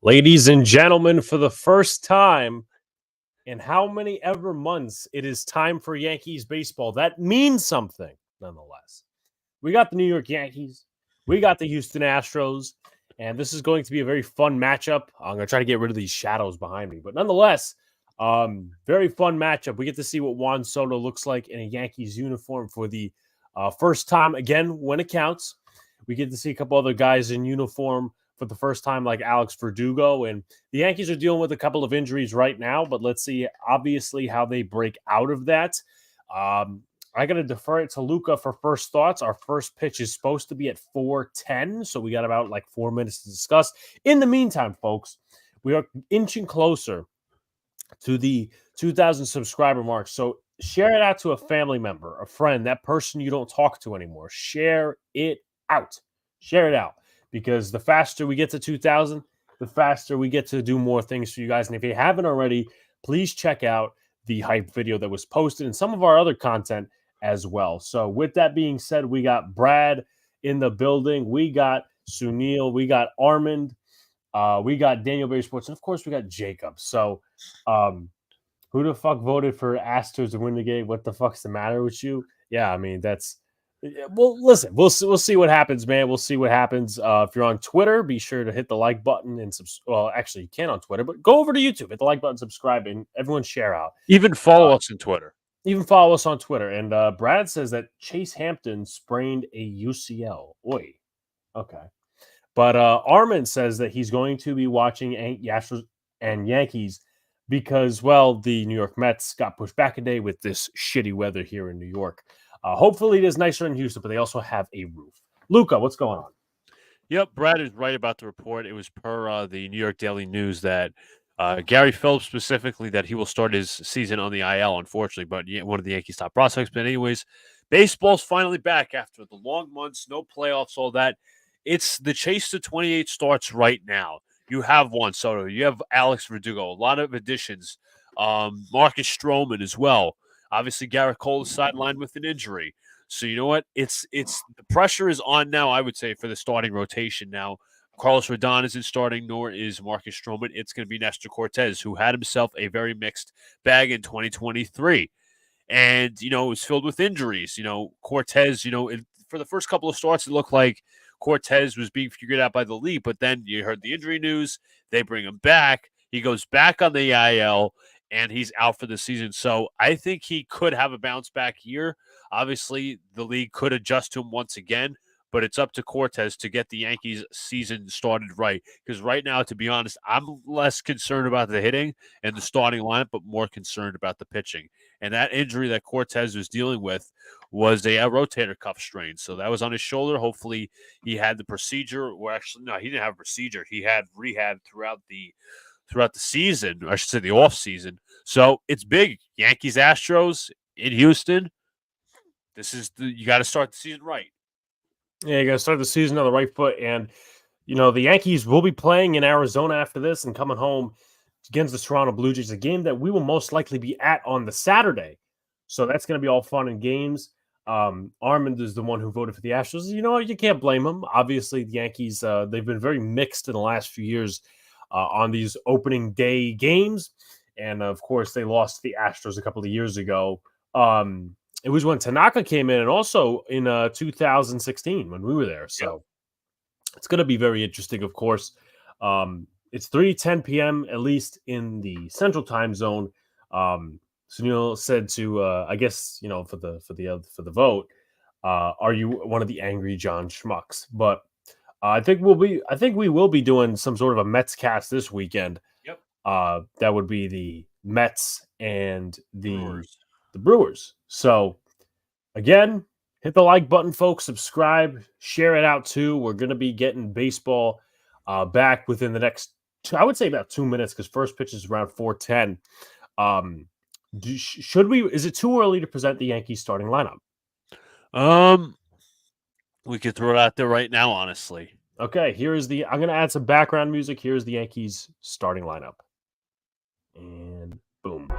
Ladies and gentlemen, for the first time in how many ever months, it is time for Yankees baseball. That means something, nonetheless. We got the New York Yankees, we got the Houston Astros, and this is going to be a very fun matchup. I'm going to try to get rid of these shadows behind me, but nonetheless, very fun matchup. We get to see what Juan Soto looks like in a Yankees uniform for the first time, again, when it counts. We get to see a couple other guys in uniform for the first time, like Alex Verdugo. And the Yankees are dealing with a couple of injuries right now, but let's see, obviously, how they break out of that. I got to defer it to Luca for first thoughts. Our first pitch is supposed to be at 4:10, so we got about like 4 minutes to discuss. In the meantime, folks, we are inching closer to the 2,000 subscriber mark. So share it out to a family member, a friend, that person you don't talk to anymore. Share it out. Share it out. Because the faster we get to 2,000, the faster we get to do more things for you guys. And if you haven't already, please check out the hype video that was posted and some of our other content as well. So with that being said, we got Brad in the building. We got Sunil. We got Armand. We got Daniel Berry Sports. And, of course, we got Jacob. So who the fuck voted for Astros to win the game? What the fuck's the matter with you? Yeah, I mean, that's – well, listen, we'll see what happens, man. We'll see what happens. If you're on Twitter, be sure to hit the like button and well, actually, you can on Twitter, but go over to YouTube, hit the like button, subscribe, and everyone share out. Even follow us on Twitter. Even follow us on Twitter. And Brad says that Chase Hampton sprained a UCL. Oi. Okay. But Armin says that he's going to be watching Astros and Yankees because, well, the New York Mets got pushed back a day with this shitty weather here in New York. Hopefully it is nicer in Houston, but they also have a roof. Luca, what's going on? Yep, Brad is right about the report. It was per the New York Daily News that Gary Phillips specifically that he will start his season on the IL, unfortunately, but one of the Yankees' top prospects. But anyways, baseball's finally back after the long months, no playoffs, all that. It's the chase to 28 starts right now. You have Juan Soto. You have Alex Verdugo. A lot of additions. Marcus Stroman as well. Obviously, Garrett Cole is sidelined with an injury. So you know what? It's the pressure is on now, I would say, for the starting rotation now. Carlos Rodon isn't starting, nor is Marcus Stroman. It's going to be Nestor Cortez, who had himself a very mixed bag in 2023. And, it was filled with injuries. Cortez, for the first couple of starts, it looked like Cortez was being figured out by the league. But then you heard the injury news. They bring him back. He goes back on the IL. And he's out for the season. So I think he could have a bounce back year. Obviously, the league could adjust to him once again, but it's up to Cortez to get the Yankees season started right. Because right now, to be honest, I'm less concerned about the hitting and the starting lineup, but more concerned about the pitching. And that injury that Cortez was dealing with was a rotator cuff strain. So that was on his shoulder. Hopefully he had the procedure. Or actually, no, he didn't have a procedure. He had rehab throughout the season, I should say the off season. So it's big. Yankees, Astros in Houston. You got to start the season right. Yeah, you got to start the season on the right foot. And, the Yankees will be playing in Arizona after this and coming home against the Toronto Blue Jays, a game that we will most likely be at on the Saturday. So that's going to be all fun and games. Armand is the one who voted for the Astros. You know what? You can't blame him. Obviously, the Yankees, they've been very mixed in the last few years on these opening day games. And, of course, they lost to the Astros a couple of years ago. It was when Tanaka came in and also in 2016 when we were there. So It's going to be very interesting, of course. It's 3:10 p.m., at least in the Central Time Zone. Sunil said to, I guess, for the vote, are you one of the angry John Schmucks? But I think we will be doing some sort of a Mets cast this weekend. Yep. That would be the Mets and the Brewers. So again, hit the like button, folks. Subscribe, share it out too. We're going to be getting baseball back within the next, I would say about 2 minutes, because first pitch is around 4:10. Is it too early to present the Yankees starting lineup? We could throw it out there right now, honestly. Okay, I'm going to add some background music. Here's the Yankees starting lineup. And boom.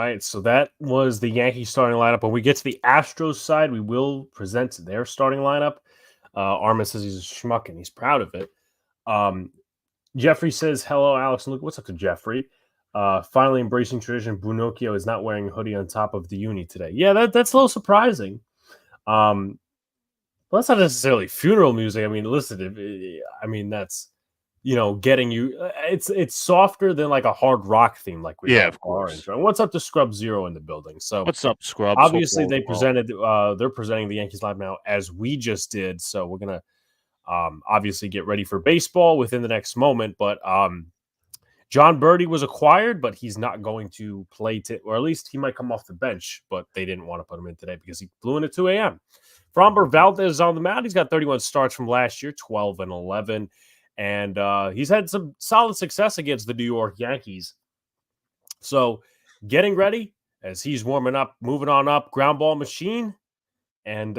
right, so that was the Yankees starting lineup. When we get to the Astros side, we will present their starting lineup. Armin says he's a schmuck and he's proud of it. Um, Jeffrey says, "Hello, Alex Luca." What's up to Jeffrey? Finally embracing tradition. Brunocchio is not wearing a hoodie on top of the uni today. Yeah, that's a little surprising. Well, that's not necessarily funeral music. I mean, listen, I mean that's getting you. It's softer than like a hard rock theme, like we Yeah, heard of for our course. intro. And what's up to Scrub Zero in the building? So What's up, Scrubs? Hope obviously all is they well. presented. They're presenting the Yankees live now as we just did. So we're gonna obviously get ready for baseball within the next moment. But John Birdie was acquired, but he's not going to play, or at least he might come off the bench, but they didn't want to put him in today because he flew in at 2 a.m. Framber Valdez is on the mound. He's got 31 starts from last year, 12 and 11. And he's had some solid success against the New York Yankees. So getting ready as he's warming up, moving on up, ground ball machine. And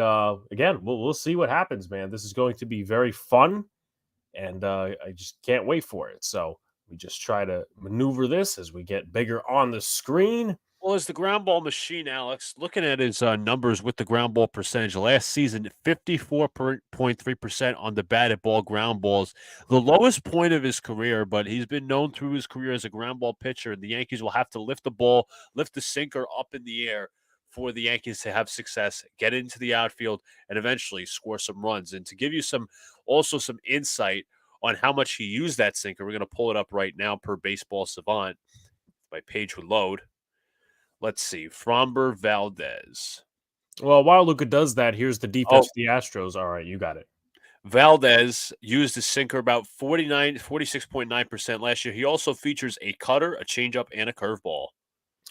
again, we'll see what happens, man. This is going to be very fun. And I just can't wait for it. So we just try to maneuver this as we get bigger on the screen. Well, as the ground ball machine, Alex, looking at his numbers with the ground ball percentage last season, 54.3% on the batted ball ground balls, the lowest point of his career, but he's been known through his career as a ground ball pitcher. The Yankees will have to lift the ball, lift the sinker up in the air for the Yankees to have success, get into the outfield, and eventually score some runs. And to give you some insight on how much he used that sinker, we're going to pull it up right now per Baseball Savant. My page would load. Let's see. Framber Valdez. Well, while Luca does that, here's the defense for the Astros. All right, you got it. Valdez used his sinker about 46.9% last year. He also features a cutter, a changeup, and a curveball.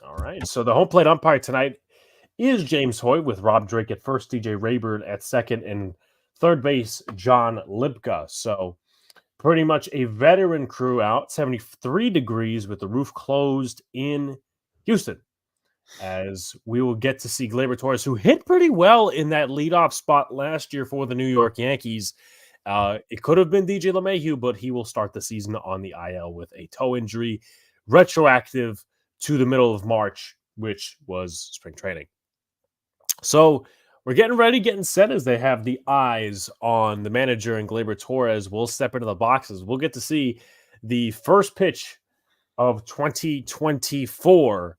All right. So the home plate umpire tonight is James Hoy with Rob Drake at first, DJ Rayburn at second, and third base, John Lipka. So pretty much a veteran crew out, 73 degrees with the roof closed in Houston. As we will get to see Gleyber Torres, who hit pretty well in that leadoff spot last year for the New York Yankees. It could have been DJ LeMahieu, but he will start the season on the IL with a toe injury, retroactive to the middle of March, which was spring training. So we're getting ready, getting set as they have the eyes on the manager and Gleyber Torres. We'll step into the boxes. We'll get to see the first pitch of 2024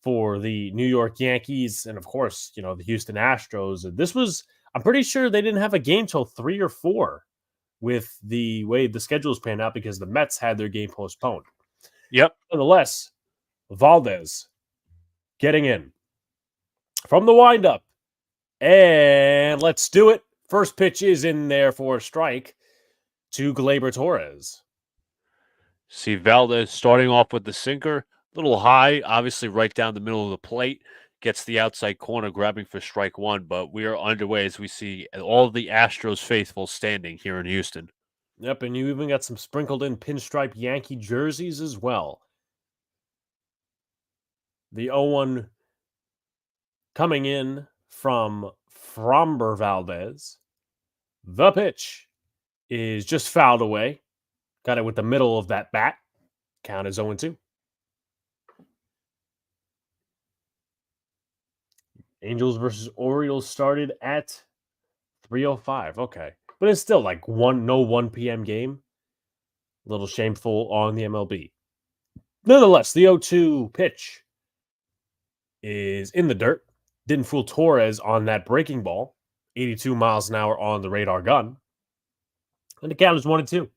for the New York Yankees and, of course, the Houston Astros. This was, I'm pretty sure they didn't have a game till 3 or 4 with the way the schedules panned out because the Mets had their game postponed. Yep. Nonetheless, Valdez getting in from the windup. And let's do it. First pitch is in there for a strike to Gleyber Torres. See Valdez starting off with the sinker. Little high, obviously right down the middle of the plate, gets the outside corner, grabbing for strike one. But we are underway as we see all the Astros faithful standing here in Houston. Yep, and you even got some sprinkled in pinstripe Yankee jerseys as well. The 0-1 coming in from Framber Valdez. The pitch is just fouled away. Got it with the middle of that bat. Count is 0-2. Angels versus Orioles started at 3:05. Okay. But it's still like 1 p.m. game. A little shameful on the MLB. Nonetheless, the 0-2 pitch is in the dirt. Didn't fool Torres on that breaking ball. 82 miles an hour on the radar gun. And the count is 1-2.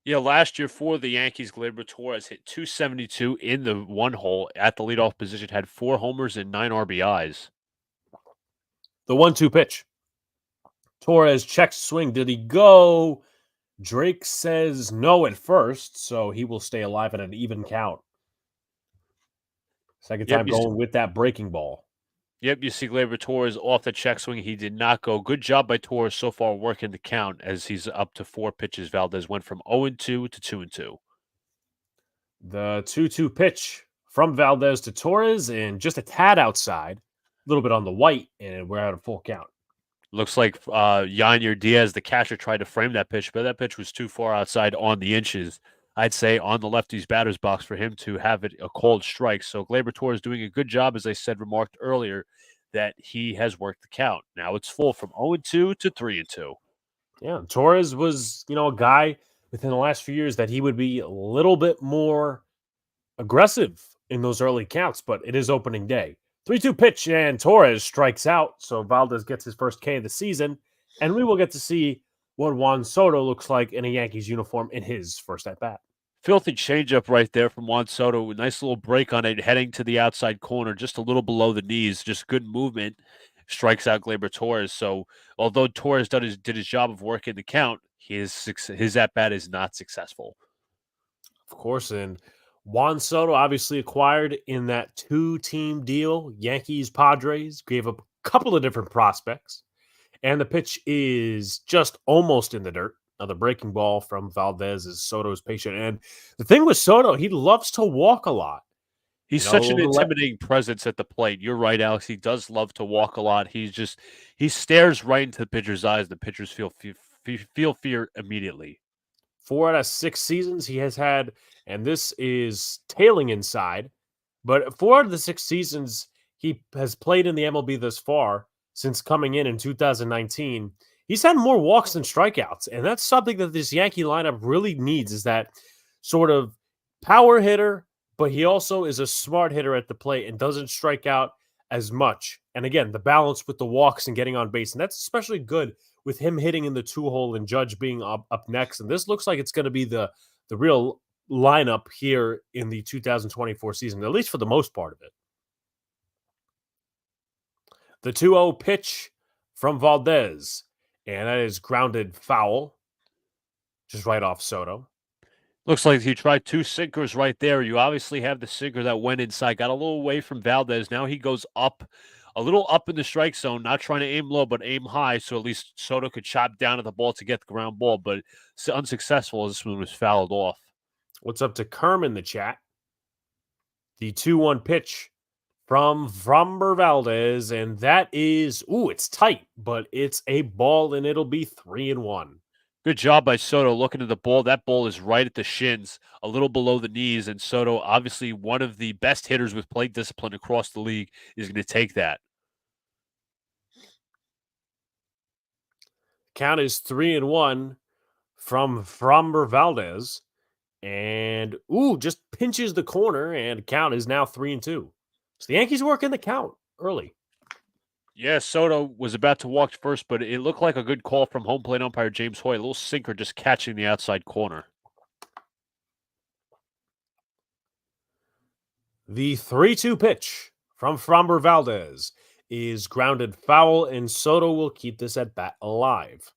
Yeah, last year for the Yankees, Gleyber Torres hit 272 in the one hole at the leadoff position, had 4 homers and 9 RBIs. The 1-2 pitch. Torres checks swing. Did he go? Drake says no at first, so he will stay alive at an even count. Second time going with that breaking ball. Yep, you see Gleyber Torres off the check swing. He did not go. Good job by Torres so far working the count as he's up to 4 pitches. Valdez went from 0-2 to 2-2. The 2-2 pitch from Valdez to Torres and just a tad outside. A little bit on the white, and we're at a full count. Looks like Yanyer Diaz, the catcher, tried to frame that pitch, but that pitch was too far outside on the inches. I'd say, on the lefty's batter's box for him to have it a called strike. So Gleyber Torres doing a good job, as I said, remarked earlier, that he has worked the count. Now it's full from 0-2 to 3-2. Yeah, Torres was, a guy within the last few years that he would be a little bit more aggressive in those early counts, but it is opening day. 3-2 pitch, and Torres strikes out. So Valdez gets his first K of the season, and we will get to see what Juan Soto looks like in a Yankees uniform in his first at bat. Filthy changeup right there from Juan Soto. Nice little break on it, heading to the outside corner, just a little below the knees. Just good movement. Strikes out Gleyber Torres. So although Torres did his job of working the count, his at bat is not successful. Of course, and Juan Soto obviously acquired in that 2-team deal. Yankees, Padres gave up a couple of different prospects, and the pitch is just almost in the dirt. Another breaking ball from Valdez as Soto's patient. And the thing with Soto, he loves to walk a lot. He's such an intimidating presence at the plate. You're right, Alex. He does love to walk a lot. He stares right into the pitcher's eyes. The pitchers feel fear immediately. 4 out of 6 seasons he has had, and this is tailing inside, but 4 out of the 6 seasons he has played in the MLB thus far since coming in 2019. He's had more walks than strikeouts, and that's something that this Yankee lineup really needs, is that sort of power hitter, but he also is a smart hitter at the plate and doesn't strike out as much. And again, the balance with the walks and getting on base, and that's especially good with him hitting in the 2-hole and Judge being up next. And this looks like it's going to be the real lineup here in the 2024 season, at least for the most part of it. The 2-0 pitch from Valdez, and that is grounded foul, just right off Soto. Looks like he tried 2 sinkers right there. You obviously have the sinker that went inside, got a little away from Valdez. Now he goes up, a little up in the strike zone, not trying to aim low, but aim high, so at least Soto could chop down at the ball to get the ground ball, but it's unsuccessful as this one was fouled off. What's up to Kerm in the chat? The 2-1 pitch from Framber Valdez, and that is, it's tight, but it's a ball, and it'll be 3-1. Good job by Soto looking at the ball. That ball is right at the shins, a little below the knees, and Soto, obviously one of the best hitters with plate discipline across the league, is going to take that. Count is 3-1 from Framber Valdez, and just pinches the corner, and count is now 3-2. So the Yankees working the count early. Yeah, Soto was about to walk first, but it looked like a good call from home plate umpire James Hoy. A little sinker just catching the outside corner. The 3-2 pitch from Framber Valdez is grounded foul, and Soto will keep this at bat alive.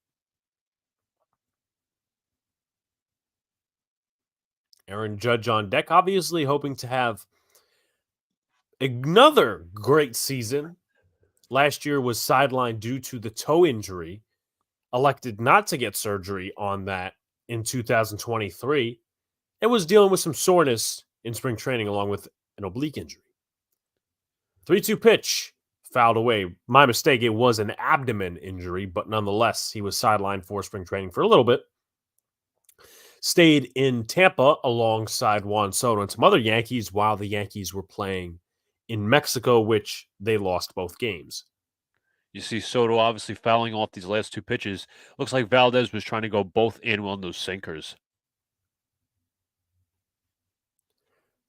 Aaron Judge on deck, obviously hoping to have another great season. Last year was sidelined due to the toe injury. Elected not to get surgery on that in 2023. And was dealing with some soreness in spring training along with an oblique injury. 3-2 pitch, fouled away. My mistake, it was an abdomen injury, but nonetheless, he was sidelined for spring training for a little bit. Stayed in Tampa alongside Juan Soto and some other Yankees while the Yankees were playing in Mexico, which they lost both games. You see Soto obviously fouling off these last 2 pitches. Looks like Valdez was trying to go both in on those sinkers.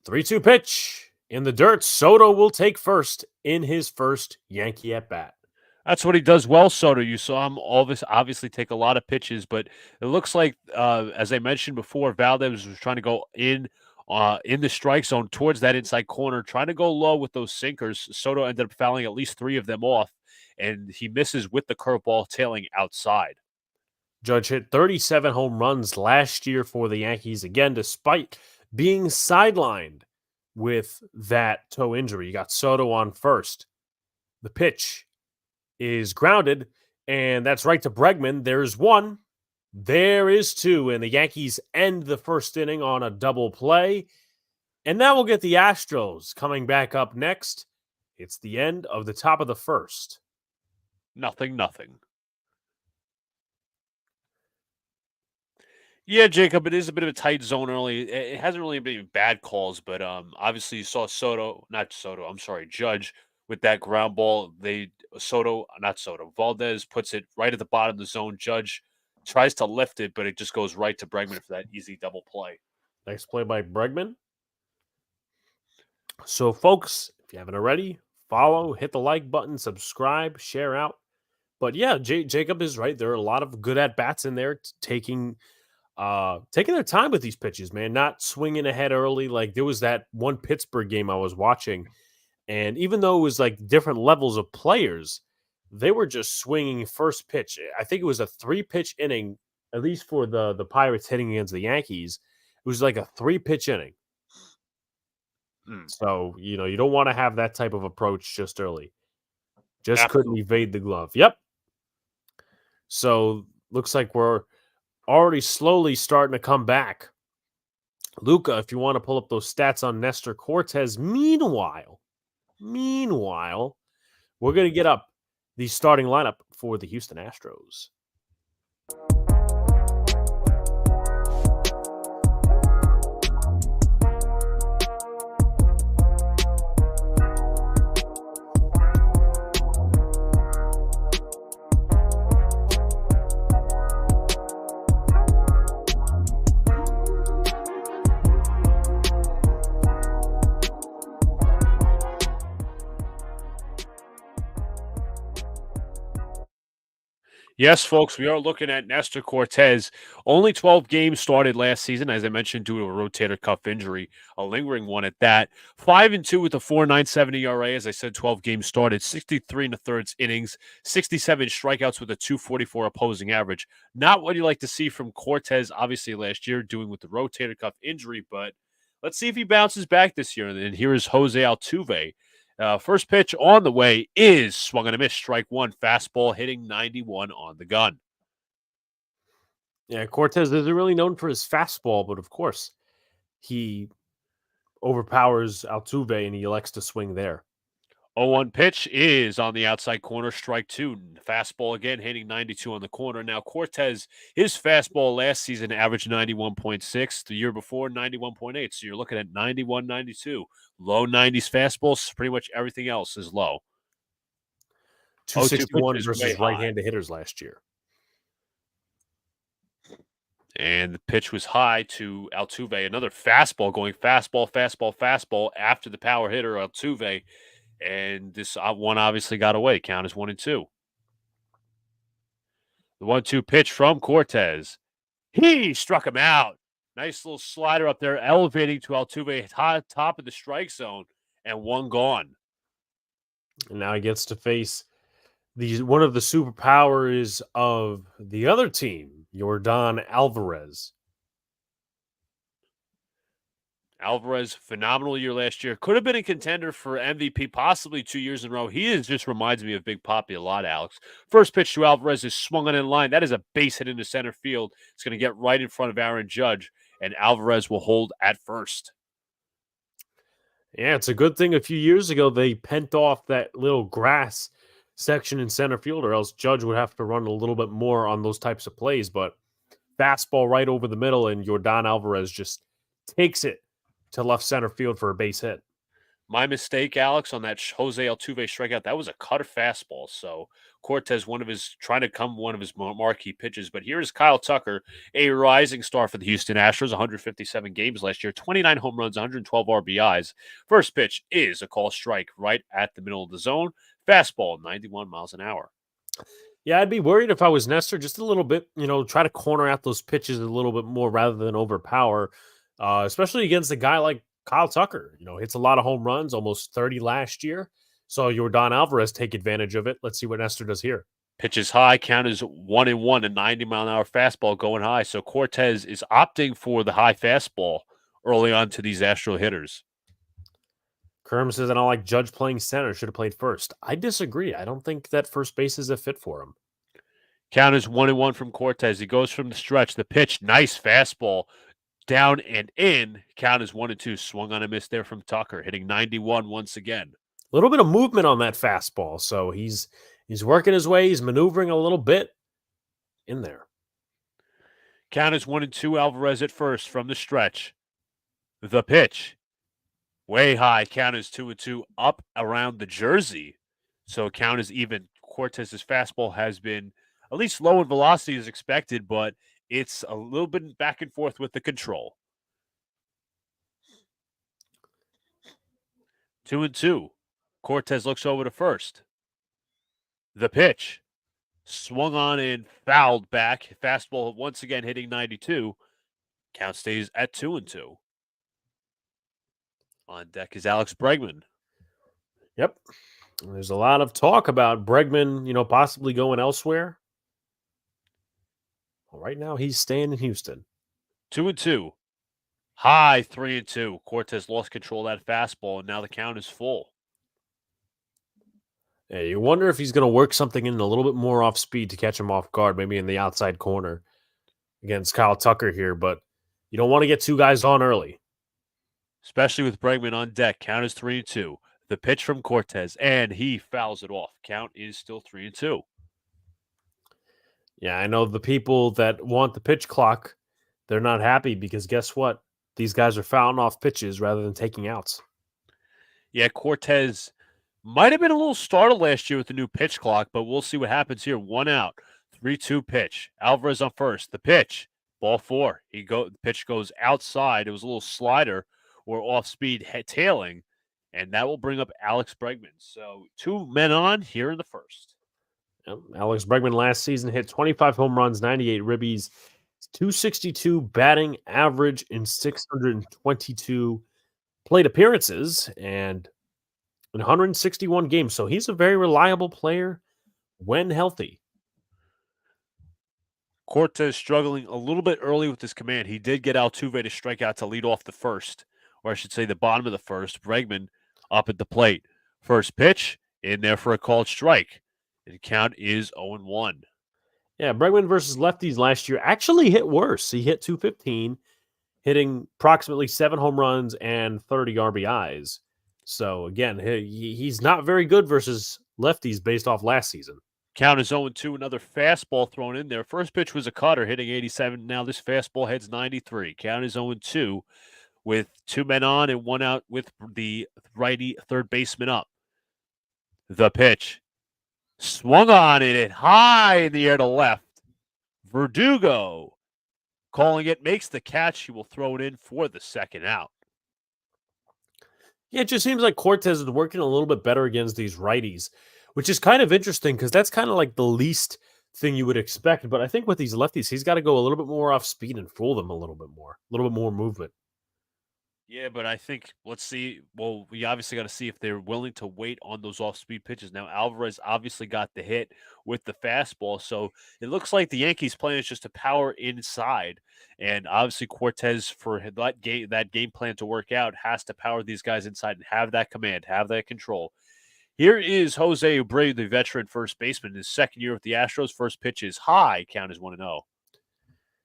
3-2 pitch in the dirt. Soto will take first in his first Yankee at bat. That's what he does well, Soto. You saw him obviously take a lot of pitches, but it looks like, as I mentioned before, Valdez was trying to go in the strike zone towards that inside corner, trying to go low with those sinkers. Soto ended up fouling at least 3 of them off, and he misses with the curveball tailing outside. Judge hit 37 home runs last year for the Yankees, again, despite being sidelined with that toe injury. You got Soto on first. The pitch is grounded, and that's right to Bregman. There's 1. There is 2, and the Yankees end the first inning on a double play. And now we'll get the Astros coming back up next. It's the end of the top of the first. 0-0. Yeah, Jacob, it is a bit of a tight zone early. It hasn't really been bad calls, but obviously you saw Judge with that ground ball. Valdez puts it right at the bottom of the zone. Judge tries to lift it, but it just goes right to Bregman for that easy double play. Nice play by Bregman. So, folks, if you haven't already, follow, hit the like button, subscribe, share out. But yeah, Jacob is right. There are a lot of good at bats in there, taking their time with these pitches, man. Not swinging ahead early. Like there was that one Pittsburgh game I was watching, and even though it was like different levels of players, they were just swinging first pitch. I think it was a 3-pitch inning, at least for the Pirates hitting against the Yankees. It was like a 3-pitch inning. So, you don't want to have that type of approach just early. Just couldn't evade the glove. Yep. So, looks like we're already slowly starting to come back. Luca, if you want to pull up those stats on Nestor Cortes. Meanwhile, we're going to get up the starting lineup for the Houston Astros. Yes, folks, we are looking at Nestor Cortes. Only 12 games started last season, as I mentioned, due to a rotator cuff injury, a lingering one at that. 5-2 with a 4.97 ERA. As I said, 12 games started, 63 and a thirds innings, 67 strikeouts with a 2.44 opposing average. Not what you like to see from Cortes, obviously, last year, doing with the rotator cuff injury, but let's see if he bounces back this year. And here is Jose Altuve. First pitch on the way is swung and a miss. Strike one. Fastball hitting 91 on the gun. Yeah, Cortes isn't really known for his fastball, but of course, he overpowers Altuve and he elects to swing there. 0-1 pitch is on the outside corner. Strike two. Fastball again, hitting 92 on the corner. Now, Cortes, his fastball last season averaged 91.6. The year before, 91.8. So you're looking at 91, 92. Low 90s fastballs. Pretty much everything else is low. 261 versus right-handed hitters last year. And the pitch was high to Altuve. Another fastball going fastball after the power hitter, Altuve. And this one obviously got away. Count is 1-2. The 1-2 pitch from Cortes. He struck him out. Nice little slider up there, elevating to Altuve, top of the strike zone, and one gone. And now he gets to face one of the superpowers of the other team, Yordan Alvarez. Alvarez, phenomenal year last year. Could have been a contender for MVP possibly 2 years in a row. Just reminds me of Big Papi a lot, Alex. First pitch to Alvarez is swung on in line. That is a base hit into center field. It's going to get right in front of Aaron Judge, and Alvarez will hold at first. Yeah, it's a good thing a few years ago they pent off that little grass section in center field, or else Judge would have to run a little bit more on those types of plays. But fastball right over the middle, and Yordan Alvarez just takes it to left center field for a base hit. My mistake, Alex, on that Jose Altuve strikeout. That was a cutter fastball. So Cortes, one of his marquee pitches. But here is Kyle Tucker, a rising star for the Houston Astros. 157 games last year, 29 home runs, 112 RBIs. First pitch is a call strike right at the middle of the zone. Fastball, 91 miles an hour. Yeah, I'd be worried if I was Nestor just a little bit, try to corner out those pitches a little bit more rather than overpower, especially against a guy like Kyle Tucker. Hits a lot of home runs, almost 30 last year. So Yordan Alvarez take advantage of it. Let's see what Nestor does here. Pitch is high, count is 1-1, a 90-mile-an-hour fastball going high. So Cortes is opting for the high fastball early on to these Astro hitters. Kerm says, I don't like Judge playing center. Should have played first. I disagree. I don't think that first base is a fit for him. Count is 1-1 from Cortes. He goes from the stretch. The pitch, nice fastball, down and in. Count is 1-2. Swung on a miss there from Tucker, hitting 91 once again. A little bit of movement on that fastball. So he's working his way. He's maneuvering a little bit in there. Count is 1-2. Alvarez at first from the stretch. The pitch. Way high. Count is 2-2 up around the jersey. So count is even. Cortez's fastball has been at least low in velocity as expected, but it's a little bit back and forth with the control. 2-2. Cortez looks over to first. The pitch. Swung on and fouled back. Fastball once again hitting 92. Count stays at 2-2. On deck is Alex Bregman. Yep. There's a lot of talk about Bregman, possibly going elsewhere. Well, right now, he's staying in Houston. 2-2. High 3-2. Cortez lost control of that fastball, and now the count is full. Yeah, you wonder if he's going to work something in a little bit more off speed to catch him off guard, maybe in the outside corner against Kyle Tucker here. But you don't want to get two guys on early. Especially with Bregman on deck. Count is 3-2. The pitch from Cortez, and he fouls it off. Count is still 3-2. Yeah, I know the people that want the pitch clock, they're not happy because guess what? These guys are fouling off pitches rather than taking outs. Yeah, Cortez might have been a little startled last year with the new pitch clock, but we'll see what happens here. 1 out, 3-2 pitch. Alvarez on first. The pitch, ball 4. The pitch goes outside. It was a little slider or off speed tailing, and that will bring up Alex Bregman. So 2 men on here in the first. Yep. Alex Bregman last season hit 25 home runs, 98 ribbies, 262 batting average in 622 plate appearances, and in 161 games. So he's a very reliable player when healthy. Cortez struggling a little bit early with his command. He did get Altuve to strike out to lead off the first, or I should say the bottom of the first. Bregman up at the plate. First pitch, in there for a called strike. The count is 0-1. Yeah, Bregman versus lefties last year actually hit worse. He hit 215, hitting approximately 7 home runs and 30 RBIs. So, again, he's not very good versus lefties based off last season. Count is 0-2. Another fastball thrown in there. First pitch was a cutter hitting 87. Now this fastball heads 93. Count is 0-2 with 2 men on and 1 out with the righty third baseman up. The pitch. Swung on it high in the air to left. Verdugo calling it, makes the catch. He will throw it in for the second out. Yeah, it just seems like Cortez is working a little bit better against these righties, which is kind of interesting because that's kind of like the least thing you would expect. But I think with these lefties, he's got to go a little bit more off speed and fool them a little bit more movement. Yeah, but I think let's see. Well, we obviously got to see if they're willing to wait on those off-speed pitches. Now, Alvarez obviously got the hit with the fastball, so it looks like the Yankees' plan is just to power inside, and obviously Cortez, for that game plan to work out, has to power these guys inside and have that command, have that control. Here is Jose Abreu, the veteran first baseman, his second year with the Astros. First pitch is high. Count is 1-0.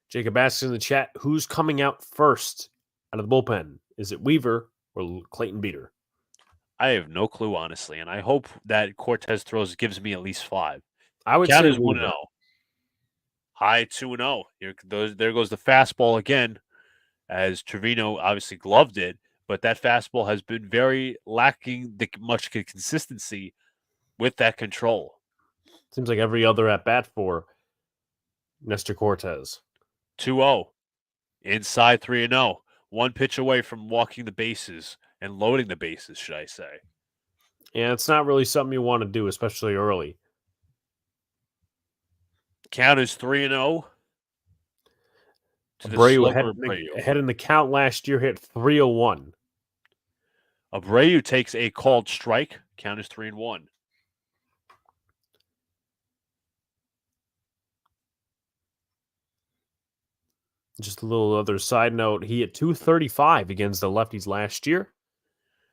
Jacob asks in the chat, who's coming out first out of the bullpen? Is it Weaver or Clayton Beater? I have no clue, honestly, and I hope that Cortez gives me at least 5. I would Count say is 1-0. High 2-0. There goes the fastball again, as Trevino obviously gloved it, but that fastball has been very lacking much consistency with that control. Seems like every other at bat for Nestor Cortez. 2-0. Inside 3-0. 1 pitch away from walking the bases and loading the bases, should I say. Yeah, it's not really something you want to do, especially early. Count is 3-0. Abreu ahead in the count last year, hit 301. Abreu takes a called strike. Count is 3-1. Just a little other side note, he hit 235 against the lefties last year.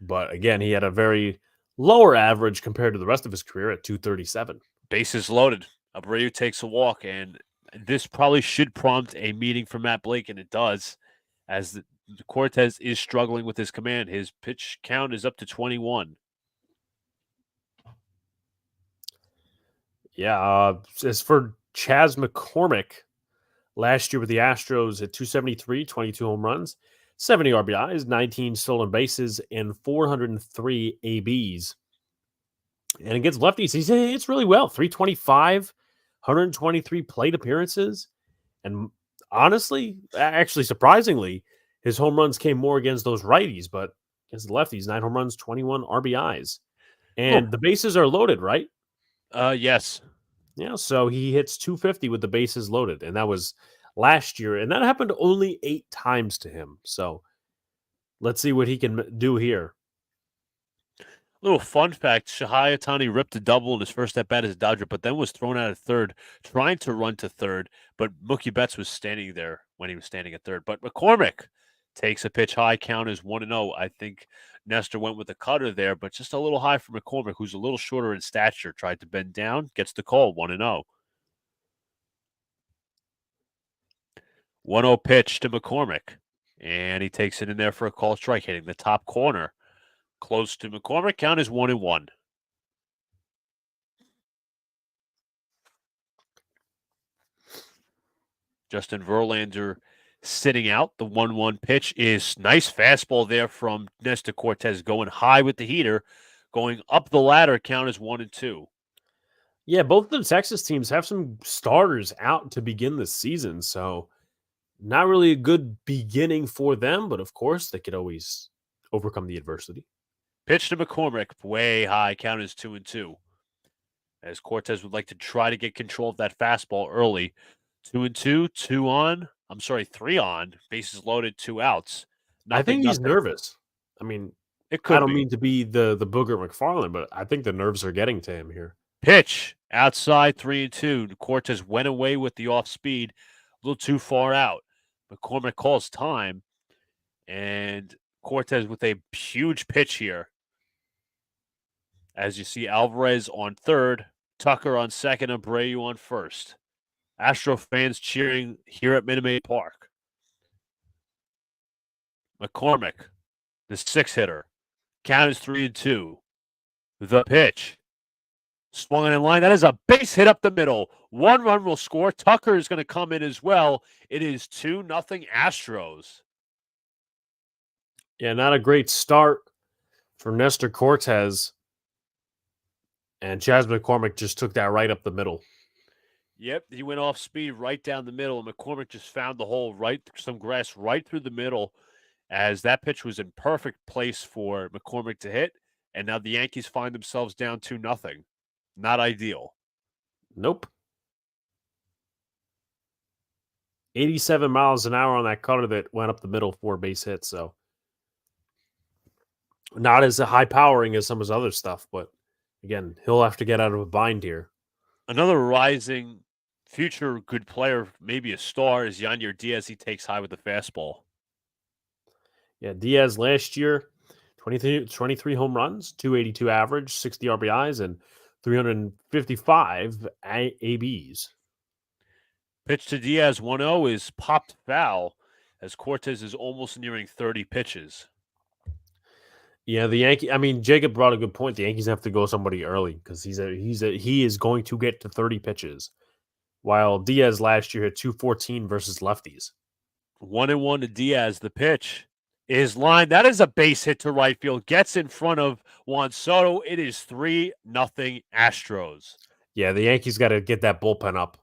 But again, he had a very lower average compared to the rest of his career at 237. Bases loaded. Abreu takes a walk, and this probably should prompt a meeting for Matt Blake, and it does, as Cortez is struggling with his command. His pitch count is up to 21. Yeah, as for Chas McCormick, Last year with the Astros at 273, 22 home runs, 70 RBIs, 19 stolen bases, and 403 ABs. And against lefties, he's hits really well. 325, 123 plate appearances. And honestly, actually surprisingly, his home runs came more against those righties, but against the lefties, 9 home runs, 21 RBIs. And the bases are loaded, right? Yes. Yeah, so he hits 250 with the bases loaded, and that was last year, and that happened only 8 times to him. So let's see what he can do here. Little fun fact: Shohei Ohtani ripped a double in his first at bat as a Dodger, but then was thrown out at third, trying to run to third. But Mookie Betts was standing there when he was standing at third. But McCormick takes a pitch high, count is 1-0. I think Nestor went with the cutter there, but just a little high for McCormick, who's a little shorter in stature. Tried to bend down, gets the call, 1-0. 1-0 pitch to McCormick, and he takes it in there for a call strike, hitting the top corner. Close to McCormick, count is 1-1. Justin Verlander sitting out. The 1-1 pitch is nice fastball there from Nestor Cortez, going high with the heater, going up the ladder. Count is 1-2. Yeah, both of the Texas teams have some starters out to begin the season, so not really a good beginning for them, but of course they could always overcome the adversity. Pitch to McCormick, way high. Count is 2-2. As Cortez would like to try to get control of that fastball early. 2-2, 2 on. I'm sorry, 3 on. Bases loaded, 2 outs. I think he's Nothing. nervous. I mean, It could I don't be. mean to be the Booger McFarland, but I think the nerves are getting to him here. Pitch outside, 3-2. Cortez went away with the off speed, a little too far out. McCormick calls time, and Cortez with a huge pitch here. As you see, Alvarez on third, Tucker on second, Abreu on first. Astro fans cheering here at Minute Maid Park. McCormick, the 6-hitter. Count is 3-2. The pitch. Swung in line. That is a base hit up the middle. 1 run will score. Tucker is going to come in as well. It is 2-0 Astros. Yeah, not a great start for Nestor Cortez. And Chas McCormick just took that right up the middle. Yep, he went off speed right down the middle, and McCormick just found the hole some grass right through the middle, as that pitch was in perfect place for McCormick to hit. And now the Yankees find themselves down 2-0. Not ideal. Nope. 87 miles an hour on that cutter that went up the middle for a base hit. So not as high powering as some of his other stuff, but again, he'll have to get out of a bind here. Another rising future good player, maybe a star, is Yanyer Diaz. He takes high with the fastball. Yeah, Diaz last year, 23 home runs, 282 average, 60 RBIs, and 355 ABs. Pitch to Diaz, 1-0 is popped foul, as Cortez is almost nearing 30 pitches. Yeah, Jacob brought a good point. The Yankees have to go somebody early because he is going to get to 30 pitches, while Diaz last year had 214 versus lefties. 1-1 to Diaz. The pitch is lined. That is a base hit to right field. Gets in front of Juan Soto. It is 3-0 Astros. Yeah, the Yankees got to get that bullpen up.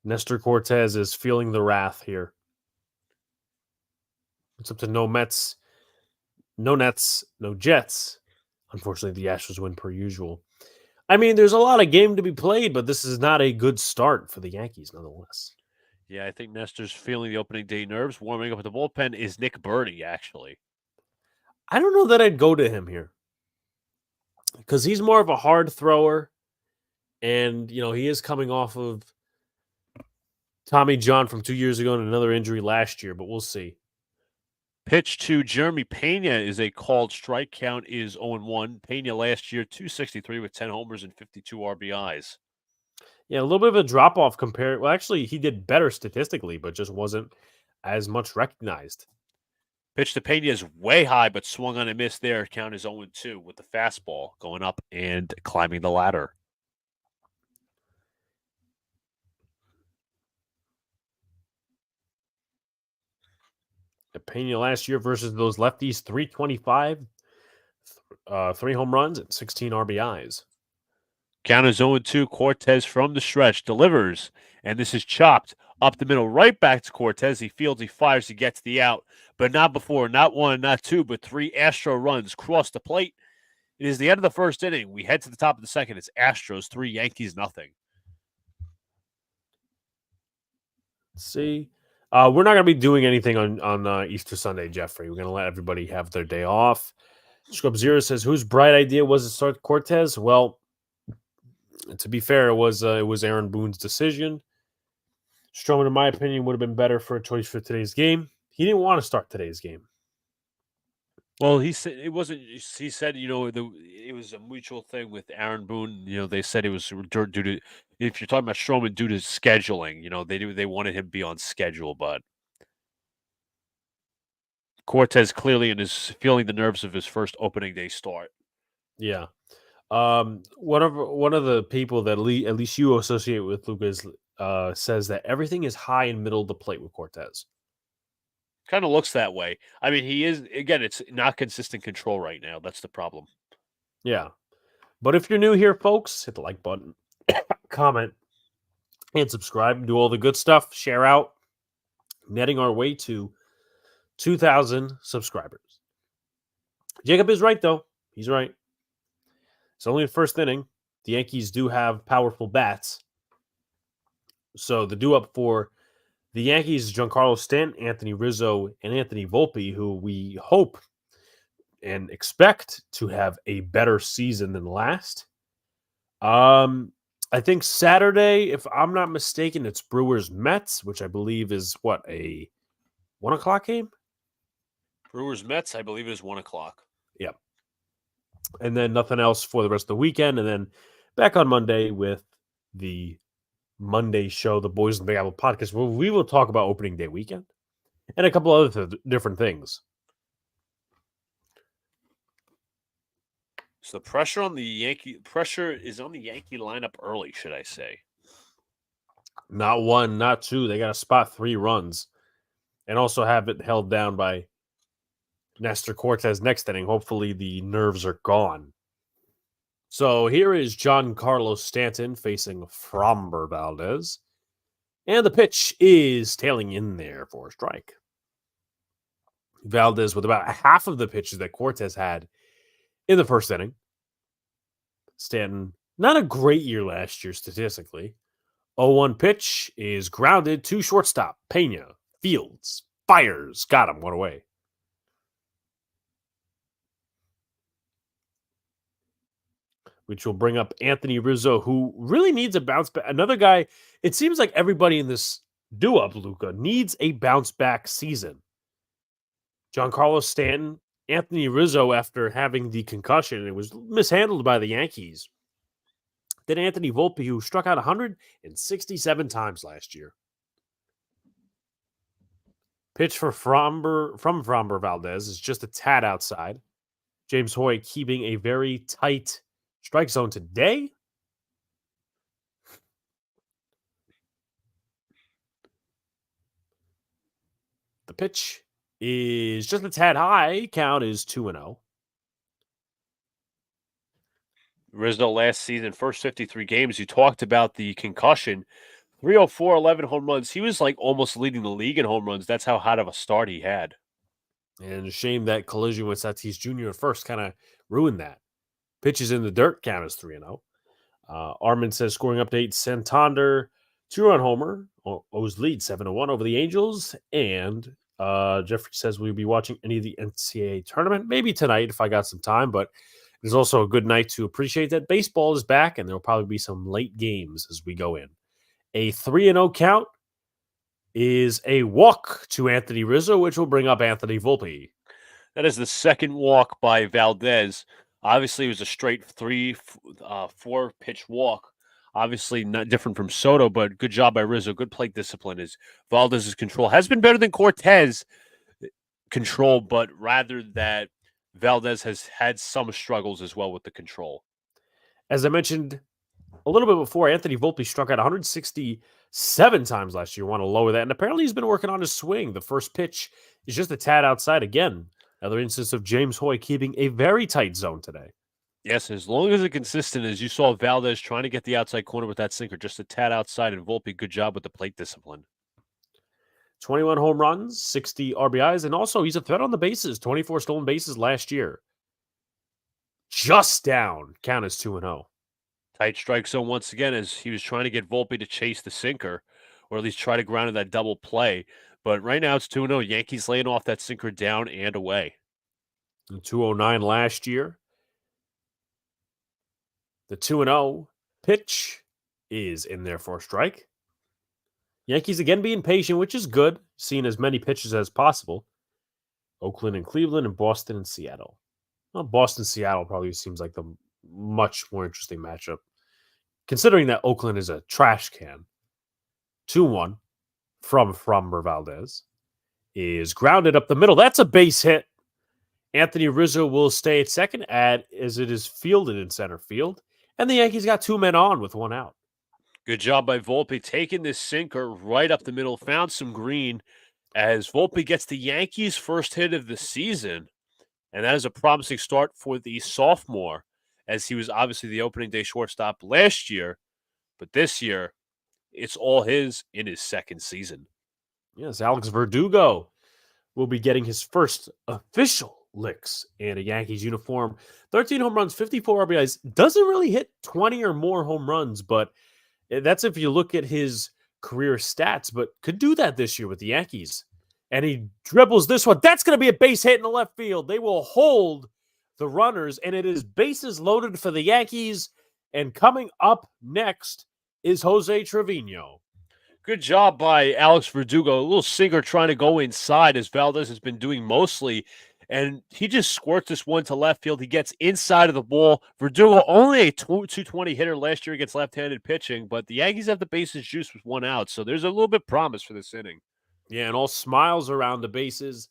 Nestor Cortez is feeling the wrath here. It's up to no Mets, no Nets, no Jets. Unfortunately, the Astros win per usual. I mean, there's a lot of game to be played, but this is not a good start for the Yankees, nonetheless. Yeah, I think Nestor's feeling the opening day nerves. Warming up at the bullpen is Nick Birdie, actually. I don't know that I'd go to him here because he's more of a hard thrower, and he is coming off of Tommy John from 2 years ago and another injury last year, but we'll see. Pitch to Jeremy Pena is a called strike. Count is 0-1. Pena last year, 263 with 10 homers and 52 RBIs. Yeah, a little bit of a drop-off compared. Well, actually, he did better statistically, but just wasn't as much recognized. Pitch to Pena is way high, but swung on a miss there. Count is 0-2 with the fastball going up and climbing the ladder. Pena last year versus those lefties, 325, 3 home runs, and 16 RBIs. Count is 0-2. Cortez from the stretch delivers, and this is chopped up the middle, right back to Cortez. He fields, he fires, he gets the out, but not before, not one, not two, but 3 Astro runs cross the plate. It is the end of the first inning. We head to the top of the second. It's Astros 3, Yankees nothing. Let's see. We're not going to be doing anything on Easter Sunday, Jeffrey. We're going to let everybody have their day off. Scrub Zero says, whose bright idea was to start Cortez? Well, to be fair, it was Aaron Boone's decision. Stroman, in my opinion, would have been better for a choice for today's game. He didn't want to start today's game. Well, he said it wasn't. He said, it was a mutual thing with Aaron Boone. They said it was due to, if you're talking about Stroman, due to scheduling. They wanted him to be on schedule, but Cortez clearly is feeling the nerves of his first opening day start. Yeah. One of the people that at least you associate with Lucas says that everything is high and middle of the plate with Cortez. Kind of looks that way. I mean, he is, again, it's not consistent control right now. That's the problem. Yeah. But if you're new here, folks, hit the like button, comment, and subscribe, and do all the good stuff. Share out, netting our way to 2,000 subscribers. Jacob is right, though. He's right. It's only the first inning. The Yankees do have powerful bats. So the due-up for the Yankees, Giancarlo Stanton, Anthony Rizzo, and Anthony Volpe, who we hope and expect to have a better season than last. I think Saturday, if I'm not mistaken, it's Brewers-Mets, which I believe is, a 1 o'clock game? Brewers-Mets, I believe it is 1 o'clock. Yep. And then nothing else for the rest of the weekend. And then back on Monday with the Monday show, the Boys in the Big Apple podcast, where we will talk about opening day weekend and a couple other different things. So the pressure is on the Yankee lineup early, should I say? Not 1, not 2. They got to spot 3 runs and also have it held down by Nestor Cortez next inning. Hopefully the nerves are gone. So here is Giancarlo Stanton facing Framber Valdez. And the pitch is tailing in there for a strike. Valdez with about half of the pitches that Cortez had in the first inning. Stanton, not a great year last year statistically. 0-1 pitch is grounded to shortstop. Pena fields, fires, got him, 1 away. Which will bring up Anthony Rizzo, who really needs a bounce back. Another guy, it seems like everybody in this do-up, Luca, needs a bounce back season. Giancarlo Stanton, Anthony Rizzo, after having the concussion, it was mishandled by the Yankees. Then Anthony Volpe, who struck out 167 times last year. Pitch from Framber Valdez is just a tad outside. James Hoy keeping a very tight strike zone today. The pitch is just a tad high. Count is 2-0. Rizzo last season, first 53 games, you talked about the concussion. 304, 11 home runs. He was like almost leading the league in home runs. That's how hot of a start he had. And a shame that collision with Tatis Jr. at first kind of ruined that. Pitches in the dirt, count is 3-0. Armin says, scoring update, Santander, 2-run homer. O's lead 7-1 over the Angels. And Jeffrey says we'll be watching any of the NCAA tournament, maybe tonight if I got some time, but it's also a good night to appreciate that baseball is back, and there'll probably be some late games as we go in. A 3-0 count is a walk to Anthony Rizzo, which will bring up Anthony Volpe. That is the second walk by Valdez. Obviously, it was a straight 4 pitch walk. Obviously, not different from Soto, but good job by Rizzo. Good plate discipline. As Valdez's control has been better than Cortez control, but rather that Valdez has had some struggles as well with the control. As I mentioned a little bit before, Anthony Volpe struck out 167 times last year. Want to lower that. And apparently he's been working on his swing. The first pitch is just a tad outside again. Another instance of James Hoy keeping a very tight zone today. Yes, as long as it's consistent, as you saw Valdez trying to get the outside corner with that sinker, just a tad outside, and Volpe, good job with the plate discipline. 21 home runs, 60 RBIs, and also he's a threat on the bases. 24 stolen bases last year. Just down. Count is 2-0. Tight strike zone once again as he was trying to get Volpe to chase the sinker, or at least try to ground in that double play. But right now it's 2-0. Yankees laying off that sinker down and away. 209 last year. The 2-0 pitch is in there for a strike. Yankees again being patient, which is good, seeing as many pitches as possible. Oakland and Cleveland and Boston and Seattle. Well, Boston-Seattle probably seems like the much more interesting matchup, considering that Oakland is a trash can. 2-1 from Valdez is grounded up the middle. That's a base hit. Anthony Rizzo will stay at second as it is fielded in center field. And the Yankees got 2 men on with 1 out. Good job by Volpe taking this sinker right up the middle, found some green as Volpe gets the Yankees' first hit of the season. And that is a promising start for the sophomore, as he was obviously the opening day shortstop last year. But this year, it's all his in his second season. Yes, Alex Verdugo will be getting his first official licks in a Yankees uniform. 13 home runs, 54 RBIs. Doesn't really hit 20 or more home runs, but that's if you look at his career stats, but could do that this year with the Yankees. And he dribbles this one. That's going to be a base hit in the left field. They will hold the runners, and it is bases loaded for the Yankees. And coming up next is Jose Trevino. Good job by Alex Verdugo. A little sinker trying to go inside, as Valdez has been doing mostly. And he just squirts this one to left field. He gets inside of the ball. Verdugo, only a 220 hitter last year against left-handed pitching, but the Yankees have the bases juice with 1 out. So there's a little bit of promise for this inning. Yeah, and all smiles around the bases.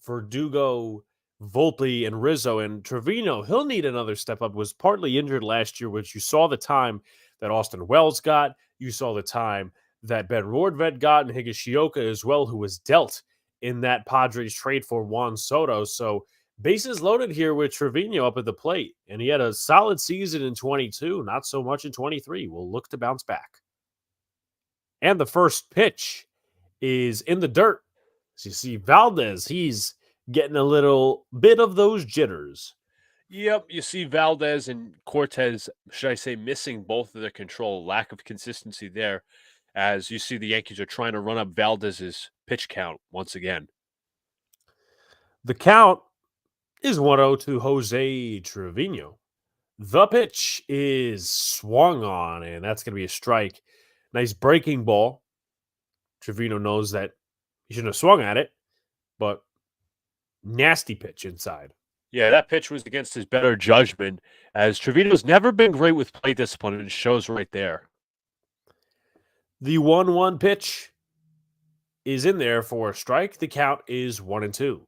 Verdugo, Volpe, and Rizzo. And Trevino, he'll need another step up. Was partly injured last year, which you saw the time that Austin Wells got. You saw the time that Ben Rordvedt got, and Higashioka as well, who was dealt in that Padres trade for Juan Soto. So bases loaded here with Trevino up at the plate. And he had a solid season in 22, not so much in 23. We'll look to bounce back. And the first pitch is in the dirt. So you see Valdez, he's getting a little bit of those jitters. Yep, you see Valdez and Cortez, should I say, missing both of their control, lack of consistency there, as you see the Yankees are trying to run up Valdez's pitch count once again. The count is 1-0 to Jose Trevino. The pitch is swung on, and that's going to be a strike. Nice breaking ball. Trevino knows that he shouldn't have swung at it, but nasty pitch inside. Yeah, that pitch was against his better judgment, as Trevino's never been great with plate discipline, and it shows right there. The 1-1 pitch is in there for a strike. The count is 1-2.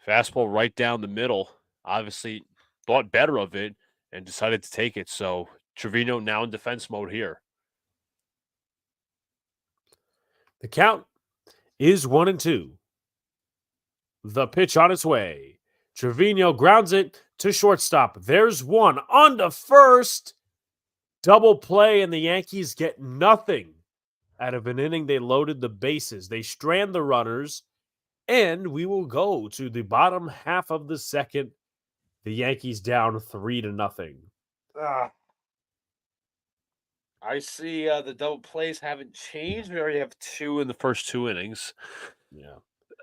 Fastball right down the middle. Obviously thought better of it and decided to take it. So Trevino now in defense mode here. The count is 1-2. The pitch on its way. Trevino grounds it to shortstop. There's one on to first. Double play, and the Yankees get nothing out of an inning. They loaded the bases. They strand the runners, and we will go to the bottom half of the second. The Yankees down 3-0. I see the double plays haven't changed. We already have 2 in the first 2 innings. Yeah.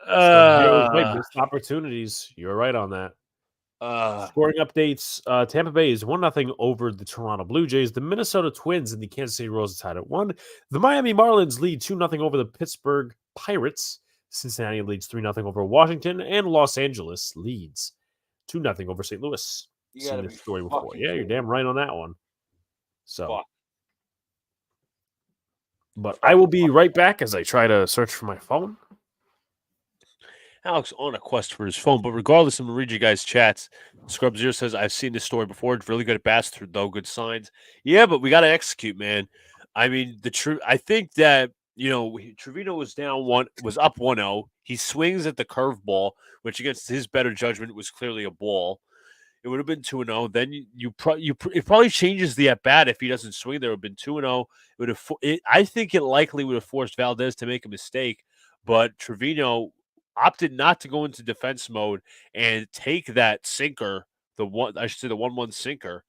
Missed opportunities. You're right on that. Scoring updates. Tampa Bay is 1-0 over the Toronto Blue Jays. The Minnesota Twins and the Kansas City Royals tied at 1. The Miami Marlins lead 2-0 over the Pittsburgh Pirates. Cincinnati leads 3-0 over Washington, and Los Angeles leads 2-0 over St. Louis. Seen this story before. Yeah, you're damn right on that one. So, but I will be right back as I try to search for my phone. Alex on a quest for his phone, but regardless, I'm gonna read you guys' chats. Scrub Zero says, "I've seen this story before. It's really good at bats, though good signs." Yeah, but we got to execute, man. I mean, I think that Trevino was up 1-0. He swings at the curveball, which against his better judgment was clearly a ball. It would have been 2-0. Then it probably changes the at bat if he doesn't swing. There would have been 2-0. I think it likely would have forced Valdez to make a mistake, but Trevino opted not to go into defense mode and take that sinker, the 1-1 sinker.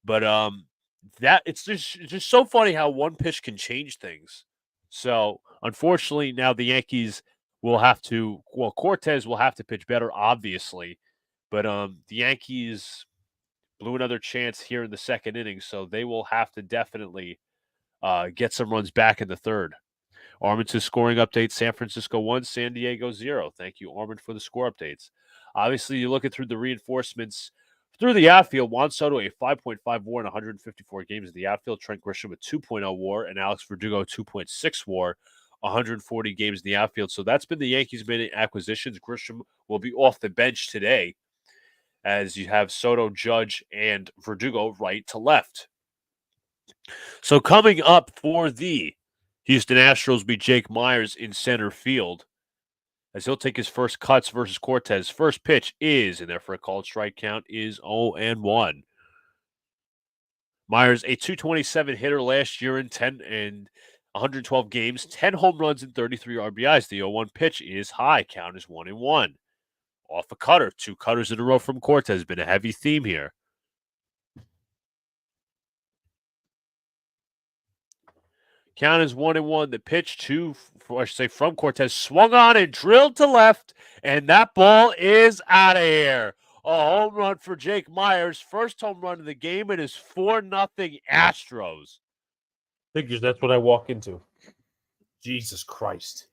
But that it's just so funny how one pitch can change things. So unfortunately, now the Yankees will have to. Well, Cortez will have to pitch better, obviously, but the Yankees blew another chance here in the second inning, so they will have to definitely get some runs back in the third. Armin says scoring update: San Francisco 1, San Diego 0. Thank you, Armin, for the score updates. Obviously, you look at through the reinforcements through the outfield. Juan Soto a 5.5 WAR in 154 games in the outfield. Trent Grisham a 2.0 WAR and Alex Verdugo 2.6 WAR. 140 games in the outfield. So that's been the Yankees' main acquisitions. Grisham will be off the bench today, as you have Soto, Judge, and Verdugo right to left. So coming up for the Houston Astros be Jake Myers in center field, as he'll take his first cuts versus Cortez. First pitch is in there for a called strike count is 0-1. Myers, a 227 hitter last year in 112 games, 10 home runs and 33 RBIs. The 0-1 pitch is high. Count is 1-1. Off a cutter. 2 cutters in a row from Cortez. Been a heavy theme here. Count is 1-1. The pitch from Cortez swung on and drilled to left, and that ball is out of here. A home run for Jake Myers. First home run of the game. It is 4-0 Astros. Figures that's what I walk into. Jesus Christ.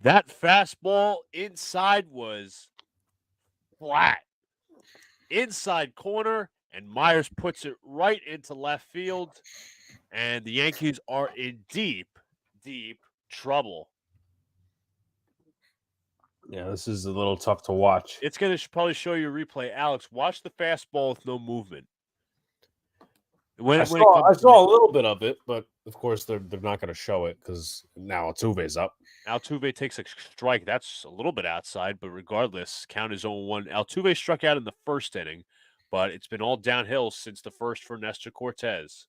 That fastball inside was flat. Inside corner, and Myers puts it right into left field. And the Yankees are in deep, deep trouble. Yeah, this is a little tough to watch. It's going to probably show you a replay. Alex, watch the fastball with no movement. I saw a little bit of it, but of course they're not going to show it because now Altuve's up. Altuve takes a strike. That's a little bit outside, but regardless, count is 0-1. Altuve struck out in the first inning, but it's been all downhill since the first for Nestor Cortez.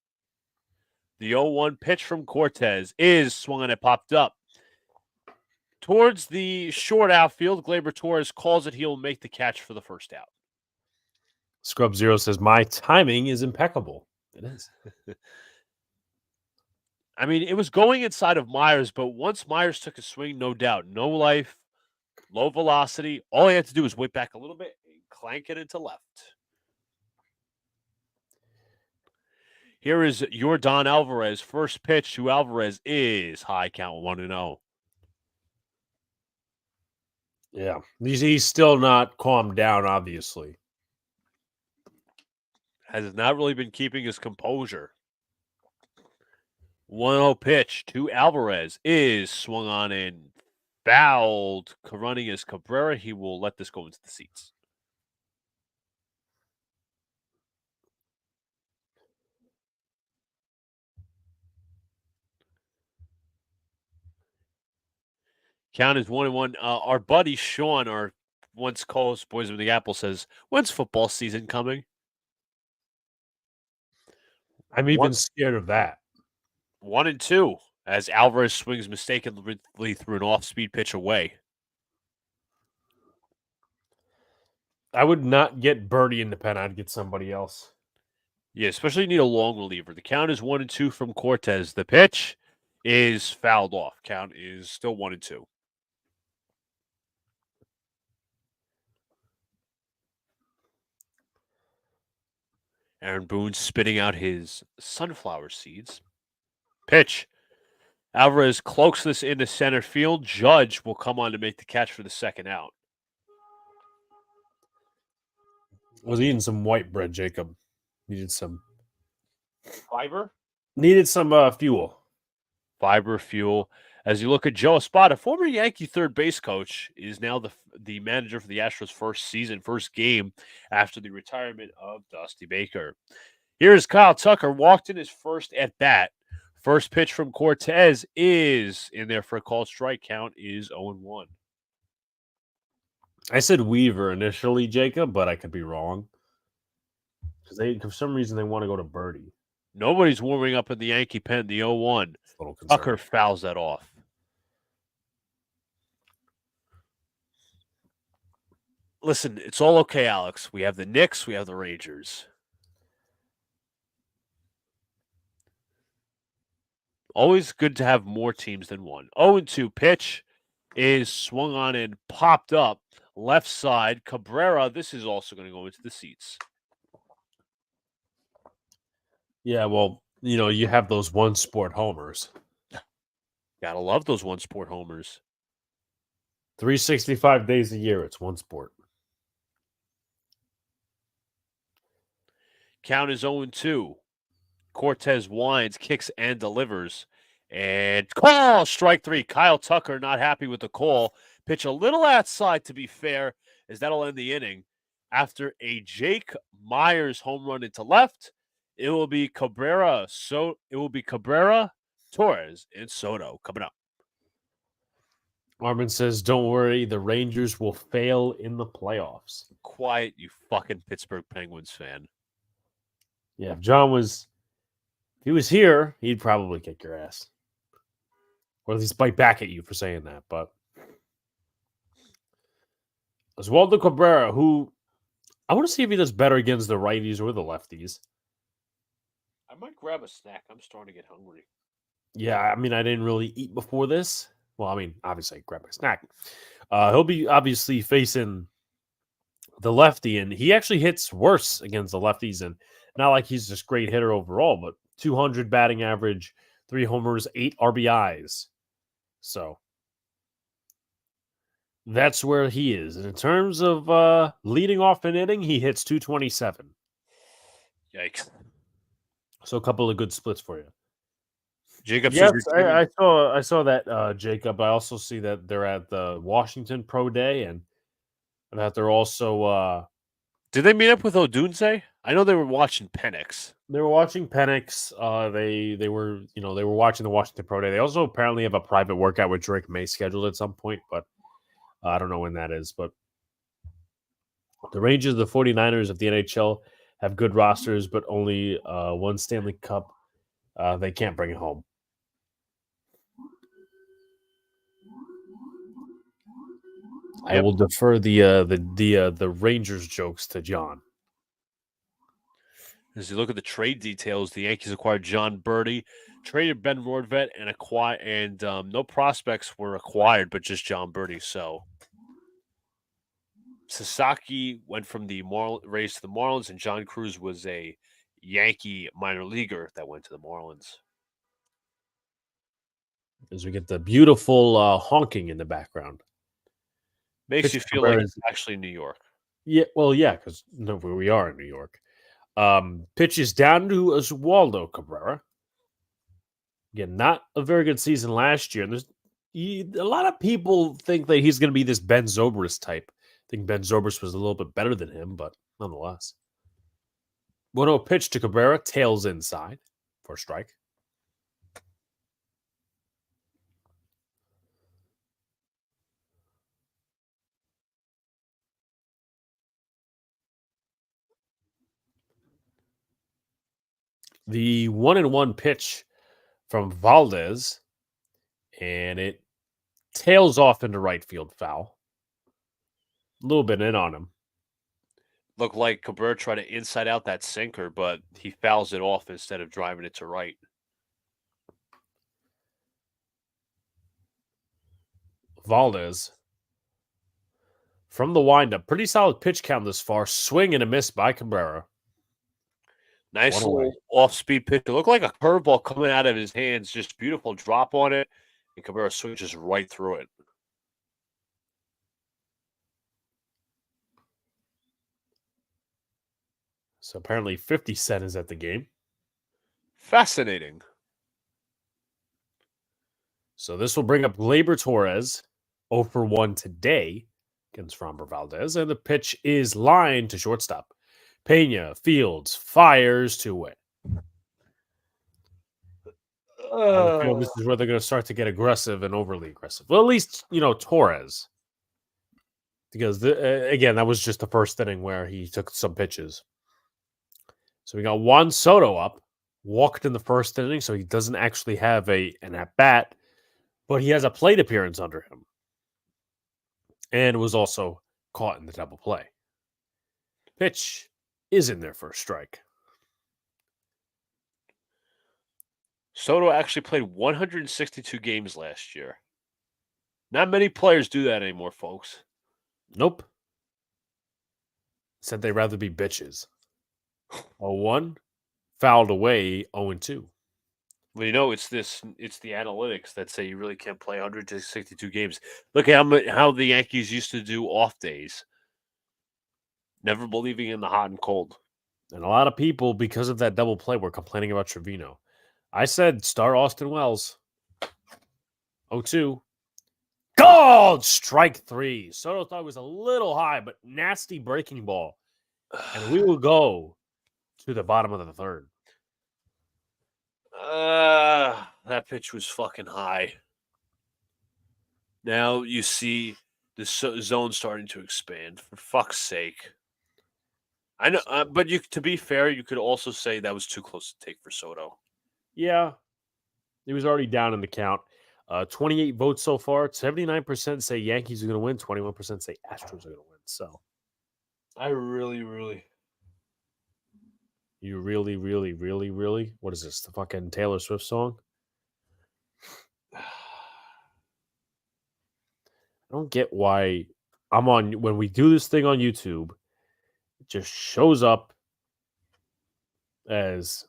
The 0-1 pitch from Cortez is swung and it popped up. Towards the short outfield, Gleyber Torres calls it. He'll make the catch for the first out. Scrub Zero says, my timing is impeccable. It is. I mean, it was going inside of Myers, but once Myers took a swing, no doubt, no life, low velocity. All he had to do was whip back a little bit and clank it into left. Here is Yordan Alvarez. First pitch to Alvarez is high count 1-0. Yeah, he's still not calmed down, obviously. Has not really been keeping his composure. 1-0 pitch to Alvarez is swung on and fouled. Running is Cabrera. He will let this go into the seats. Count is 1-1. Our buddy Sean, our once co-host Boys of the Apple, says, when's football season coming? I'm even scared of that. 1-2 as Alvarez swings mistakenly through an off-speed pitch away. I would not get Birdie in the pen. I'd get somebody else. Yeah, especially need a long reliever. The count is 1-2 from Cortez. The pitch is fouled off. Count is still 1-2. Aaron Boone spitting out his sunflower seeds. Pitch. Alvarez cloaks this into center field. Judge will come on to make the catch for the second out. Was eating some white bread, Jacob. Needed some fiber. Needed some fuel. Fiber, fuel. As you look at Joe Espada, former Yankee third base coach, is now the manager for the Astros' first game after the retirement of Dusty Baker. Here's Kyle Tucker, walked in his first at bat. First pitch from Cortez is in there for a called strike. Count is 0-1. I said Weaver initially, Jacob, but I could be wrong. Because for some reason, they want to go to Birdie. Nobody's warming up in the Yankee pen. The 0-1. Tucker fouls that off. Listen, it's all okay, Alex. We have the Knicks. We have the Rangers. Always good to have more teams than one. 0-2 pitch is swung on and popped up left side. Cabrera, this is also going to go into the seats. Yeah, well, you have those one sport homers. Gotta love those one sport homers. 365 days a year, it's one sport. Count is 0-2. Cortez winds, kicks, and delivers. And call, strike three. Kyle Tucker not happy with the call. Pitch a little outside, to be fair, as that'll end the inning. After a Jake Myers home run into left, it will be Cabrera, Torres, and Soto coming up. Armin says, don't worry, the Rangers will fail in the playoffs. Quiet, you fucking Pittsburgh Penguins fan. Yeah, if he was here, he'd probably kick your ass. Or at least bite back at you for saying that. But Oswaldo Cabrera, who I want to see if he does better against the righties or the lefties. I might grab a snack. I'm starting to get hungry. Yeah, I mean, I didn't really eat before this. Well, I mean, obviously, I grabbed my snack. He'll be obviously facing the lefty, and he actually hits worse against the lefties. And not like he's this great hitter overall, but 200 batting average, 3 homers, 8 RBIs. So that's where he is. And in terms of leading off an inning, he hits 227. Yikes. So a couple of good splits for you. Jacob, yes, I saw that, Jacob. I also see that they're at the Washington Pro Day, and that they're also. Did they meet up with Odunze? I know they were watching Penix. They were watching Penix. They were they were watching the Washington Pro Day. They also apparently have a private workout with Drake May scheduled at some point, but I don't know when that is. But the Rangers, the 49ers of the NHL, have good rosters, but only one Stanley Cup. They can't bring it home. Yep. I will defer the Rangers jokes to John. As you look at the trade details, the Yankees acquired John Birdie, traded Ben Rortvedt, and no prospects were acquired, but just John Birdie. So Sasaki went from the Rays to the Marlins, and John Cruz was a Yankee minor leaguer that went to the Marlins. As we get the beautiful honking in the background. Makes you feel like it's actually New York. Yeah, well, yeah, because we are in New York. Pitches down to Oswaldo Cabrera. Again, not a very good season last year. And there's a lot of people think that he's going to be this Ben Zobrist type. I think Ben Zobrist was a little bit better than him, but nonetheless. 1-0 pitch to Cabrera, tails inside for a strike. The 1-1 pitch from Valdez, and it tails off into right field foul. A little bit in on him. Looked like Cabrera tried to inside out that sinker, but he fouls it off instead of driving it to right. Valdez from the windup. Pretty solid pitch count this far. Swing and a miss by Cabrera. Nice little off-speed pitch. It looked like a curveball coming out of his hands. Just beautiful drop on it. And Cabrera switches right through it. So apparently 50 Cent is at the game. Fascinating. So this will bring up Gleyber Torres, 0 for 1 today against Framber Valdez, and the pitch is lined to shortstop. Pena Fields fires to win. I have a feeling this is where they're going to start to get aggressive and overly aggressive. Well, at least, Torres. Because, again, that was just the first inning where he took some pitches. So we got Juan Soto up, walked in the first inning, so he doesn't actually have an at-bat, but he has a plate appearance under him. And was also caught in the double play. Pitch is in there for a strike. Soto actually played 162 games last year. Not many players do that anymore, folks. Nope. Said they'd rather be bitches. 0-1, fouled away 0-2. Well, it's the analytics that say you really can't play 162 games. Look at how the Yankees used to do off days. Never believing in the hot and cold. And a lot of people, because of that double play, were complaining about Trevino. I said, start Austin Wells. 0-2. Called strike 3. Soto thought it was a little high, but nasty breaking ball. And we will go to the bottom of the third. That pitch was fucking high. Now you see the zone starting to expand. For fuck's sake. I know, but to be fair, you could also say that was too close to take for Soto. Yeah. He was already down in the count. 28 votes so far. 79% say Yankees are going to win. 21% say Astros are going to win. So I really... You really? What is this? The fucking Taylor Swift song? I don't get why I'm on when we do this thing on YouTube, it just shows up as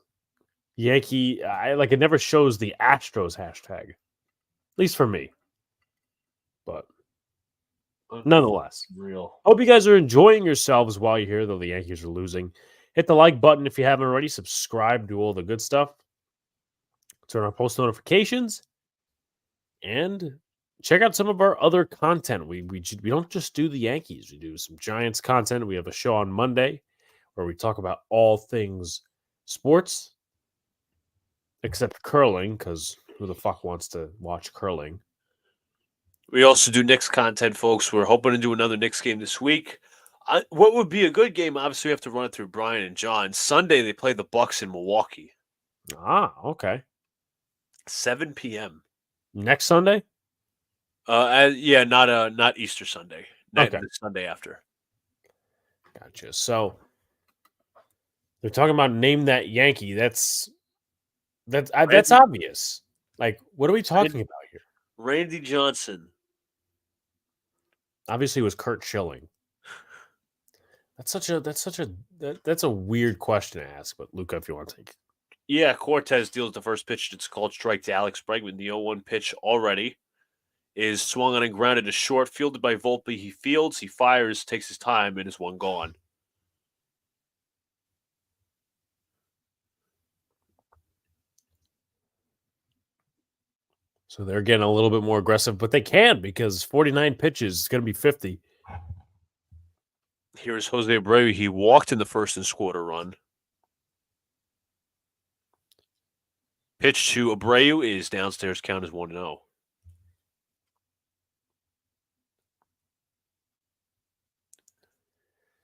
Yankee. It never shows the Astros hashtag. At least for me. But nonetheless, real. Hope you guys are enjoying yourselves while you're here, though the Yankees are losing. Hit the like button if you haven't already. Subscribe, do all the good stuff. Turn on post notifications. And check out some of our other content. We don't just do the Yankees. We do some Giants content. We have a show on Monday where we talk about all things sports, except curling, because who the fuck wants to watch curling? We also do Knicks content, folks. We're hoping to do another Knicks game this week. What would be a good game? Obviously, we have to run it through Brian and John. Sunday, they play the Bucks in Milwaukee. Ah, okay. 7 p.m. Next Sunday? Yeah, not Easter Sunday. Okay. The Sunday after. Gotcha. So they're talking about name that Yankee. That's obvious. Like, what are we talking about here? Randy Johnson. Obviously, it was Kurt Schilling. That's a weird question to ask. But Luca, if you want to take it. Yeah, Cortez deals the first pitch. It's called strike to Alex Bregman. The 0-1 pitch already is swung on and grounded to short, fielded by Volpe. He fields, he fires, takes his time, and is one gone. So they're getting a little bit more aggressive, but they can because 49 pitches is going to be 50. Here's Jose Abreu. He walked in the first and scored a run. Pitch to Abreu is downstairs. Count is 1-0.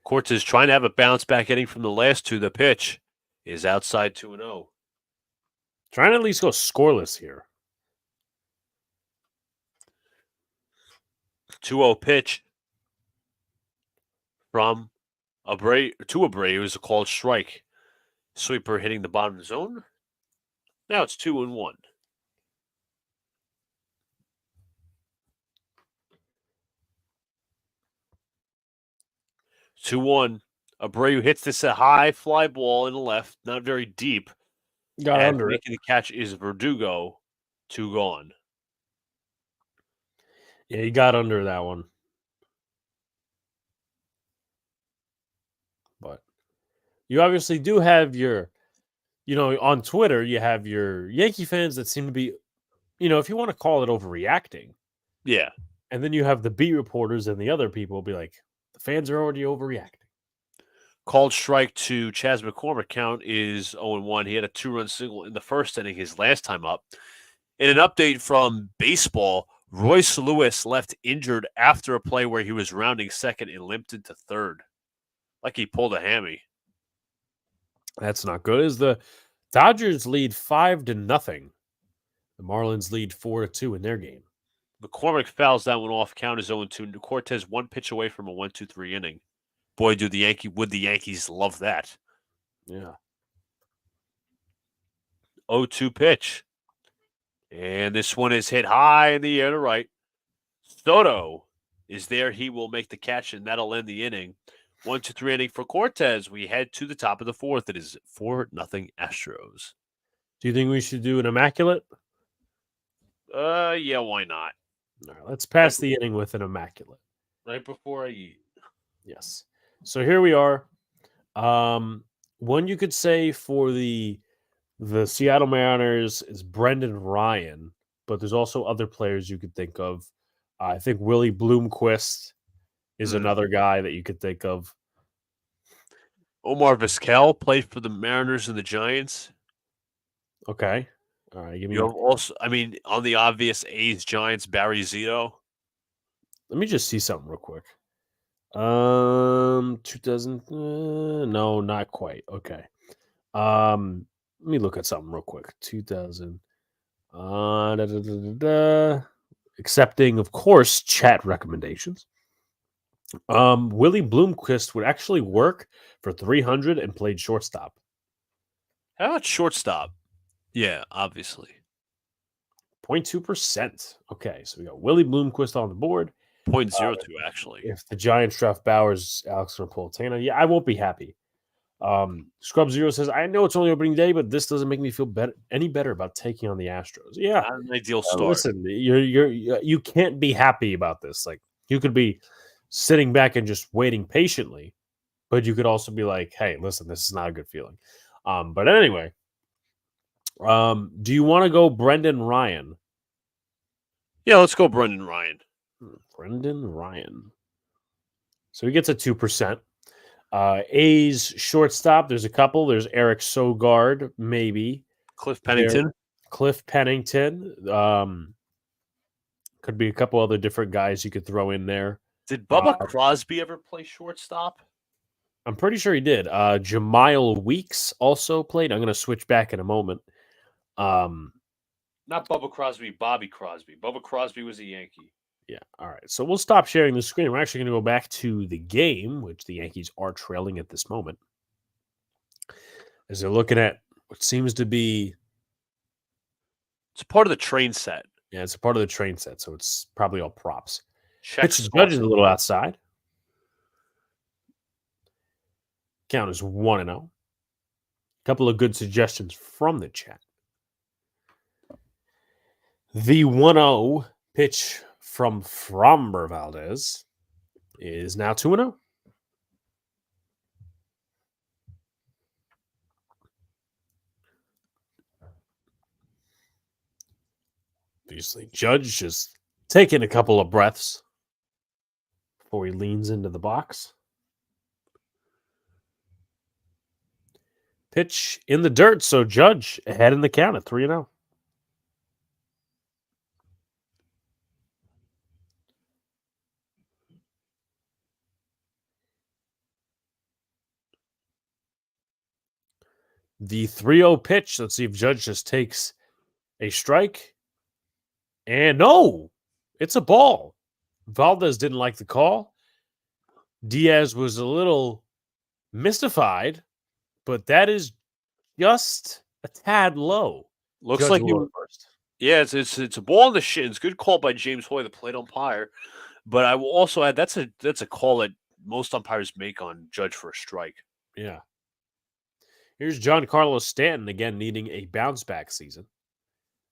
Cortez trying to have a bounce back inning from the last two. The pitch is outside 2-0. Trying to at least go scoreless here. 2-0 pitch from Abreu to Abreu is a called strike. Sweeper hitting the bottom of the zone. Now it's 2-1. 2-1. Abreu hits this a high fly ball in the left, not very deep. Got and under it. making the catch is Verdugo. 2 gone. Yeah, he got under that one. But you obviously do have your, on Twitter, you have your Yankee fans that seem to be if you want to call it overreacting, Yeah. and then you have the beat reporters and the other people be like, the fans are already overreacting. Called strike to Chas McCormick. Count is 0-1. He had a 2-run single in the first inning, his last time up. In an update from baseball, Royce Lewis left injured after a play where he was rounding second and limped into third. Like he pulled a hammy. That's not good. As the Dodgers lead 5-0. The Marlins lead 4-2 in their game. McCormick fouls that one off. Count is 0-2. Cortez one pitch away from a 1-2-3 inning. Boy, would the Yankees love that. Yeah. 0-2 pitch. And this one is hit high in the air to right. Soto is there. He will make the catch, and that'll end the inning. 1-2-3 inning for Cortez. We head to the top of the fourth. It is 4-0 Astros. Do you think we should do an immaculate? Yeah, why not? All right, let's pass the inning with an immaculate. Right before I eat. Yes. So here we are. One you could say for the Seattle Mariners is Brendan Ryan, but there's also other players you could think of. I think Willie Bloomquist is another guy that you could think of. Omar Vizquel played for the Mariners and the Giants. Okay. All right. You have also, on the obvious A's, Giants, Barry Zito. Let me just see something real quick. 2000. No, not quite. Okay. Let me look at something real quick. 2000. Accepting, of course, chat recommendations. Willie Bloomquist would actually work for 300 and played shortstop. How about shortstop? Yeah, obviously. 0.2%. Okay, so we got Willie Bloomquist on the board. 0.02, actually. If the Giants draft Bowers, Alex Napolitano, yeah, I won't be happy. Scrub Zero says, I know it's only opening day, but this doesn't make me feel any better about taking on the Astros. Yeah, not an ideal start. Listen, you can't be happy about this. Like, you could be sitting back and just waiting patiently, but you could also be like, hey, listen, this is not a good feeling. But anyway, do you want to go Brendan Ryan? Yeah, let's go Brendan Ryan. Brendan Ryan. So he gets a 2%. A's shortstop, there's a couple. There's Eric Sogard, maybe. Cliff Pennington. Cliff Pennington. Could be a couple other different guys you could throw in there. Did Bubba Crosby ever play shortstop? I'm pretty sure he did. Jamile Weeks also played. I'm going to switch back in a moment. Not Bubba Crosby, Bobby Crosby. Bubba Crosby was a Yankee. Yeah. All right. So we'll stop sharing the screen. We're actually going to go back to the game, which the Yankees are trailing at this moment. As they're looking at what seems to be... It's part of the train set. Yeah, it's a part of the train set, so it's probably all props. Pitch Judge is a little outside. Count is 1-0. Couple of good suggestions from the chat. The 1-0 pitch from Framber Valdez is now 2-0. Obviously, Judge just taking a couple of breaths before he leans into the box. Pitch in the dirt, so Judge ahead in the count at 3-0. The 3-0 pitch. Let's see if Judge just takes a strike. And no, it's a ball. Valdez didn't like the call. Diaz was a little mystified, but that is just a tad low. Looks Judge like will go first. Yeah, it's a ball in the shins. Good call by James Hoy, the plate umpire. But I will also add that's a call that most umpires make on Judge for a strike. Yeah. Here's Giancarlo Stanton again needing a bounce back season.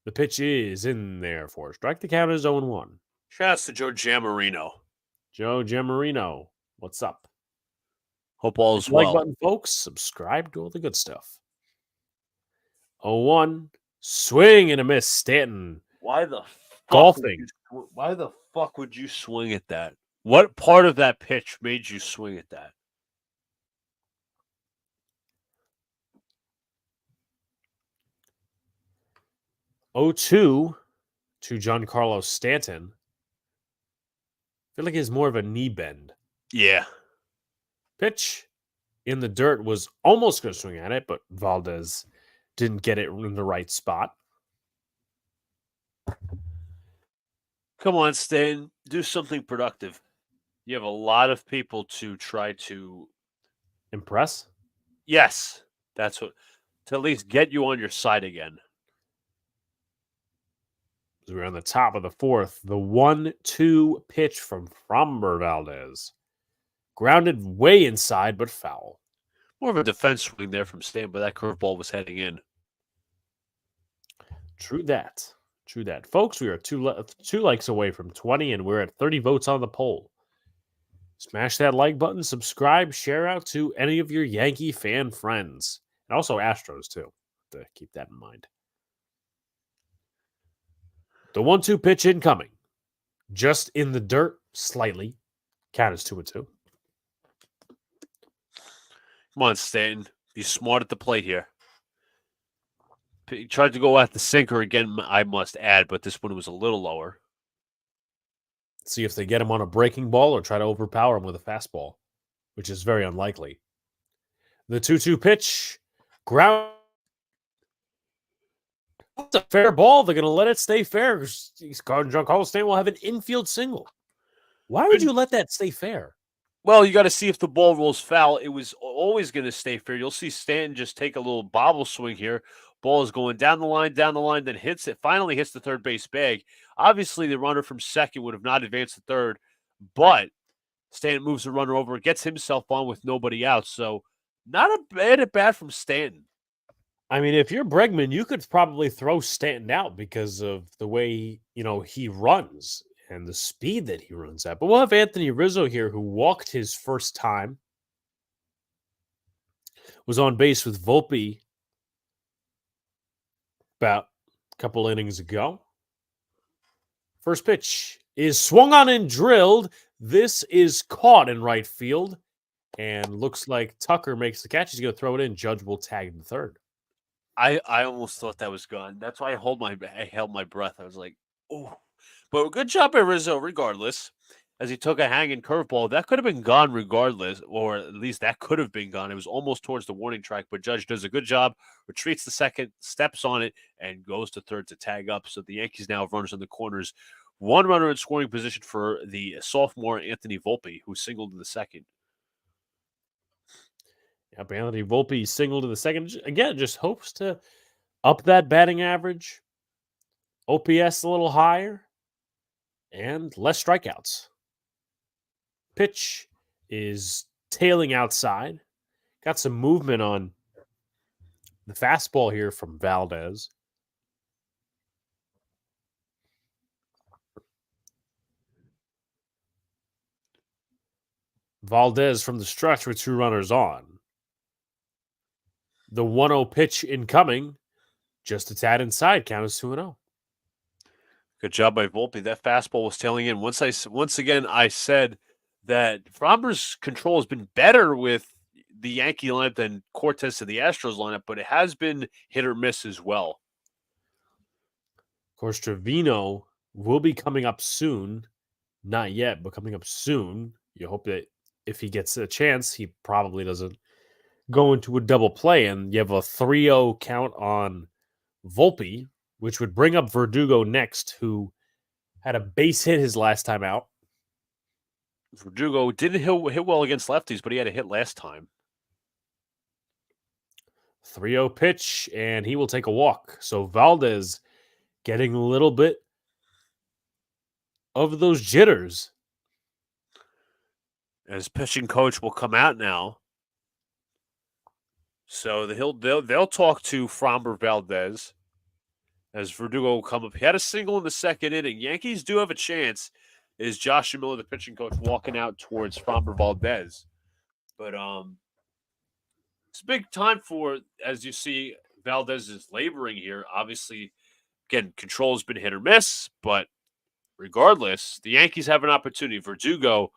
The pitch is in there for a strike. The count is 0-1. Shouts to Joe Giammarino. Joe Giammarino, what's up? Hope all is like well. Button, folks. Subscribe to all the good stuff. 0-1. Swing and a miss. Stanton Why the Golfing. fuck would you swing at that? What part of that pitch made you swing at that? Oh two to Giancarlo Stanton. I feel like he has more of a knee bend. Yeah. Pitch in the dirt was almost going to swing at it, but Valdez didn't get it in the right spot. Come on, Stan. Do something productive. You have a lot of people to try to impress. Yes, that's what to at least get you on your side again. We're on the top of the fourth. The 1-2 pitch from Framber Valdez. Grounded way inside, but foul. More of a defense swing there from Stan, but that curveball was heading in. True that. True that. Folks, we are two likes away from 20, and we're at 30 votes on the poll. Smash that like button, subscribe, share out to any of your Yankee fan friends. And also Astros, too. To keep that in mind. The 1-2 pitch incoming. Just in the dirt, slightly. Count is 2-2. Come on, Stanton. Be smart at the plate here. He tried to go at the sinker again, I must add, but this one was a little lower. See if they get him on a breaking ball or try to overpower him with a fastball, which is very unlikely. The 2-2 pitch. Ground. It's a fair ball. They're going to let it stay fair. Giancarlo Stanton will have an infield single. Why would you let that stay fair? Well, you got to see if the ball rolls foul. It was always going to stay fair. You'll see Stanton just take a little bobble swing here. Ball is going down the line, then hits it. Finally hits the third base bag. Obviously, the runner from second would have not advanced to third, but Stanton moves the runner over, gets himself on with nobody out. So not a bad at bat from Stanton. I mean, if you're Bregman, you could probably throw Stanton out because of the way, he runs and the speed that he runs at. But we'll have Anthony Rizzo here, who walked his first time, was on base with Volpe about a couple innings ago. First pitch is swung on and drilled. This is caught in right field and looks like Tucker makes the catch. He's going to throw it in. Judge will tag in third. I almost thought that was gone. That's why I held my breath. I was like, oh. But good job by Rizzo regardless, as he took a hanging curveball. That could have been gone regardless, or at least that could have been gone. It was almost towards the warning track, but Judge does a good job, retreats the second, steps on it, and goes to third to tag up. So the Yankees now have runners in the corners. One runner in scoring position for the sophomore Anthony Volpe, who singled in the second. Yep, Anthony Volpe singled in the second. Again, just hopes to up that batting average. OPS a little higher. And less strikeouts. Pitch is tailing outside. Got some movement on the fastball here from Valdez. Valdez from the stretch with 2 runners on. The 1-0 pitch incoming. Just a tad inside. Count is 2-0. Good job by Volpe. That fastball was tailing in. Once again, I said that Framber's control has been better with the Yankee lineup than Cortez to the Astros lineup, but it has been hit or miss as well. Of course, Trevino will be coming up soon. Not yet, but coming up soon. You hope that if he gets a chance, he probably doesn't go into a double play, and you have a 3-0 count on Volpe, which would bring up Verdugo next, who had a base hit his last time out. Verdugo didn't hit well against lefties, but he had a hit last time. 3-0 pitch, and he will take a walk. So Valdez getting a little bit of those jitters. As pitching coach will come out now. So they'll talk to Framber Valdez. As Verdugo will come up. He had a single in the second inning. Yankees do have a chance. Is Josh Miller, the pitching coach, walking out towards Framber Valdez. But it's a big time for, as you see, Valdez is laboring here. Obviously, Again, control has been hit or miss, but regardless, the Yankees have an opportunity. Verdugo,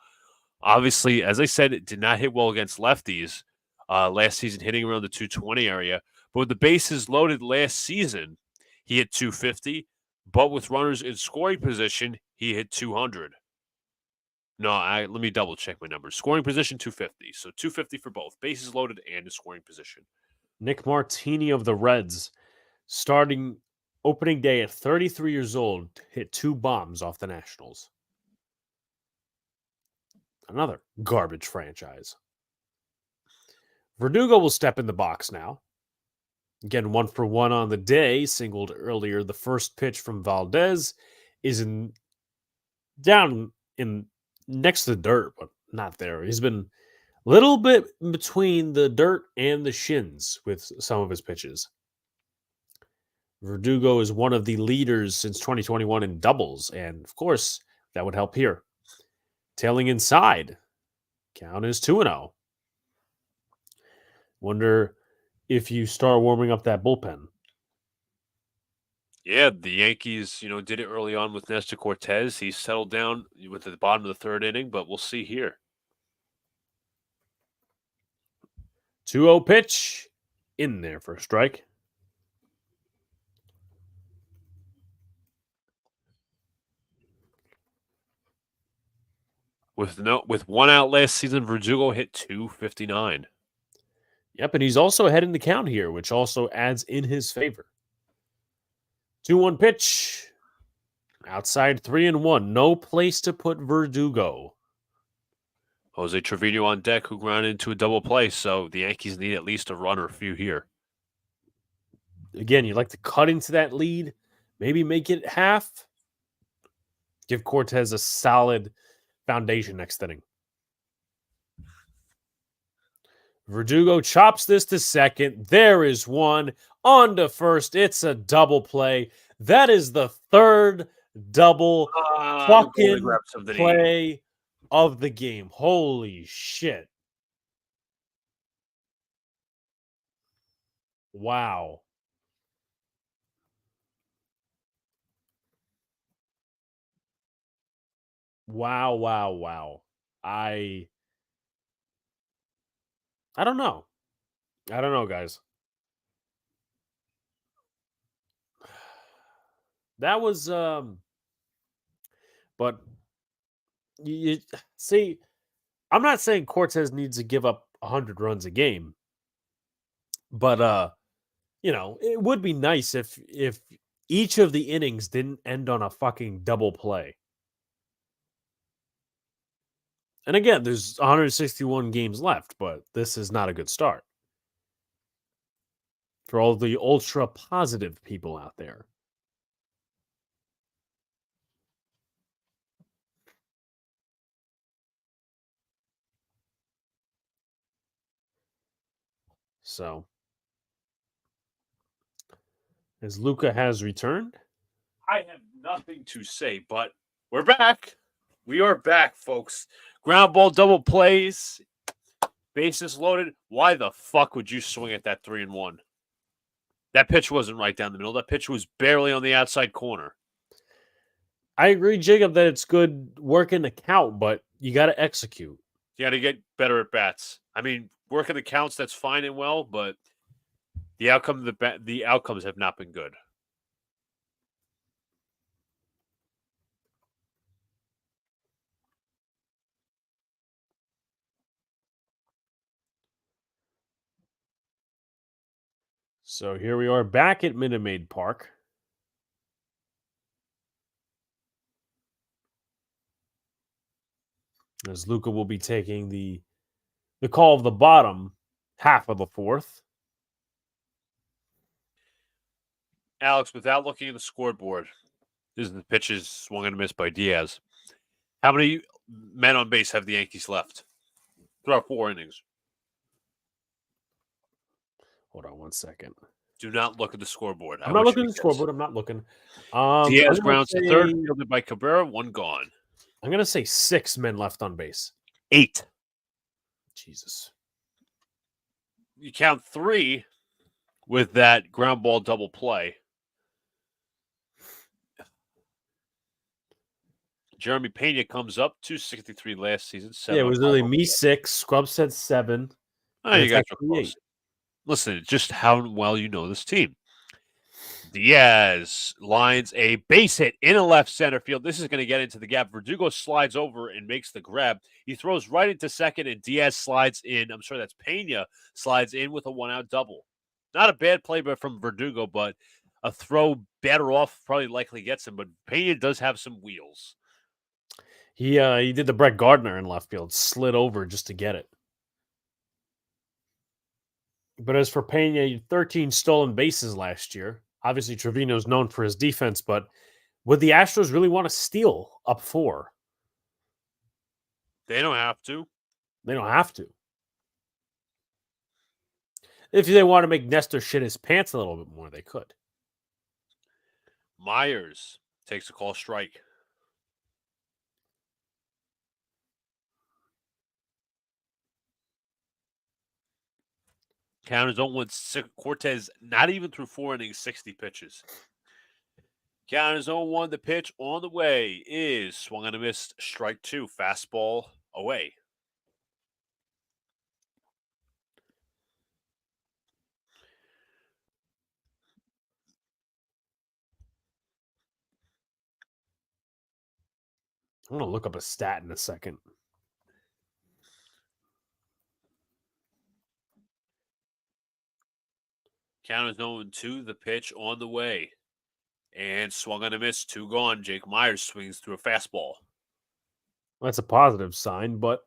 obviously, as I said, it did not hit well against lefties last season, hitting around the 220 area. But with the bases loaded last season, he hit 250. But with runners in scoring position, he hit 200. No, let me double check my numbers. Scoring position 250. So 250 for both bases loaded and in scoring position. Nick Martini of the Reds, starting opening day at 33 years old, hit 2 bombs off the Nationals. Another garbage franchise. Verdugo will step in the box now. Again, 1 for 1 on the day, singled earlier. The first pitch from Valdez is down in next to the dirt, but not there. He's been a little bit between the dirt and the shins with some of his pitches. Verdugo is one of the leaders since 2021 in doubles, and of course, that would help here. Tailing inside, count is 2-0. Wonder if you start warming up that bullpen. Yeah, the Yankees, did it early on with Nestor Cortez. He settled down with the bottom of the third inning, but we'll see here. 2-0 pitch in there for a strike. With 1 out last season, Verdugo hit 259. Yep, and he's also ahead in the count here, which also adds in his favor. 2-1 pitch. Outside 3-1. No place to put Verdugo. Jose Trevino on deck, who grounded into a double play, so the Yankees need at least a run or a few here. Again, you'd like to cut into that lead, maybe make it half. Give Cortez a solid foundation next inning. Verdugo chops this to second. There is one. On to first. It's a double play. That is the third double fucking play of the game. Holy shit. Wow. Wow. I don't know. I don't know, guys. That was but you see, I'm not saying Cortez needs to give up 100 runs a game. But it would be nice if each of the innings didn't end on a fucking double play. And again, there's 161 games left, but this is not a good start. For all the ultra positive people out there. So, as Luca has returned, I have nothing to say, but we're back. We are back, folks. Ground ball double plays, bases loaded. Why the fuck would you swing at that 3-1? That pitch wasn't right down the middle. That pitch was barely on the outside corner. I agree, Jacob, that it's good working the count, but you got to execute. You got to get better at bats. I mean, working the counts, that's fine and well, but the outcomes have not been good. So here we are back at Minute Maid Park. As Luca will be taking the call of the bottom half of the fourth. Alex, without looking at the scoreboard, this is the pitches swung and missed by Diaz. How many men on base have the Yankees left throughout 4 innings? Hold on 1 second. Do not look at the scoreboard. I'm not looking at the scoreboard. I'm not looking. Diaz grounds to third, fielded by Cabrera, 1 gone. I'm going to say 6 men left on base. 8. Jesus. You count 3 with that ground ball double play. Jeremy Pena comes up 263 last season. Yeah, 7 it was literally me 6, Scrub said 7, Oh, and you it's guys are actually close. 8. Listen, just how well you know this team. Diaz lines a base hit in a left center field. This is going to get into the gap. Verdugo slides over and makes the grab. He throws right into second, and Diaz slides in. I'm sure that's Pena slides in with a 1-out double. Not a bad play from Verdugo, but a throw better off probably likely gets him. But Pena does have some wheels. He did the Brett Gardner in left field, slid over just to get it. But as for Pena, he had 13 stolen bases last year. Obviously, Trevino's known for his defense, but would the Astros really want to steal up 4? They don't have to. They don't have to. If they want to make Nestor shit his pants a little bit more, they could. Myers takes a call strike. Count is 0-1. Cortez not even through 4 innings, 60 pitches. Count is 0-1. The pitch on the way is swung and a miss. Strike 2. Fastball away. I'm going to look up a stat in a second. Count is 0-2. The pitch on the way. And swung on a miss. 2 gone. Jake Myers swings through a fastball. That's a positive sign, but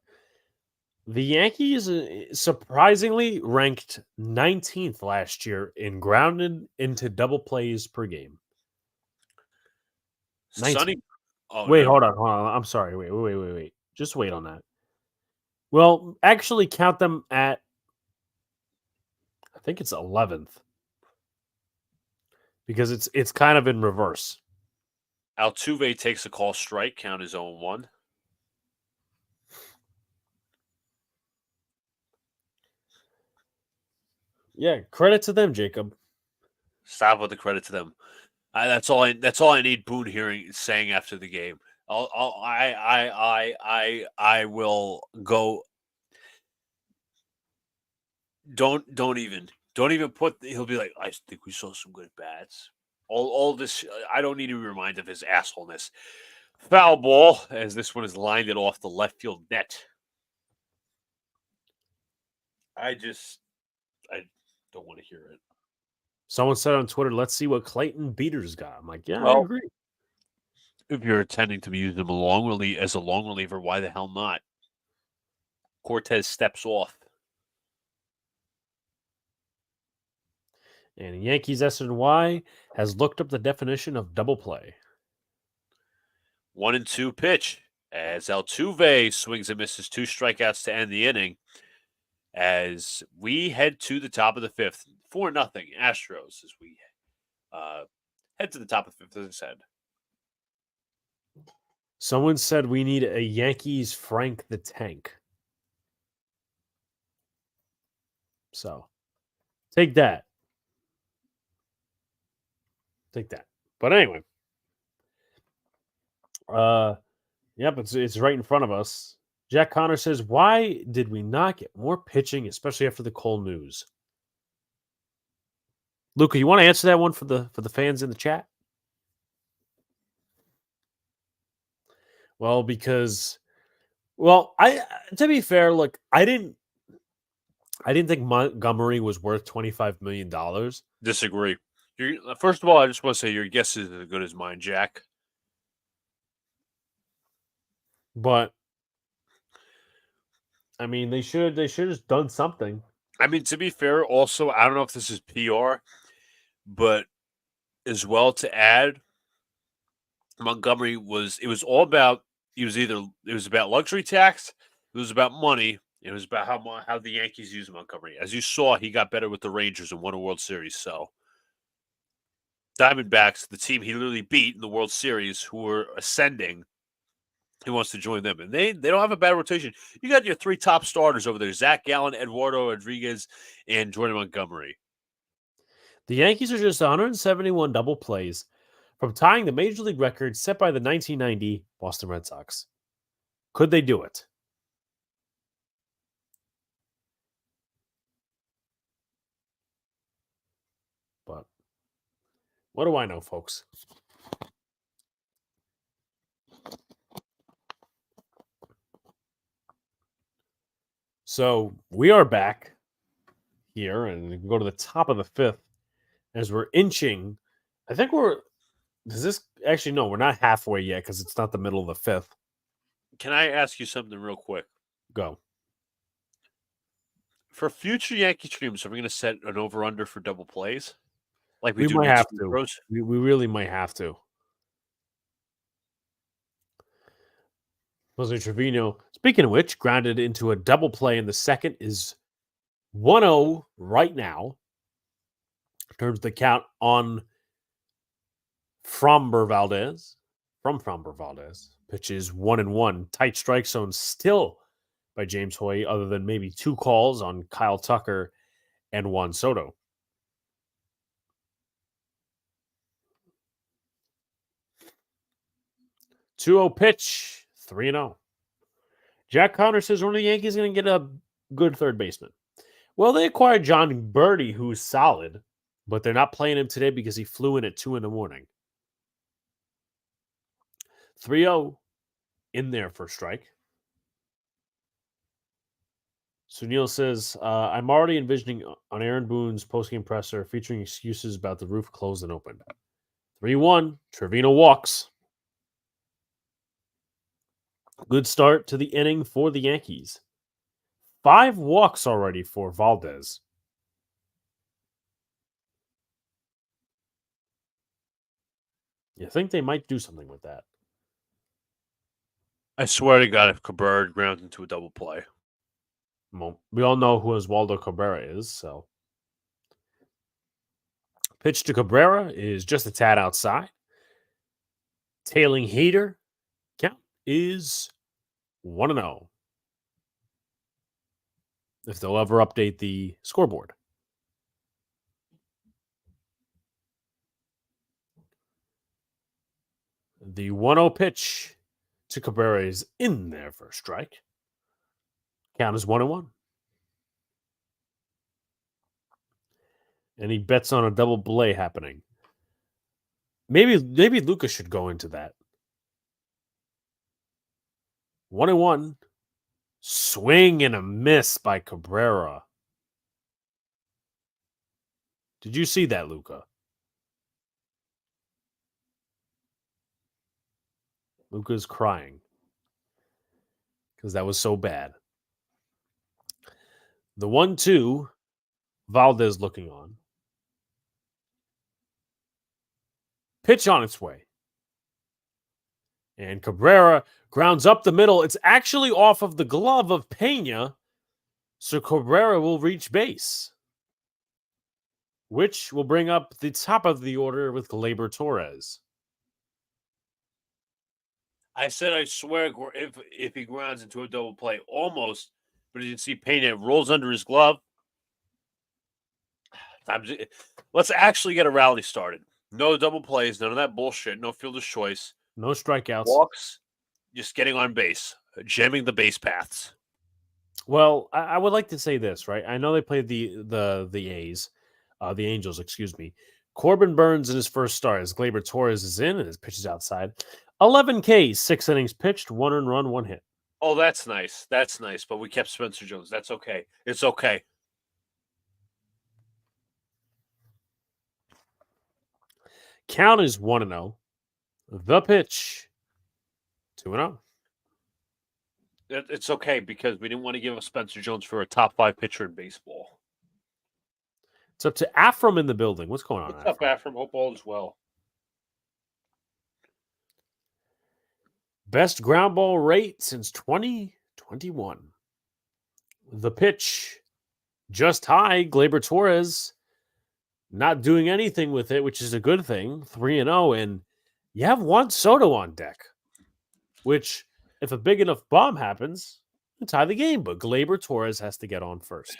the Yankees surprisingly ranked 19th last year in grounded into double plays per game. 19th. Sonny. Oh, Wait, no. hold on. I'm sorry. Wait. Just wait on that. Well, actually count them at, I think it's 11th. Because it's kind of in reverse. Altuve takes a call strike. Count is 0-1. Yeah, credit to them, Jacob. Stop with the credit to them. That's all I need Boone saying after the game. I will go. Don't even put. He'll be like, I think we saw some good bats. All this. I don't need to be reminded of his assholeness. Foul ball, as this one is lined it off the left field net. I don't want to hear it. Someone said on Twitter, let's see what Clayton Beaters got. I'm like, yeah, Well, I agree. If you're intending to use him as a long reliever, why the hell not? Cortez steps off. And Yankees SNY has looked up the definition of double play. 1-2 pitch as Altuve swings and misses 2 strikeouts to end the inning. As we head to the top of the 5th, 4-0 Astros as we head to the top of the 5th, as I said. Someone said we need a Yankees Frank the Tank. So, take that. But anyway. Yep, it's right in front of us. Jack Connor says, why did we not get more pitching, especially after the Cole news? Luca, you want to answer that one for the fans in the chat? Well, because I to be fair, look, I didn't think Montgomery was worth $25 million. Disagree. First of all, I just want to say your guess is as good as mine, Jack. But I mean, they should have done something. I mean, to be fair, also, I don't know if this is PR, but as well to add, Montgomery was about luxury tax, it was about money, it was about how the Yankees use Montgomery. As you saw, he got better with the Rangers and won a World Series. So Diamondbacks, the team he literally beat in the World Series, who were ascending, he wants to join them. And they don't have a bad rotation. You got your 3 top starters over there, Zach Gallen, Eduardo Rodriguez, and Jordan Montgomery. The Yankees are just 171 double plays from tying the Major League record set by the 1990 Boston Red Sox. Could they do it? But what do I know, folks? So we are back here, and we can go to the top of the fifth as we're inching. I think we're. Does this actually? No, we're not halfway yet because it's not the middle of the fifth. Can I ask you something real quick? Go. For future Yankee streams, are we going to set an over/under for double plays, like we We do might against have the to. Astros? We really might have to. Jose Trevino, speaking of which, grounded into a double play in the second, is 1-0 right now. In terms of the count on Framber Valdez. From Framber Valdez. Pitch is 1-1. Tight strike zone still by James Hoy, other than maybe 2 calls on Kyle Tucker and Juan Soto. 2-0 pitch, 3-0. Jack Connor says, when are the Yankees going to get a good third baseman? Well, they acquired John Birdie, who's solid, but they're not playing him today because he flew in at 2 in the morning. 3-0 in there for strike. Sunil says, I'm already envisioning on Aaron Boone's postgame presser featuring excuses about the roof closed and open. 3-1, Trevino walks. Good start to the inning for the Yankees. 5 walks already for Valdez. You think they might do something with that? I swear to God, if Cabrera grounds into a double play. Well, we all know who Oswaldo Cabrera is, so. Pitch to Cabrera is just a tad outside. Tailing heater. Count is 1-0. If they'll ever update the scoreboard. The 1-0 pitch to Cabrera is in there for a strike. Count is 1-1. And he bets on a double play happening. Maybe Luca should go into that. 1-1. Swing and a miss by Cabrera. Did you see that, Luca? Luca's crying because that was so bad. The 1-2, Valdez looking on. Pitch on its way. And Cabrera grounds up the middle. It's actually off of the glove of Pena, so Cabrera will reach base, which will bring up the top of the order with Gleyber Torres. I said, I swear, if he grounds into a double play, almost, but you can see Pena rolls under his glove. Let's actually get a rally started. No double plays, none of that bullshit, no fielder's choice. No strikeouts. Walks, just getting on base, jamming the base paths. Well, I would like to say this, right? I know they played the A's, the Angels, excuse me. Corbin Burns in his first start as Gleyber Torres is in and his pitch is outside. 11 Ks, 6 innings pitched, 1 earned run, 1 hit. Oh, that's nice. That's nice. But we kept Spencer Jones. That's okay. It's okay. Count is 1-0. The pitch, 2-0. It's okay because we didn't want to give up Spencer Jones for a top 5 pitcher in baseball. It's up to Afram in the building. What's going on? What's up, Afram? Hope all is well. Best ground ball rate since 2021. The pitch, just high. Gleyber Torres not doing anything with it, which is a good thing. 3-0, and you have Juan Soto on deck, which, if a big enough bomb happens, you tie the game. But Gleyber Torres has to get on first.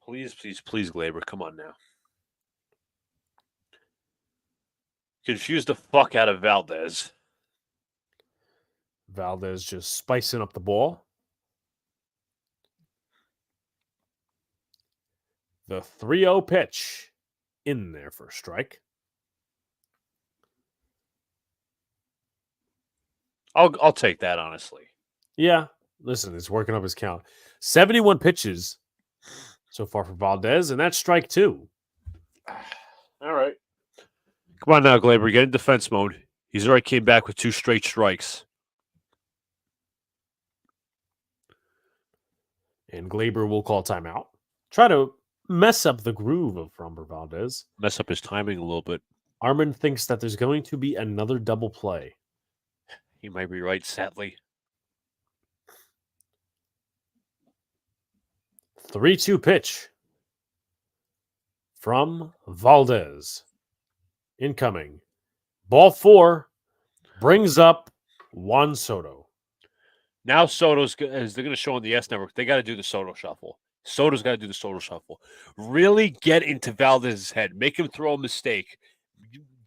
Please, please, please, Gleyber, come on now. Confused the fuck out of Valdez. Valdez just spicing up the ball. The 3-0 pitch in there for a strike. I'll take that, honestly. Yeah, listen, it's working up his count. 71 pitches so far for Valdez, and that's strike 2. All right. Come on now, Glaber. Get in defense mode. He's already came back with 2 straight strikes. And Glaber will call timeout. Try to mess up the groove of Framber Valdez. Mess up his timing a little bit. Armin thinks that there's going to be another double play. He might be right, sadly. 3-2 pitch from Valdez. Incoming. Ball 4 brings up Juan Soto. Now Soto's, as they're going to show on the S Network, they got to do the Soto shuffle. Soto's got to do the Soto shuffle. Really get into Valdez's head. Make him throw a mistake.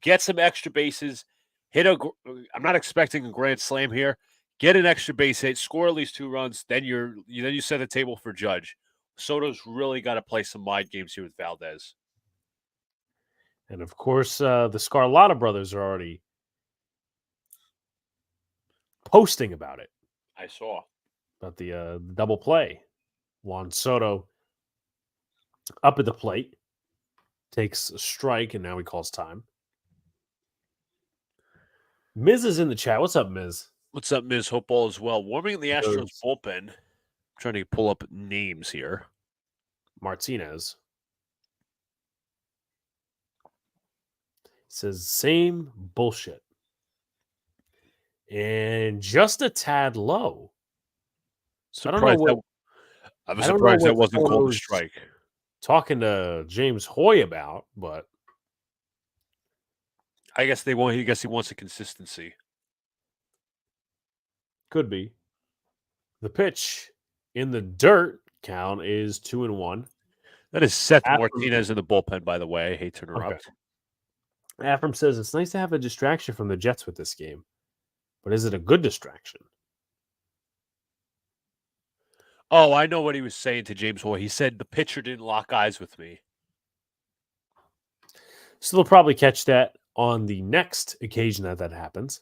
Get some extra bases. I'm not expecting a grand slam here. Get an extra base hit. Score at least 2 runs. Then you set the table for Judge. Soto's really got to play some mind games here with Valdez. And of course, the Scarlata brothers are already posting about it. I saw. About the double play. Juan Soto up at the plate. Takes a strike, and now he calls time. Miz is in the chat. What's up, Miz? What's up, Ms. Hope all is well. Warming in the Astros bullpen. I'm trying to pull up names here. Martinez says same bullshit. And just a tad low. I'm surprised that wasn't called a strike. Talking to James Hoy about, but I guess he wants a consistency. Could be. The pitch in the dirt count is 2-1. That is Seth Martinez in the bullpen, by the way. I hate to interrupt. Okay. Afram says it's nice to have a distraction from the Jets with this game, but is it a good distraction? Oh, I know what he was saying to James Hoy. He said the pitcher didn't lock eyes with me. So they'll probably catch that on the next occasion that happens.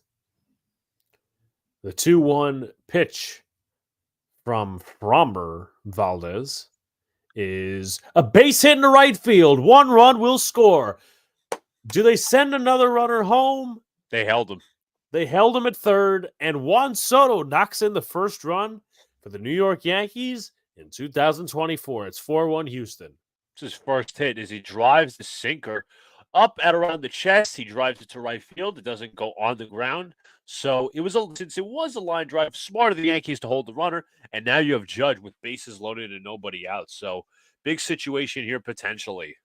The 2-1 pitch from Framber Valdez is a base hit in the right field. 1 run will score. Do they send another runner home? They held him. They held him at third, and Juan Soto knocks in the first run for the New York Yankees in 2024. It's 4-1 Houston. It's his first hit as he drives the sinker up at around the chest. He drives it to right field. It doesn't go on the ground. So since it was a line drive, smart of the Yankees to hold the runner. And now you have Judge with bases loaded and nobody out. So big situation here potentially.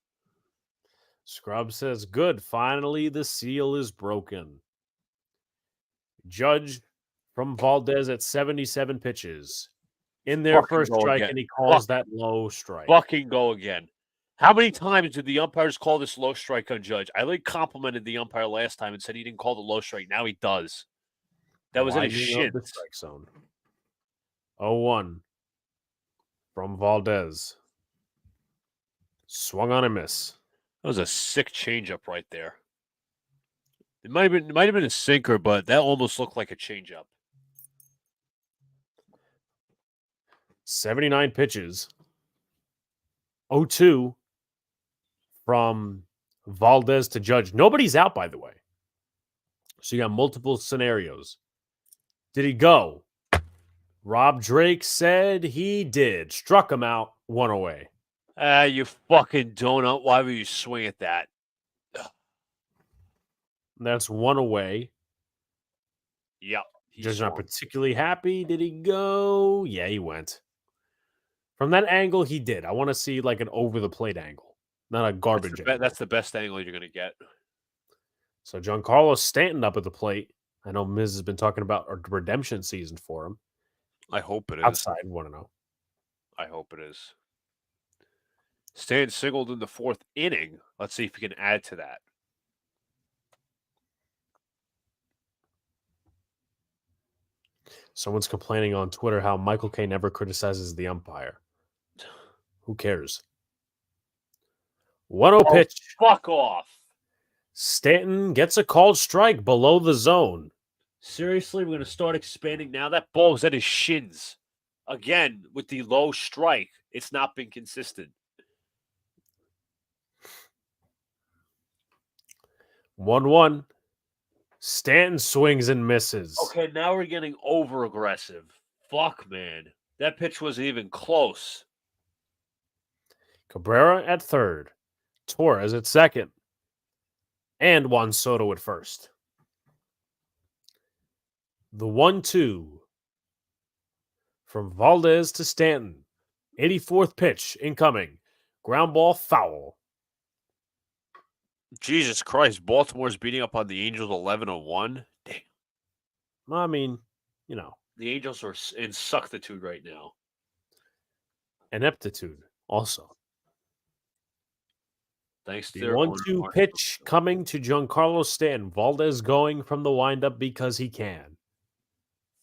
Scrub says, good. Finally, the seal is broken. Judge from Valdez at 77 pitches. In there for a strike, and he calls that low strike. Fucking go again. How many times did the umpires call this low strike on Judge? I complimented the umpire last time and said he didn't call the low strike. Now he does. That was in his shit. The strike zone. 0-1 from Valdez. Swung on a miss. That was a sick changeup right there. It might have been a sinker, but that almost looked like a changeup. 79 pitches. 0-2 from Valdez to Judge. Nobody's out, by the way. So you got multiple scenarios. Did he go? Rob Drake said he did. Struck him out, 1 away. You fucking donut. Why would you swing at that? That's 1 away. Yep. Judge not particularly happy. Did he go? Yeah, he went. From that angle, he did. I want to see like an over-the-plate angle, not a garbage angle. That's the best angle you're going to get. So Giancarlo Stanton up at the plate. I know Miz has been talking about a redemption season for him. I hope it is. Outside, want to know. I hope it is. Stanton singled in the 4th inning. Let's see if we can add to that. Someone's complaining on Twitter how Michael Kay never criticizes the umpire. Who cares? 1-0 pitch. Fuck off. Stanton gets a called strike below the zone. Seriously, we're going to start expanding now? That ball was at his shins. Again, with the low strike, it's not been consistent. 1-1. Stanton swings and misses. Okay, now we're getting over-aggressive. Fuck, man. That pitch wasn't even close. Cabrera at third. Torres at second. And Juan Soto at first. The 1-2 from Valdez to Stanton. 84th pitch incoming. Ground ball foul. Jesus Christ, Baltimore's beating up on the Angels 11-1. Damn. I mean, you know. The Angels are in suctitude right now. Ineptitude also. Thanks to the 1-2 pitch coming to Giancarlo Stanton. Valdez going from the windup because he can.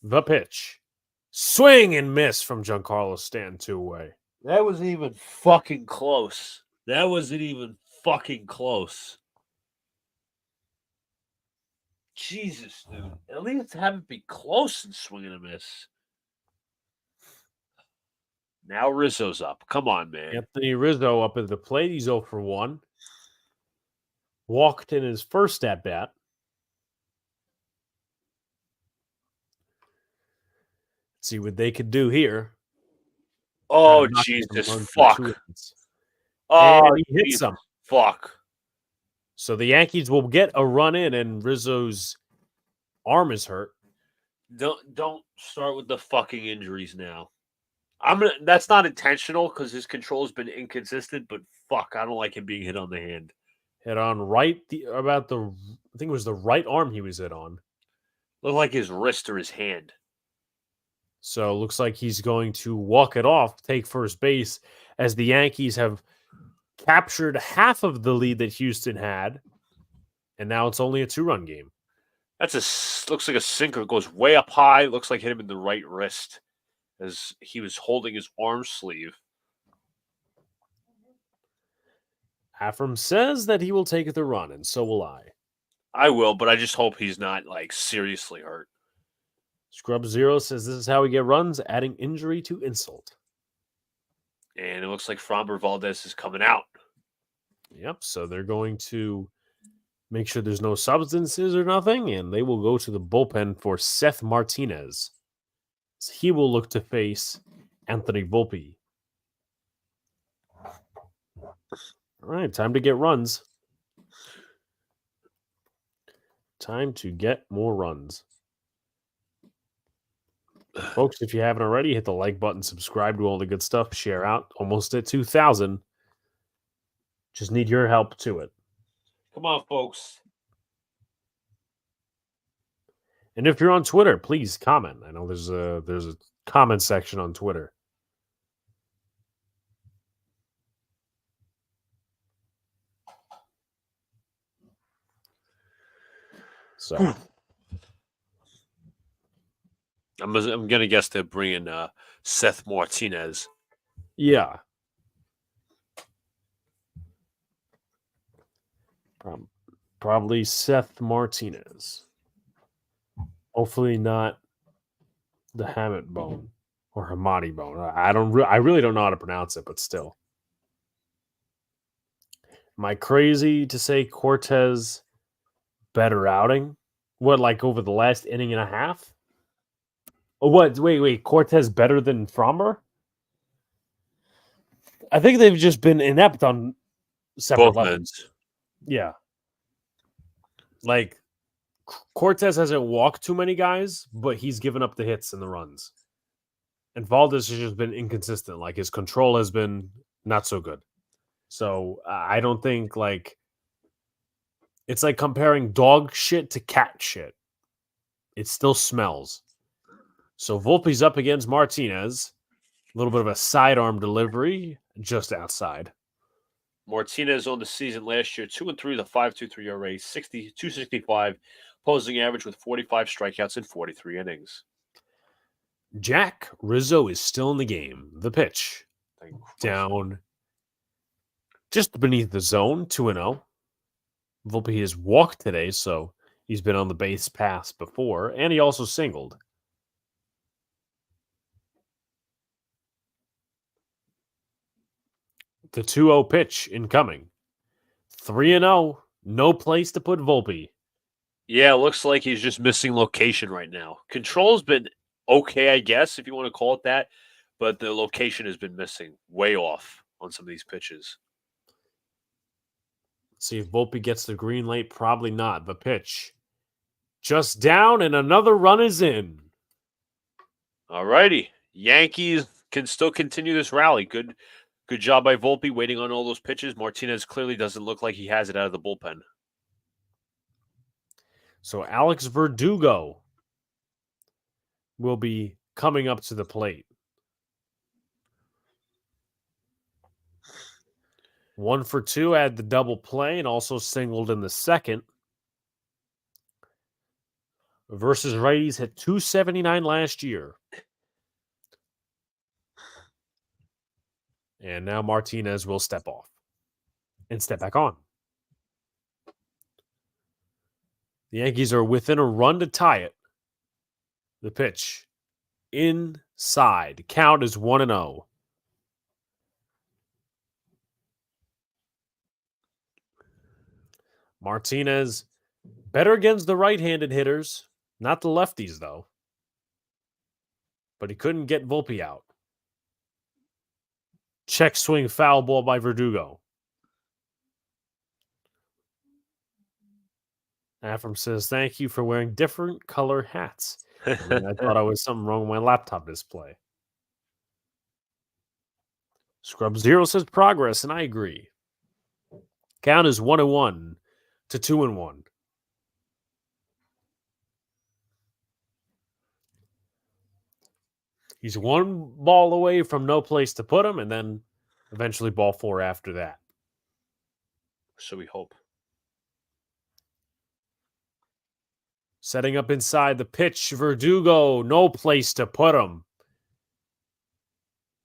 The pitch. Swing and miss from Giancarlo Stanton 2-away. That wasn't even fucking close. That wasn't even fucking close. Jesus, dude. At least have it be close and swing and a miss. Now Rizzo's up. Come on, man. Anthony Rizzo up at the plate. He's 0 for 1. Walked in his first at-bat. See what they could do here. Oh, Jesus, fuck. Oh, and he hits Jesus, him. Fuck. So the Yankees will get a run in, and Rizzo's arm is hurt. Don't start with the fucking injuries now. That's not intentional because his control has been inconsistent, but fuck, I don't like him being hit on the hand. Hit on I think it was the right arm he was hit on. Looked like his wrist or his hand. So it looks like he's going to walk it off, take first base, as the Yankees have captured half of the lead that Houston had, and now it's only a 2-run game. Looks like a sinker. Goes way up high. Looks like hit him in the right wrist as he was holding his arm sleeve. Afram says that he will take the run, and so will I. I will, but I just hope he's not seriously hurt. Scrub Zero says this is how we get runs, adding injury to insult. And it looks like Framber Valdez is coming out. Yep, so they're going to make sure there's no substances or nothing, and they will go to the bullpen for Seth Martinez. So he will look to face Anthony Volpe. All right, time to get runs. Time to get more runs. Folks, if you haven't already, hit the like button, subscribe to all the good stuff, share out. Almost at 2,000. Just need your help to it. Come on, folks. And if you're on Twitter, please comment. I know there's a comment section on Twitter. So I'm gonna guess they're bringing Seth Martinez. Yeah. Probably Seth Martinez. Hopefully not the Hammett bone or Hamadi bone. I really don't know how to pronounce it, but still. Am I crazy to say Cortez better outing? What, like over the last inning and a half? Oh, what? Wait. Cortez better than Framber? I think they've just been inept on separate levels. Yeah. Like, Cortez hasn't walked too many guys, but he's given up the hits and the runs. And Valdez has just been inconsistent. Like, his control has been not so good. So, I don't think, it's like comparing dog shit to cat shit. It still smells. So, Volpe's up against Martinez. A little bit of a sidearm delivery just outside. Martinez on the season last year, 2-3 with a 5.23 ERA, 265 opposing average with 45 strikeouts in 43 innings. Jack Rizzo is still in the game. The pitch down just beneath the zone, 2-0. Volpe has walked today, so he's been on the base pass before, and he also singled. The 2-0 pitch incoming. 3-0. No place to put Volpe. Yeah, it looks like he's just missing location right now. Control's been okay, I guess, if you want to call it that, but the location has been missing, way off on some of these pitches. See if Volpe gets the green light. Probably not. The pitch just down, and another run is in. All righty. Yankees can still continue this rally. Good job by Volpe waiting on all those pitches. Martinez clearly doesn't look like he has it out of the bullpen. So Alex Verdugo will be coming up to the plate. 1 for 2, had the double play and also singled in the second. Versus righties hit 279 last year. And now Martinez will step off and step back on. The Yankees are within a run to tie it. The pitch inside. Count is 1-0. Martinez better against the right-handed hitters, not the lefties though. But he couldn't get Volpe out. Check swing foul ball by Verdugo. Afram says, thank you for wearing different color hats. I thought I was something wrong with my laptop display. Scrub Zero says progress, and I agree. Count is 1-1 to 2-1. He's one ball away from no place to put him, and then eventually ball 4 after that. So we hope. Setting up inside the pitch, Verdugo, no place to put him.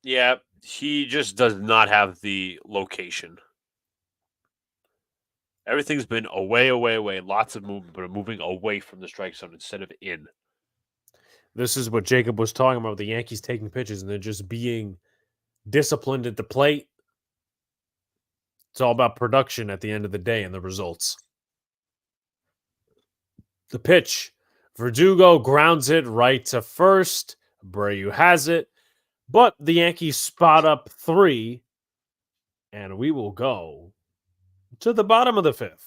Yeah, he just does not have the location. Everything's been away. Lots of movement, but moving away from the strike zone instead of in. This is what Jacob was talking about, the Yankees taking pitches and they're just being disciplined at the plate. It's all about production at the end of the day and the results. The pitch. Verdugo grounds it right to first. Abreu has it. But the Yankees spot up 3. And we will go to the bottom of the 5th.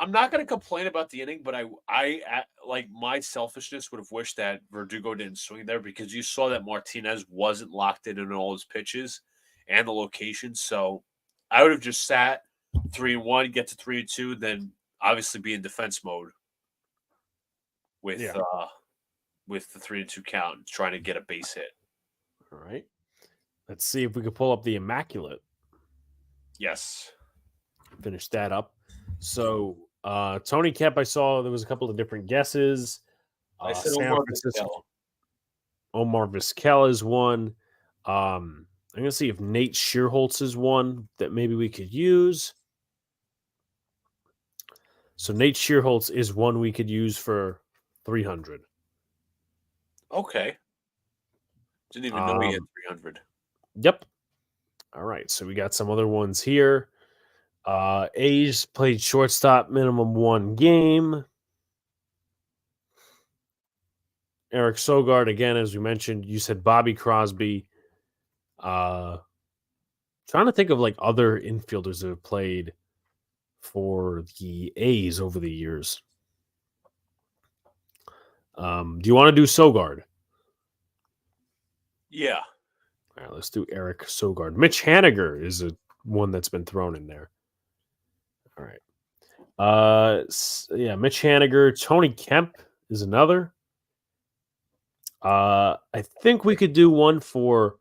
I'm not going to complain about the inning, but I like my selfishness would have wished that Verdugo didn't swing there because you saw that Martinez wasn't locked in all his pitches and the location. So I would have just sat 3-1, get to 3-2, then obviously be in defense mode with the 3-2 count, trying to get a base hit. All right. Let's see if we can pull up the Immaculate. Yes. Finish that up. So Tony Kemp, I saw there was a couple of different guesses. I said Omar Vizquel. Omar Vizquel is one. I'm going to see if Nate Shearholtz is one that maybe we could use. So Nate Shearholtz is one we could use for 300. Okay. Didn't even know he had 300. Yep. All right. So we got some other ones here. A's played shortstop minimum 1 game. Eric Sogard, again, as we mentioned, you said Bobby Crosby. Trying to think of like other infielders that have played for the A's over the years. Do you want to do Sogard? Yeah. All right, let's do Eric Sogard. Mitch Haniger is one that's been thrown in there. All right. Mitch Haniger. Tony Kemp is another. I think we could do one for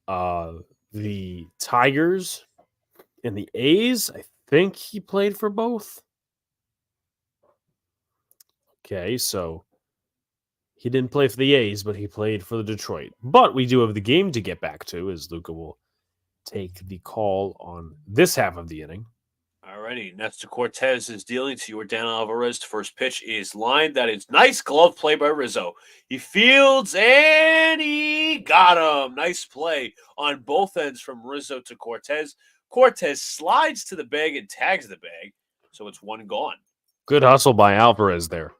the Tigers and the A's. I think he played for both. Okay, so He didn't play for the A's, but he played for the Detroit. But we do have the game to get back to, as Luca will take the call on this half of the inning. Alrighty, Nestor Cortez is dealing to Yordan Alvarez. The first pitch is lined. That is nice glove play by Rizzo. He fields and he got him. Nice play on both ends from Rizzo to Cortez. Cortez slides to the bag and tags the bag, so it's one gone. Good hustle by Alvarez there.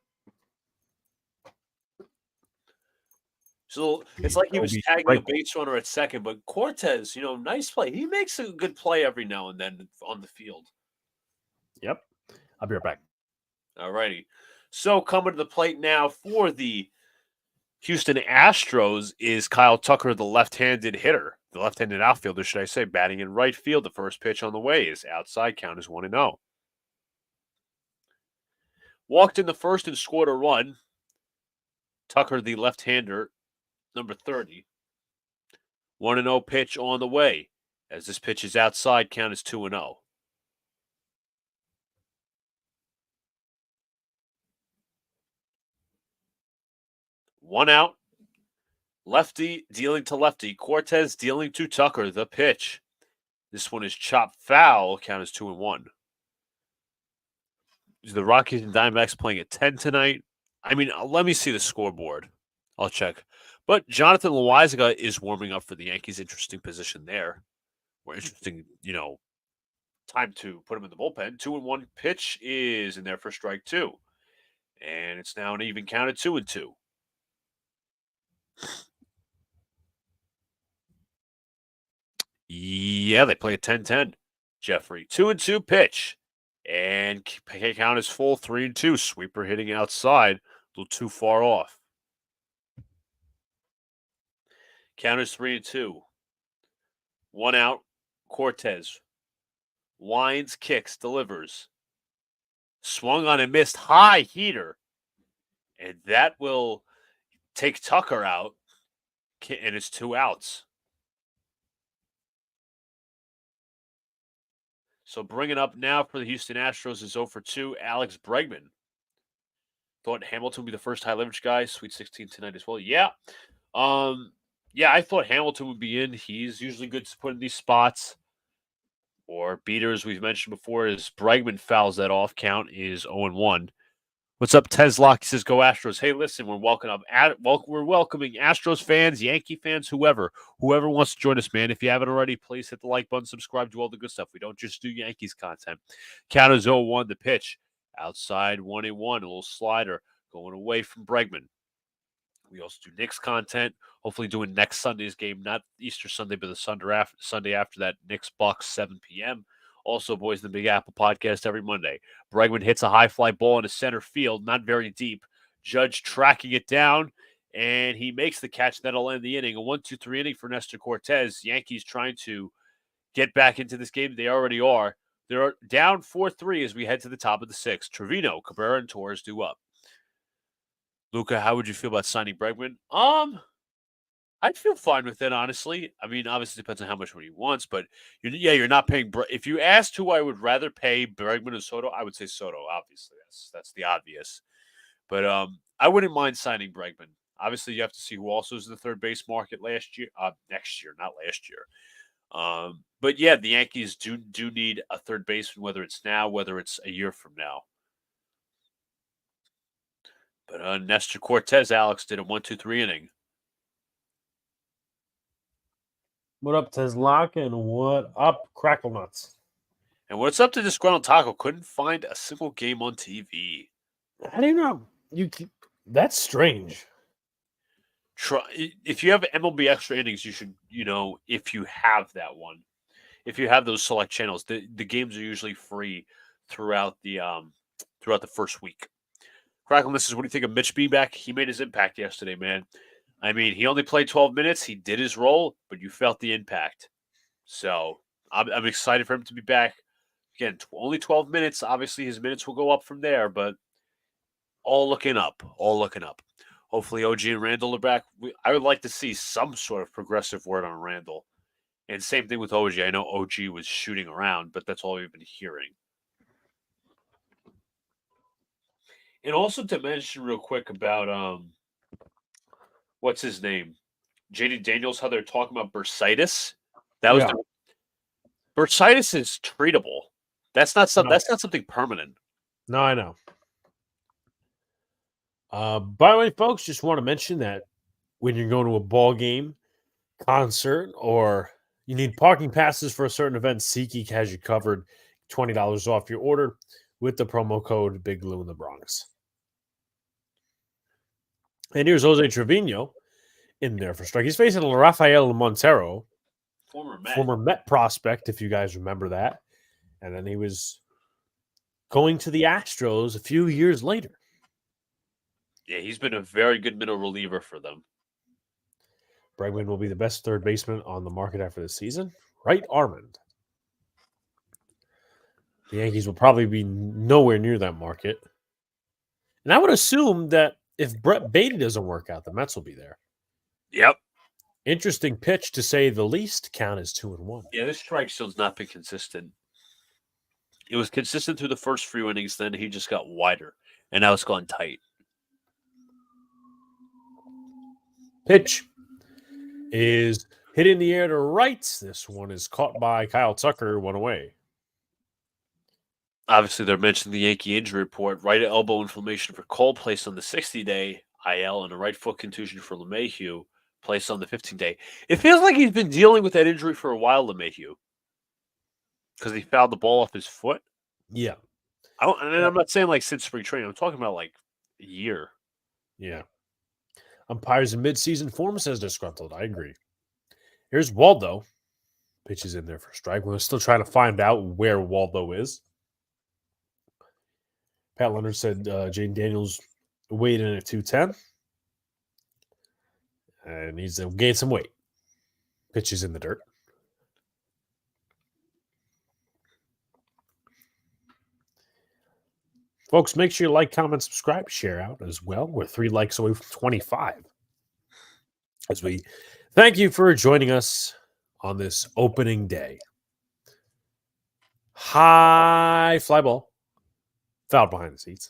So it's like he was tagging a base runner at second, but Cortez, nice play. He makes a good play every now and then on the field. Yep. I'll be right back. All righty. So coming to the plate now for the Houston Astros is Kyle Tucker, the left-handed hitter, the left-handed outfielder, should I say, batting in right field. The first pitch on the way is outside. Count is 1-0. Walked in the first and scored a run. Tucker, the left-hander, number 30. 1-0 pitch on the way. As this pitch is outside, count is 2-0. One out. Lefty dealing to lefty. Cortez dealing to Tucker. The pitch. This one is chopped foul. Count is 2-1. The Rockies and Diamondbacks playing at 10 tonight. I mean, let me see the scoreboard. I'll check. But Jonathan Loaizaga is warming up for the Yankees. Interesting position there. Or interesting, time to put him in the bullpen. 2-1 pitch is in there for strike two. And it's now an even count at 2-2. Yeah, they play at 10-10. Jeffrey, 2-2 pitch. And count is full, 3-2. Sweeper hitting outside. A little too far off. Count is 3-2. One out. Cortez. Winds, kicks, delivers. Swung on and missed. High heater. And that will take Tucker out. And it's 2 outs. So bringing up now for the Houston Astros is 0-2, Alex Bregman. Thought Hamilton would be the first high leverage guy. Sweet 16 tonight as well. Yeah. I thought Hamilton would be in. He's usually good to put in these spots. Or beaters, we've mentioned before, as Bregman fouls that off. Count is 0-1. What's up, Teslock? He says, "Go Astros." Hey, listen, we're welcoming Astros fans, Yankee fans, whoever wants to join us, man. If you haven't already, please hit the like button, subscribe, do all the good stuff. We don't just do Yankees content. Count is 0-1. The pitch outside 1-1, a little slider going away from Bregman. We also do Knicks content. Hopefully, doing next Sunday's game, not Easter Sunday, but the Sunday after that. Knicks Bucks 7 p.m. Also, boys, the Big Apple podcast every Monday. Bregman hits a high fly ball into center field, not very deep. Judge tracking it down, and he makes the catch. That'll end the inning. A 1-2-3 inning for Nestor Cortez. Yankees trying to get back into this game. They already are. They're down 4-3 as we head to the top of the sixth. Trevino, Cabrera, and Torres due up. Luca, how would you feel about signing Bregman? I'd feel fine with it, honestly. I mean, obviously, it depends on how much money he wants, but you're not paying. If you asked who I would rather pay, Bregman or Soto, I would say Soto. Obviously, that's the obvious. But I wouldn't mind signing Bregman. Obviously, you have to see who also is in the third base market next year, not last year. But yeah, the Yankees do need a third baseman, whether it's now, whether it's a year from now. But Nestor Cortez, Alex, did a 1-2-3 inning. What up, Teslock, and what up, Crackle Nuts? And what's up to Disgruntled Taco? Couldn't find a single game on TV. How do you know? That's strange. If you have MLB Extra Innings, you should, if you have that one, if you have those select channels, the games are usually free throughout the first week. Crackle, this is what do you think of Mitch Beeback? He made his impact yesterday, man. I mean, he only played 12 minutes. He did his role, but you felt the impact. So I'm excited for him to be back. Again, only 12 minutes. Obviously, his minutes will go up from there, but all looking up. Hopefully, OG and Randall are back. I would like to see some sort of progressive word on Randall. And same thing with OG. I know OG was shooting around, but that's all we've been hearing. And also to mention real quick about what's his name? JD Daniels, how they're talking about bursitis. That was Yeah. the bursitis is treatable. That's not No, something permanent. no, I know. By the way, folks, just want to mention that when you're going to a ball game, concert, or you need parking passes for a certain event, SeatGeek has you covered. $20 off your order with the promo code Big Lou in the Bronx. And here's Jose Trevino in there for strike. He's facing Rafael Montero, former Met prospect, if you guys remember that. And then he was going to the Astros a few years later. Yeah, he's been a very good middle reliever for them. Bregman will be the best third baseman on the market after this season. Right, Armand. The Yankees will probably be nowhere near that market. And I would assume that if Brett Beatty doesn't work out, the Mets will be there. Yep. Interesting pitch, to say the least. Count is 2-1. Yeah, this strike zone not been consistent. It was consistent through the first few innings, then he just got wider, and now it's gone tight. Pitch is hit in the air to right. This one is caught by Kyle Tucker, one away. Obviously, they're mentioning the Yankee injury report. Right elbow inflammation for Cole, placed on the 60-day IL, and a right foot contusion for LeMahieu, placed on the 15-day. It feels like he's been dealing with that injury for a while, LeMahieu, because he fouled the ball off his foot. Yeah. I'm not saying like since spring training. I'm talking about like a year. Yeah. Umpires in midseason form, says disgruntled. I agree. Here's Waldo. Pitches in there for strike. We're still trying to find out where Waldo is. Pat Leonard said Jane Daniels weighed in at 210. And needs to gain some weight. Pitches in the dirt. Folks, make sure you like, comment, subscribe, share out as well. We're 3 likes away from 25. As we thank you for joining us on this opening day. High fly ball. Foul behind the seats.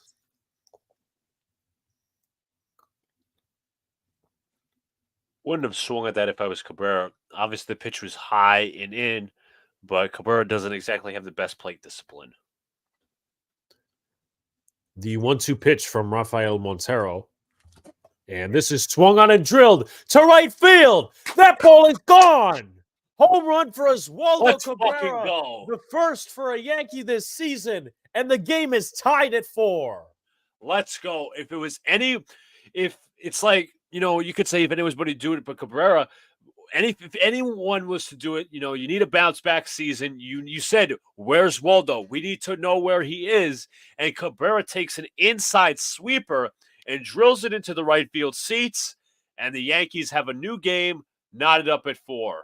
Wouldn't have swung at that if I was Cabrera. Obviously, the pitch was high and in, but Cabrera doesn't exactly have the best plate discipline. The 1-2 pitch from Rafael Montero. And this is swung on and drilled to right field. That ball is gone. Home run for Oswaldo Let's Cabrera. fucking go. The first for a Yankee this season. And the game is tied at 4. Let's go. If it's like, you could say if anybody do it, but Cabrera, if anyone was to do it, you need a bounce back season. You said, where's Waldo? We need to know where he is. And Cabrera takes an inside sweeper and drills it into the right field seats. And the Yankees have a new game knotted up at 4.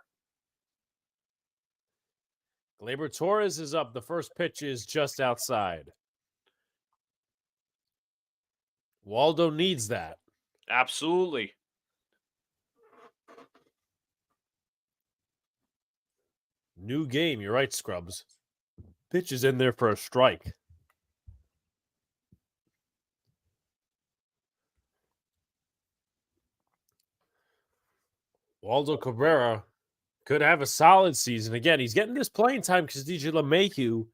Gleyber Torres is up. The first pitch is just outside. Waldo needs that. Absolutely. New game. You're right, Scrubs. Pitch is in there for a strike. Waldo Cabrera could have a solid season. Again, he's getting this playing time because DJ LeMahieu,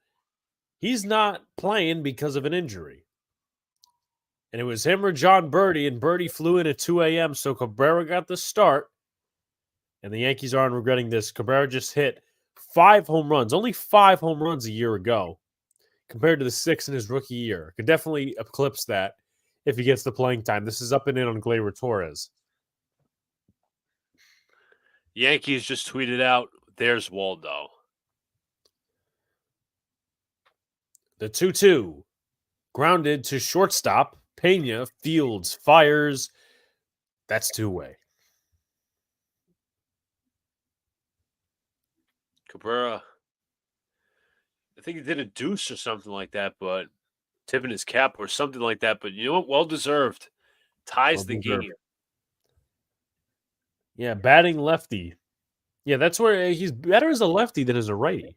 he's not playing because of an injury. And it was him or John Birdie, and Birdie flew in at 2 a.m., so Cabrera got the start. And the Yankees aren't regretting this. Cabrera just hit 5 home runs, only 5 home runs a year ago, compared to the 6 in his rookie year. Could definitely eclipse that if he gets the playing time. This is up and in on Gleyber Torres. Yankees just tweeted out, there's Waldo. The 2-2. Grounded to shortstop. Pena fields, fires. That's 2-way. Cabrera, I think he did a deuce or something like that, but tipping his cap or something like that. But you know what? Well deserved. Ties the game. Yeah, batting lefty. Yeah, that's where he's better as a lefty than as a righty.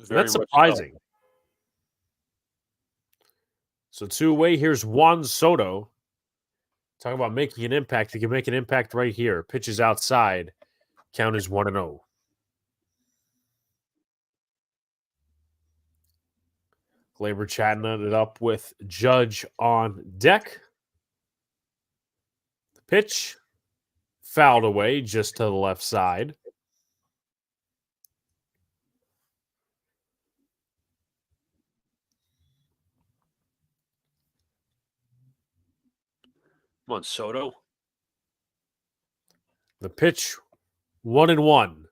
That's surprising. So 2-way, here's Juan Soto. Talk about making an impact. He can make an impact right here. Pitches outside. Count is 1-0. Glaber chatting it up with Judge on deck. The pitch fouled away just to the left side. Come on, Soto. The pitch 1-1.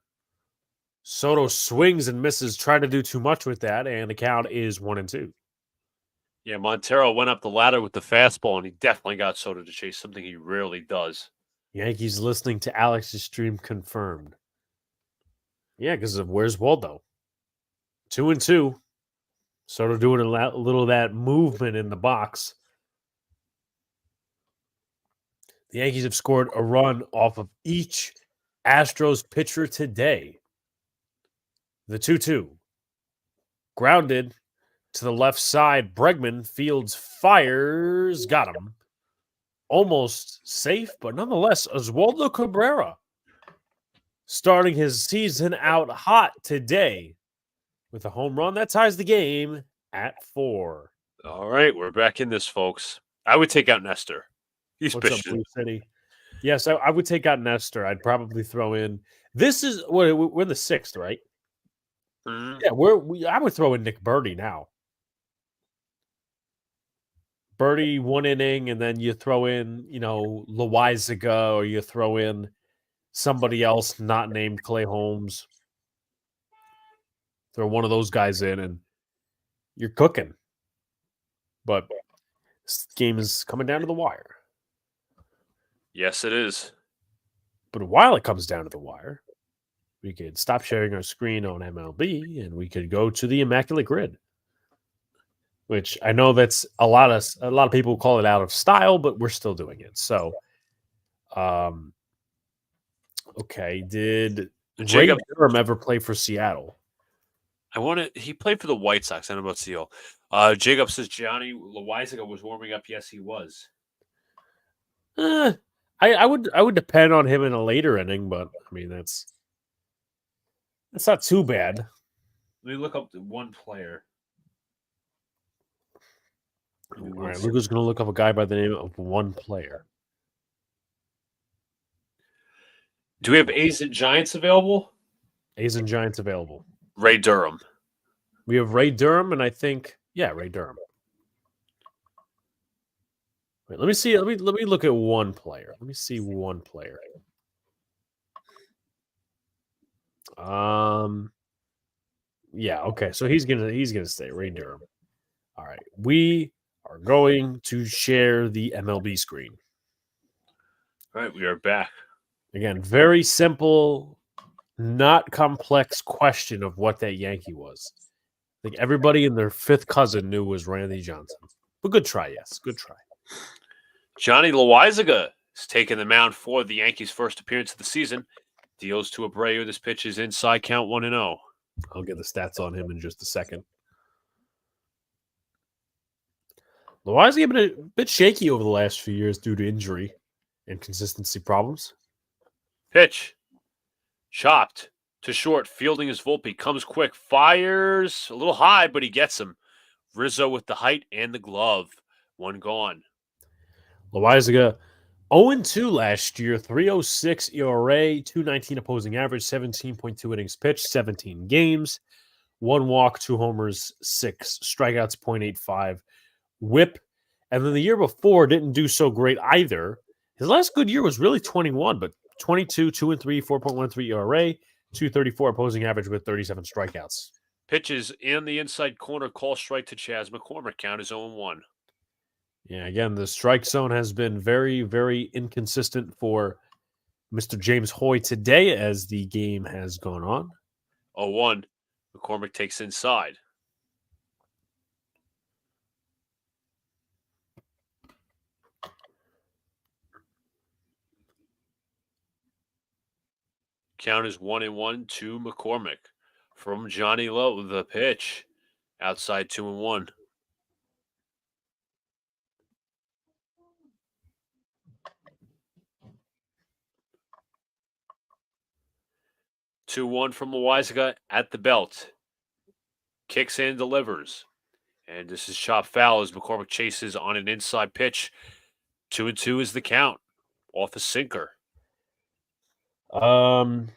Soto swings and misses, trying to do too much with that, and the count is 1-2. Yeah, Montero went up the ladder with the fastball, and he definitely got Soto to chase, something he rarely does. Yankees listening to Alex's stream confirmed. Yeah, because of where's Waldo? 2-2. Soto doing a little of that movement in the box. The Yankees have scored a run off of each Astros pitcher today. The 2-2. Grounded to the left side. Bregman fields, fires, got him. Almost safe, but nonetheless, Oswaldo Cabrera starting his season out hot today with a home run that ties the game at 4. All right, we're back in this, folks. I would take out Nestor. He's What's pitching. up, Blue City? Yes, I would take out Nestor. I'd probably throw in. This is we're in the 6th, right? Mm-hmm. Yeah, I would throw in Nick Birdie now. Birdie 1 inning, and then you throw in, Loizaga, or you throw in somebody else not named Clay Holmes. Throw one of those guys in, and you're cooking. But this game is coming down to the wire. Yes, it is. But while it comes down to the wire, we could stop sharing our screen on MLB, and we could go to the Immaculate Grid, which I know that's a lot of people call it out of style, but we're still doing it. So, okay, did Ray Durham ever play for Seattle? He played for the White Sox. I don't know about Seattle. Jacob says Gianni Loizaga was warming up. Yes, he was. I would depend on him in a later inning, but I mean that's not too bad. Let me look up the one player. All right, Luca's going to look up a guy by the name of one player. Do we have A's and Giants available? A's and Giants available. Ray Durham. We have Ray Durham, and I think, Ray Durham. Wait, let me see. Let me look at one player. Let me see one player. Yeah, okay. So he's gonna stay, Ray Durham. All right. We are going to share the MLB screen. All right, we are back. Again, very simple, not complex question of what that Yankee was. I think everybody and their fifth cousin knew was Randy Johnson. But good try, yes. Good try. Johnny Loizaga is taking the mound for the Yankees' first appearance of the season. Deals to Abreu. This pitch is inside, count 1-0. I'll get the stats on him in just a second. Loizaga been a bit shaky over the last few years due to injury and consistency problems. Pitch. Chopped to short. Fielding is Volpe. Comes quick. Fires a little high, but he gets him. Rizzo with the height and the glove. One gone. Loizaga 0-2 last year. 3.06 ERA. 2.19 opposing average. 17.2 innings pitched. 17 games. 1 walk, 2 homers, 6 strikeouts, 0.85 whip. And then the year before didn't do so great either. His last good year was really 21, but 22, 2-3, 4.13 ERA, 2.34 opposing average with 37 strikeouts. Pitches in the inside corner, call strike to Chas McCormick. Count is 0-1. Yeah, again, the strike zone has been very, very inconsistent for Mr. James Hoy today as the game has gone on. 0-1. McCormick takes inside. Count is 1-1 to McCormick. From Johnny Lowe, the pitch. Outside 2-1. 2-1 from Loizaga at the belt. Kicks in, delivers. And this is chopped foul as McCormick chases on an inside pitch. 2-2 is the count. Off a sinker. No,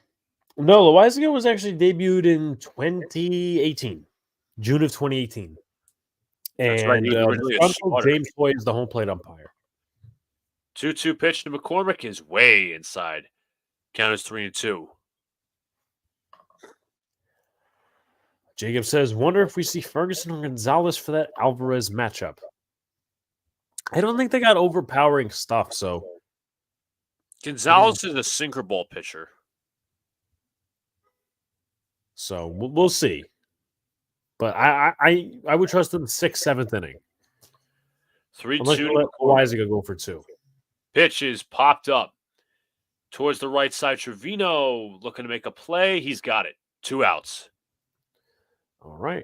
Loizaga was actually debuted in 2018, June of 2018. That's right. And He was the originally a frontal starter. James Hoy is the home plate umpire. 2-2 pitch to McCormick is way inside. Count is 3-2. Jacob says, wonder if we see Ferguson or Gonzalez for that Alvarez matchup. I don't think they got overpowering stuff, so. Gonzalez is a sinker ball pitcher. So we'll see. But I would trust him 6th, 7th inning. 3-2 Unless you let Loizaga go for 2. Pitch is popped up towards the right side. Trevino looking to make a play. He's got it. 2 outs. All right.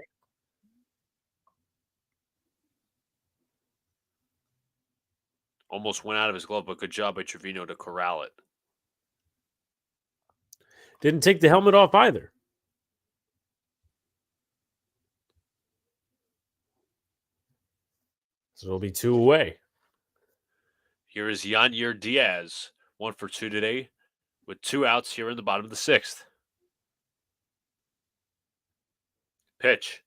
Almost went out of his glove, but good job by Trevino to corral it. Didn't take the helmet off either. So it'll be 2 away. Here is Yanyer Diaz, 1 for 2 today, with 2 outs here in the bottom of the 6th. Pitch.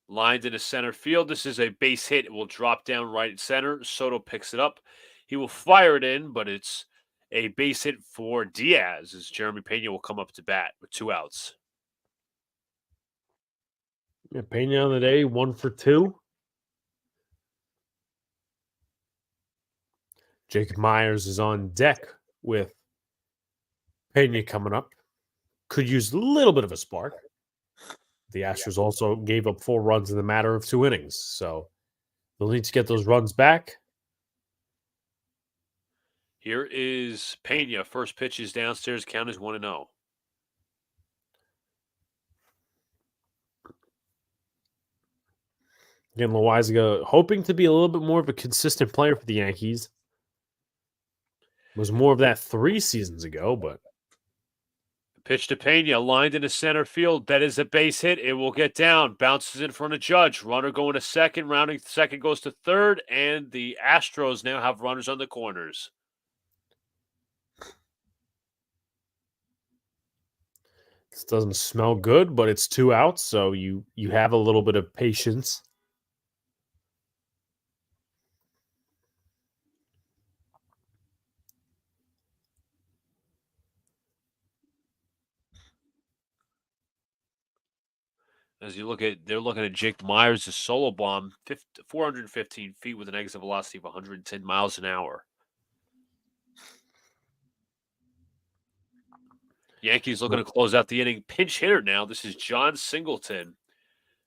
Lined into center field. This is a base hit. It will drop down right at center. Soto picks it up. He will fire it in, but it's a base hit for Diaz as Jeremy Pena will come up to bat with 2 outs. Yeah, Pena on the day, 1 for 2. Jacob Myers is on deck with Pena coming up. Could use a little bit of a spark. The Astros also gave up 4 runs in the matter of 2 innings, so they'll need to get those runs back. Here is Pena. First pitch is downstairs. Count is 1-0. Again, Loizaga hoping to be a little bit more of a consistent player for the Yankees. Was more of that 3 seasons ago, but. Pitch to Pena, lined into center field. That is a base hit. It will get down. Bounces in front of Judge. Runner going to second. Rounding second goes to third. And the Astros now have runners on the corners. This doesn't smell good, but it's 2 outs, so you have a little bit of patience. As you look at, they're looking at Jake Myers' solo bomb, 415 feet with an exit velocity of 110 miles an hour. Yankees looking to close out the inning. Pinch hitter now. This is John Singleton,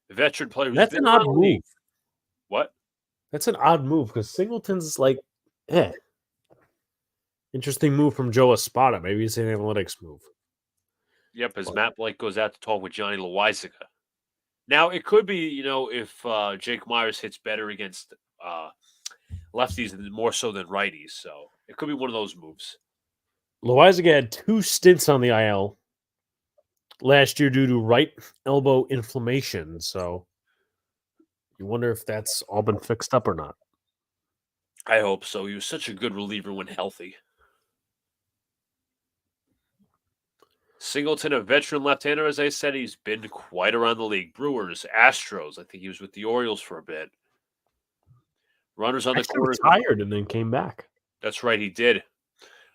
a veteran player. That's an odd move. What? That's an odd move because Singleton's like, interesting move from Joe Espada. Maybe it's an analytics move. Yep, as Matt Blake goes out to talk with Johnny Loizaga. Now, it could be, if Jake Myers hits better against lefties more so than righties. So it could be one of those moves. Loizaga had 2 stints on the IL last year due to right elbow inflammation. So you wonder if that's all been fixed up or not. I hope so. He was such a good reliever when healthy. Singleton, a veteran left-hander, as I said, he's been quite around the league. Brewers, Astros. I think he was with the Orioles for a bit. Runners on the corners. Retired and then came back. That's right, he did.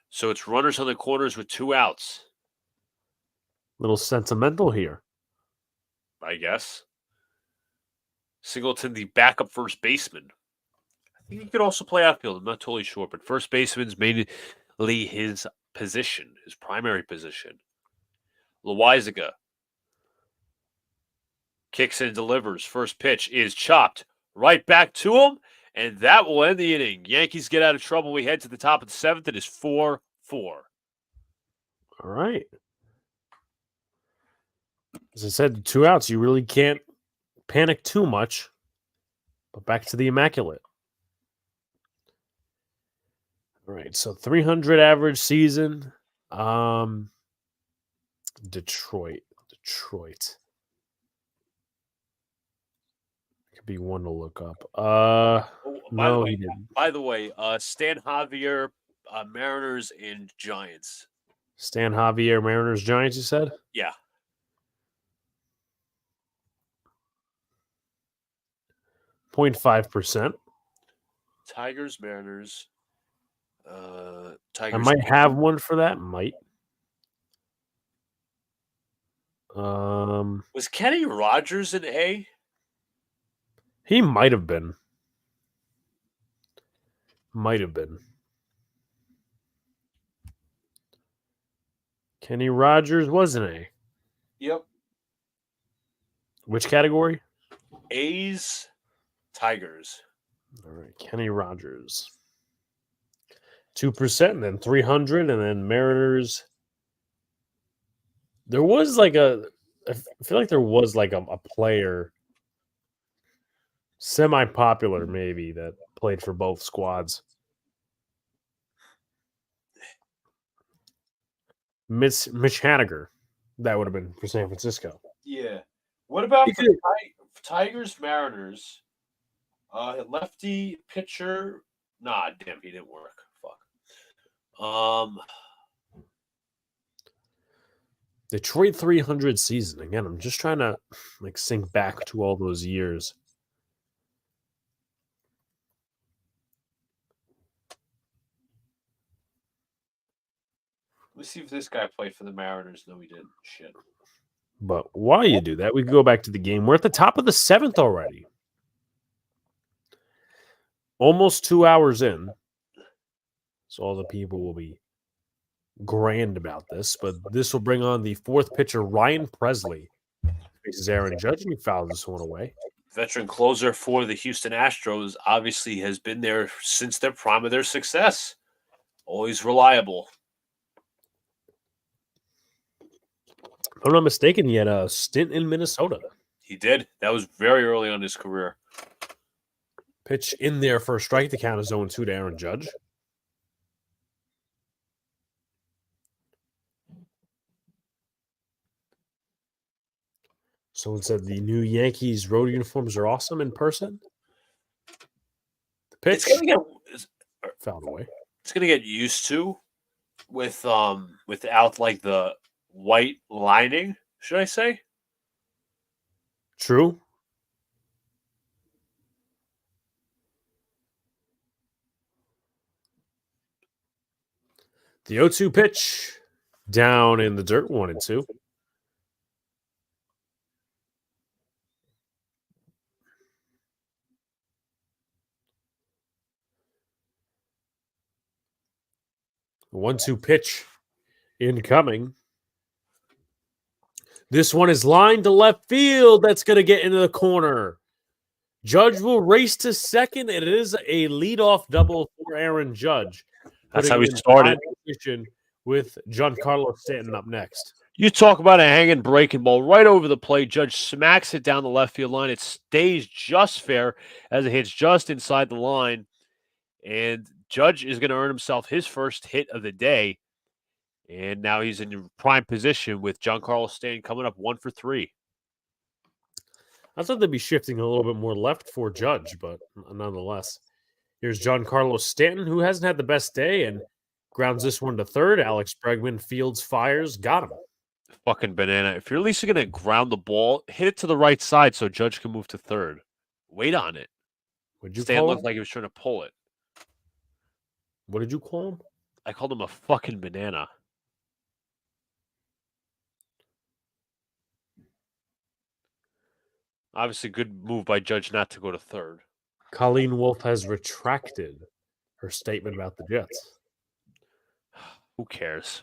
So it's runners on the corners with 2 outs. Little sentimental here, I guess. Singleton, the backup first baseman. I think he could also play outfield. I'm not totally sure, but first baseman's mainly his position, his primary position. Loizaga kicks and delivers. First pitch is chopped right back to him, and that will end the inning. Yankees get out of trouble. We head to the top of the 7th. It is 4-4. All right. As I said, 2 outs. You really can't panic too much. But back to the Immaculate. All right, so 300 average season. Detroit. Could be one to look up. No, he didn't. By the way, Stan Javier, Mariners and Giants. Stan Javier, Mariners, Giants, you said? Yeah. 0.5%. Tigers, Mariners. I Tigers. might have one for that. Might. Was Kenny Rogers an A? He might have been. Kenny Rogers was an A. Yep. Which category? A's, Tigers. All right, Kenny Rogers. 2%, and then 300, and then Mariners. There was I feel like there was a player, semi-popular maybe, that played for both squads. Mitch Haniger. That would have been for San Francisco. Yeah. What about the Tigers, Mariners? Lefty pitcher. Nah, damn, he didn't work. Fuck. Detroit 300 season. Again, I'm just trying to think back to all those years. Let's see if this guy played for the Mariners. No, he didn't. Shit. But while you do that, we can go back to the game. We're at the top of the 7th already. Almost 2 hours in. So all the people will be grand about this. But this will bring on the 4th pitcher, Ryan Presley. Faces Aaron Judge, and he fouled this one away. Veteran closer for the Houston Astros obviously has been there since their prime of their success. Always reliable. If I'm not mistaken, he had a stint in Minnesota. He did. That was very early on in his career. Pitch in there for a strike to count as 0-2 to Aaron Judge. Someone said the new Yankees road uniforms are awesome in person. The pitch fouled away. It's gonna get used to without the white lining, should I say? True. The 0-2 pitch down in the dirt, 1-2. The 1-2 pitch incoming. This one is lined to left field. That's going to get into the corner. Judge will race to second. It is a leadoff double for Aaron Judge. That's how we started. With Giancarlo Stanton up next. You talk about a hanging breaking ball right over the plate. Judge smacks it down the left field line. It stays just fair as it hits just inside the line. And Judge is going to earn himself his first hit of the day. And now he's in prime position with Giancarlo Stanton coming up 1 for 3. I thought they'd be shifting a little bit more left for Judge, but nonetheless. Here's Giancarlo Stanton, who hasn't had the best day and grounds this one to third. Alex Bregman fields, fires, got him. Fucking banana. If you're at least going to ground the ball, hit it to the right side so Judge can move to third. Wait on it. Would you Stan looked like he was trying to pull it. What did you call him? I called him a fucking banana. Obviously, good move by Judge not to go to third. Colleen Wolfe has retracted her statement about the Jets. Who cares?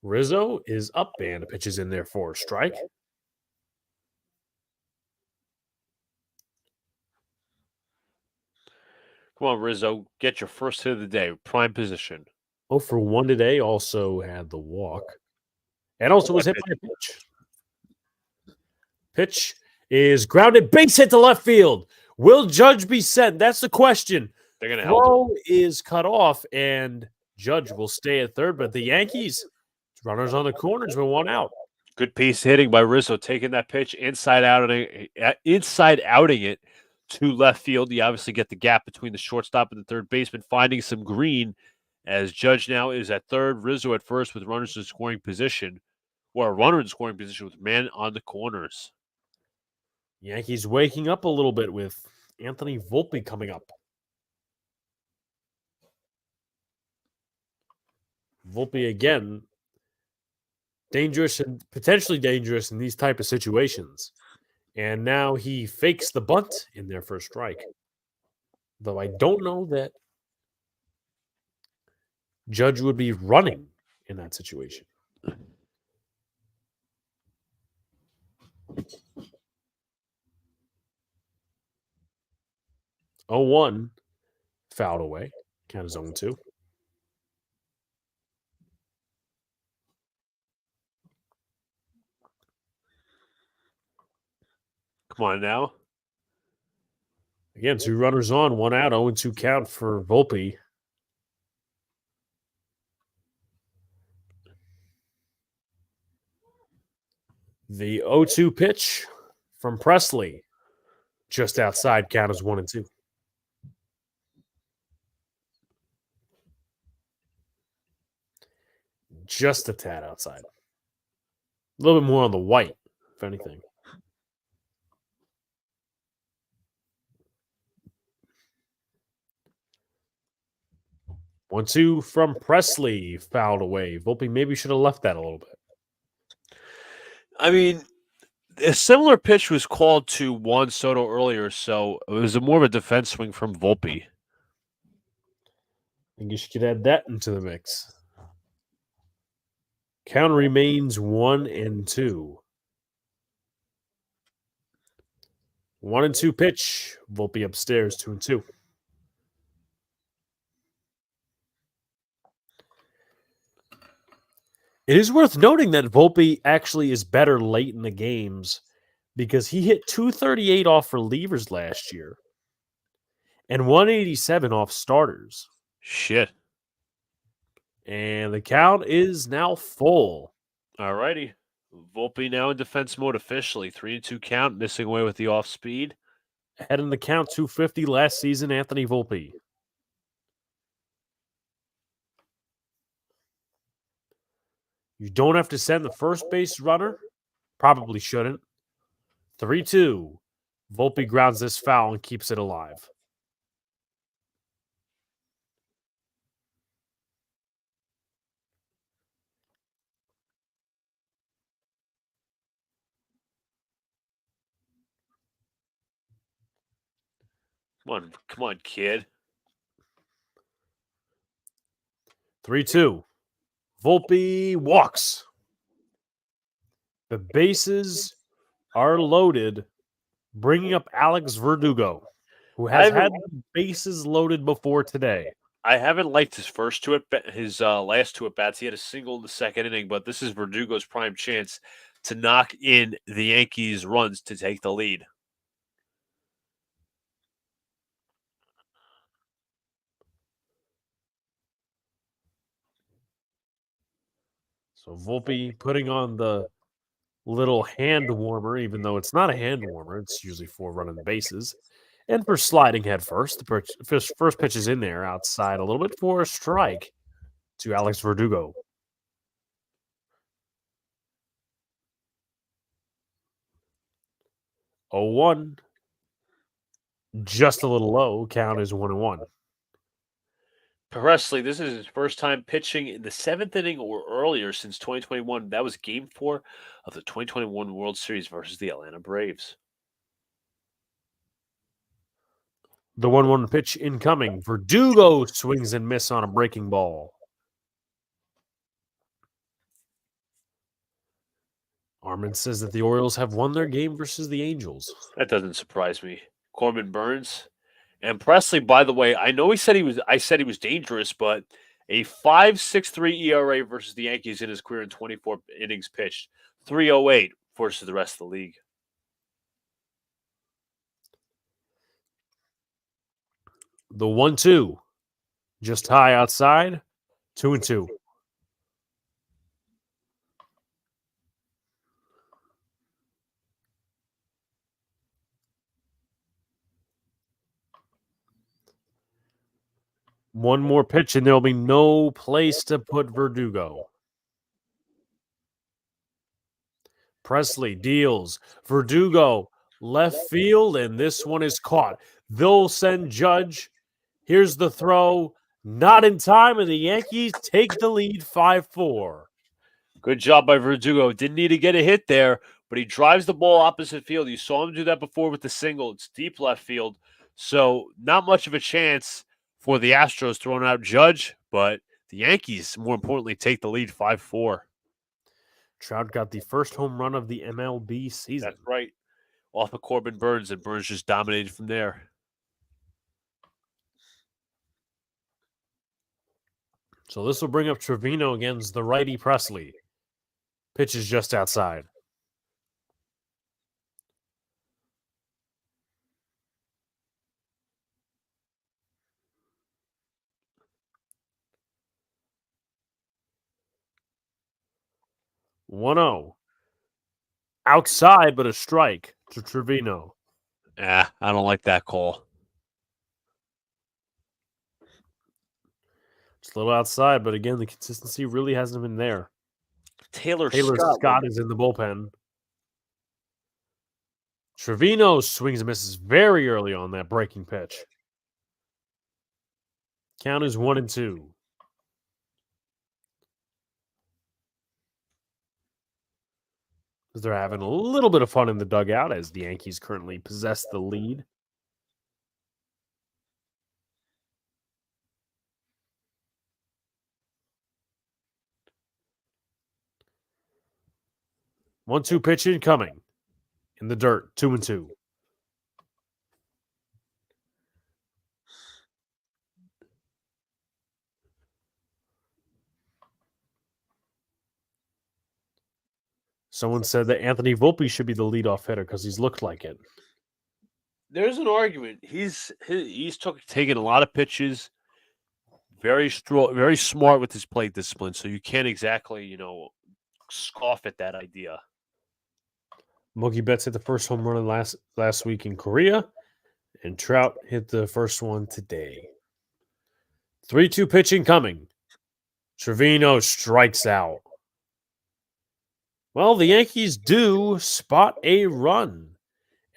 Rizzo is up and pitches in there for a strike. Come on, Rizzo. Get your first hit of the day. Prime position. 0 for 1 today. Also had the walk. And also was hit by a pitch. Pitch is grounded. Base hit to left field. Will Judge be sent? That's the question. They're going to help. Throw is cut off, and Judge will stay at third. But the Yankees Runners on the corners with one out. Good piece hitting by Rizzo, taking that pitch inside outing it to left field. You obviously get the gap between the shortstop and the third baseman, finding some green as Judge now is at third, Rizzo at first with runners in scoring position, or a runner in scoring position with man on the corners. Yankees waking up a little bit with Anthony Volpe coming up. Volpe again, dangerous and potentially dangerous in these type of situations. And now he fakes the bunt in there for a strike. Though I don't know that Judge would be running in that situation. Oh, 1 fouled away. Count is 0-2. Come on now. Again, 2 runners on, 1 out, 0-2 count for Volpe. The 0-2 pitch from Presley. Just outside, count is 1-2. Just a tad outside. A little bit more on the white, if anything. One, two from Presley, fouled away. Volpe maybe should have left that a little bit. I mean, a similar pitch was called to Juan Soto earlier, so it was more of a defense swing from Volpe. I think you should add that into the mix. Count remains 1-2. 1-2 pitch. Volpe upstairs, 2-2. It is worth noting that Volpe actually is better late in the games because he hit 238 off relievers last year and 187 off starters. Shit. And the count is now full. All righty. Volpe now in defense mode officially. 3-2 count, missing away with the off speed. Ahead in the count, 250 last season, Anthony Volpe. You don't have to send the first base runner. Probably shouldn't. 3-2. Volpe grounds this foul and keeps it alive. Come on, kid. 3-2. Volpe walks. The bases are loaded, bringing up Alex Verdugo, who has had the bases loaded before today. I haven't liked his last 2 at bats. He had a single in the second inning, but this is Verdugo's prime chance to knock in the Yankees' runs to take the lead. So Volpe putting on the little hand warmer, even though it's not a hand warmer. It's usually for running the bases. And for sliding head first. The first pitch is in there outside a little bit for a strike to Alex Verdugo. Oh, 1. Just a little low. Count is 1-1. Presley, this is his first time pitching in the 7th inning or earlier since 2021. That was Game 4 of the 2021 World Series versus the Atlanta Braves. The 1-1 pitch incoming. Verdugo swings and misses on a breaking ball. Armin says that the Orioles have won their game versus the Angels. That doesn't surprise me. Corbin Burns and Presley, by the way, I know I said he was dangerous, but a 5.63 ERA versus the Yankees in his career in 24 innings pitched. 3.08 versus the rest of the league. The 1-2. Just high outside. 2-2. One more pitch, and there'll be no place to put Verdugo. Presley deals. Verdugo left field, and this one is caught. They'll send Judge. Here's the throw. Not in time, and the Yankees take the lead 5-4. Good job by Verdugo. Didn't need to get a hit there, but he drives the ball opposite field. You saw him do that before with the single. It's deep left field. So not much of a chance for the Astros throwing out Judge, but the Yankees, more importantly, take the lead 5-4. Trout got the first home run of the MLB season. That's right. Off of Corbin Burns, and Burns just dominated from there. So this will bring up Trevino against the righty Presley. Pitch is just outside. "1-0. Outside, but a strike to Trevino. I don't like that call. It's a little outside, but again, the consistency really hasn't been there. Taylor Scott is in the bullpen. Trevino swings and misses very early on that breaking pitch. Count is 1-2. They're having a little bit of fun in the dugout as the Yankees currently possess the lead. One-two pitch incoming. In the dirt, 2-2. Someone said that Anthony Volpe should be the leadoff hitter because he's looked like it. There's an argument. He's taking a lot of pitches, very smart with his plate discipline. So you can't exactly, scoff at that idea. Mookie Betts hit the first home run last week in Korea, and Trout hit the first one today. 3-2 pitch incoming. Trevino strikes out. Well, the Yankees do spot a run,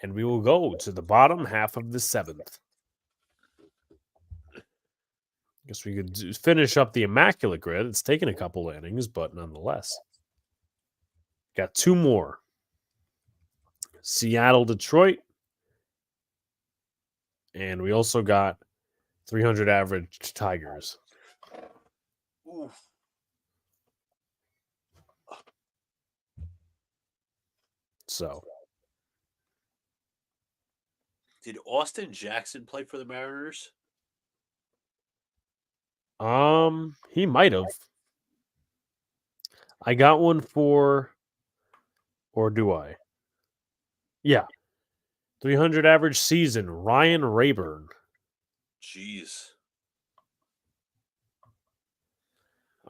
and we will go to the bottom half of the seventh. Guess we could finish up the immaculate grid. It's taken a couple of innings, but nonetheless. Got two more. Seattle, Detroit. And we also got 300 average Tigers. Oof. So. Did Austin Jackson play for the Mariners? He might have. I got one or do I? Yeah. 300 average season, Ryan Rayburn. Jeez.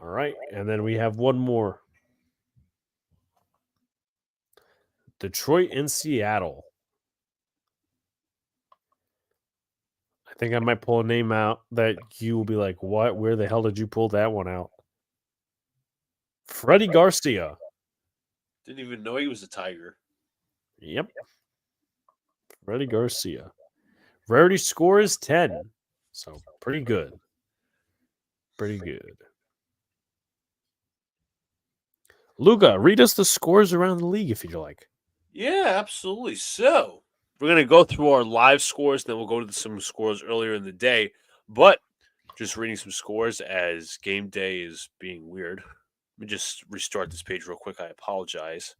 All right, and then we have one more. Detroit and Seattle. I think I might pull a name out that you will be like, what? Where the hell did you pull that one out? Freddie Garcia. Didn't even know he was a Tiger. Yep. Freddie Garcia. Rarity score is 10. So pretty good. Pretty good. Luca, read us the scores around the league if you'd like. Yeah, absolutely. So we're going to go through our live scores, then we'll go to some scores earlier in the day. But just reading some scores as game day is being weird. Let me just restart this page real quick. I apologize.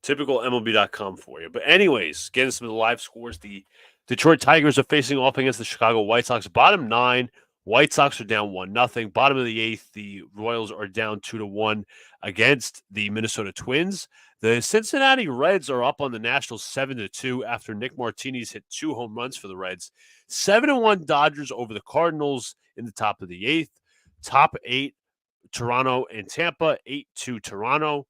Typical MLB.com for you. But anyways, getting some of the live scores. The Detroit Tigers are facing off against the Chicago White Sox. Bottom 9. White Sox are down 1-0. Bottom of the 8th, the Royals are down 2-1 against the Minnesota Twins. The Cincinnati Reds are up on the Nationals 7-2 after Nick Martinez hit 2 home runs for the Reds. 7-1 Dodgers over the Cardinals in the top of the 8th. Top 8, Toronto and Tampa, 8-2 Toronto.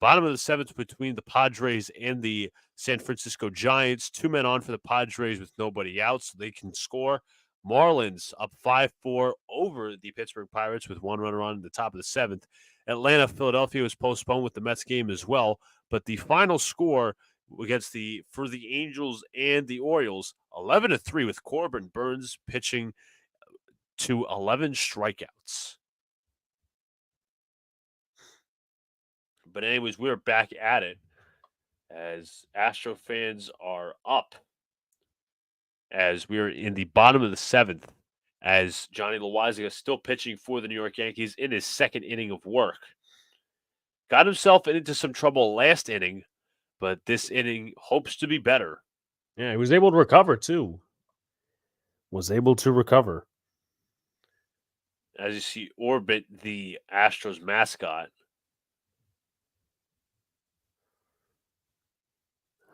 Bottom of the 7th between the Padres and the San Francisco Giants. 2 men on for the Padres with nobody out, so they can score. Marlins up 5-4 over the Pittsburgh Pirates with 1 runner on at the top of the 7th. Atlanta, Philadelphia was postponed with the Mets game as well, but the final score for the Angels and the Orioles, 11-3 with Corbin Burnes pitching to 11 strikeouts. But anyways, we're back at it as Astro fans are up as we're in the bottom of the 7th as Johnny Loáisiga is still pitching for the New York Yankees in his second inning of work. Got himself into some trouble last inning, but this inning hopes to be better. Yeah, he was able to recover too. As you see Orbit, the Astros mascot,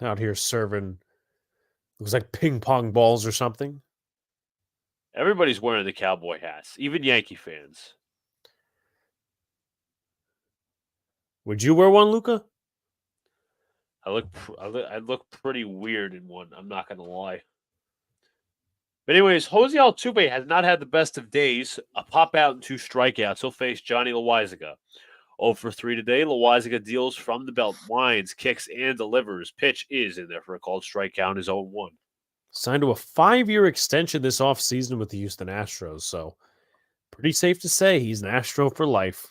out here serving, looks like ping pong balls or something. Everybody's wearing the cowboy hats, even Yankee fans. Would you wear one, Luca? I look pretty weird in one. I'm not gonna lie. But anyways, Jose Altuve has not had the best of days. A pop out and 2 strikeouts. He'll face Johnny Loáisiga. 0 for 3 today. Loáisiga deals from the belt, winds, kicks, and delivers. Pitch is in there for a called strike count. Is 0-1. Signed to a 5-year extension this offseason with the Houston Astros, so pretty safe to say he's an Astro for life.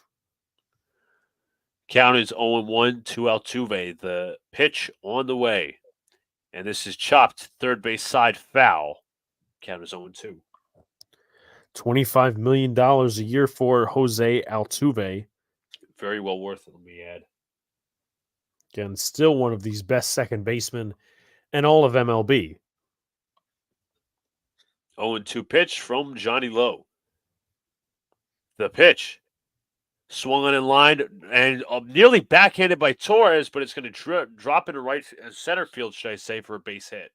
Count is 0-1 to Altuve. The pitch on the way. And this is chopped third base side foul. Count is 0-2. $25 million a year for Jose Altuve. Very well worth it, let me add. Again, still one of these best second basemen in all of MLB. 0-2 pitch from Johnny Lowe. The pitch swung on in line and nearly backhanded by Torres, but it's going to drop into right center field, should I say, for a base hit.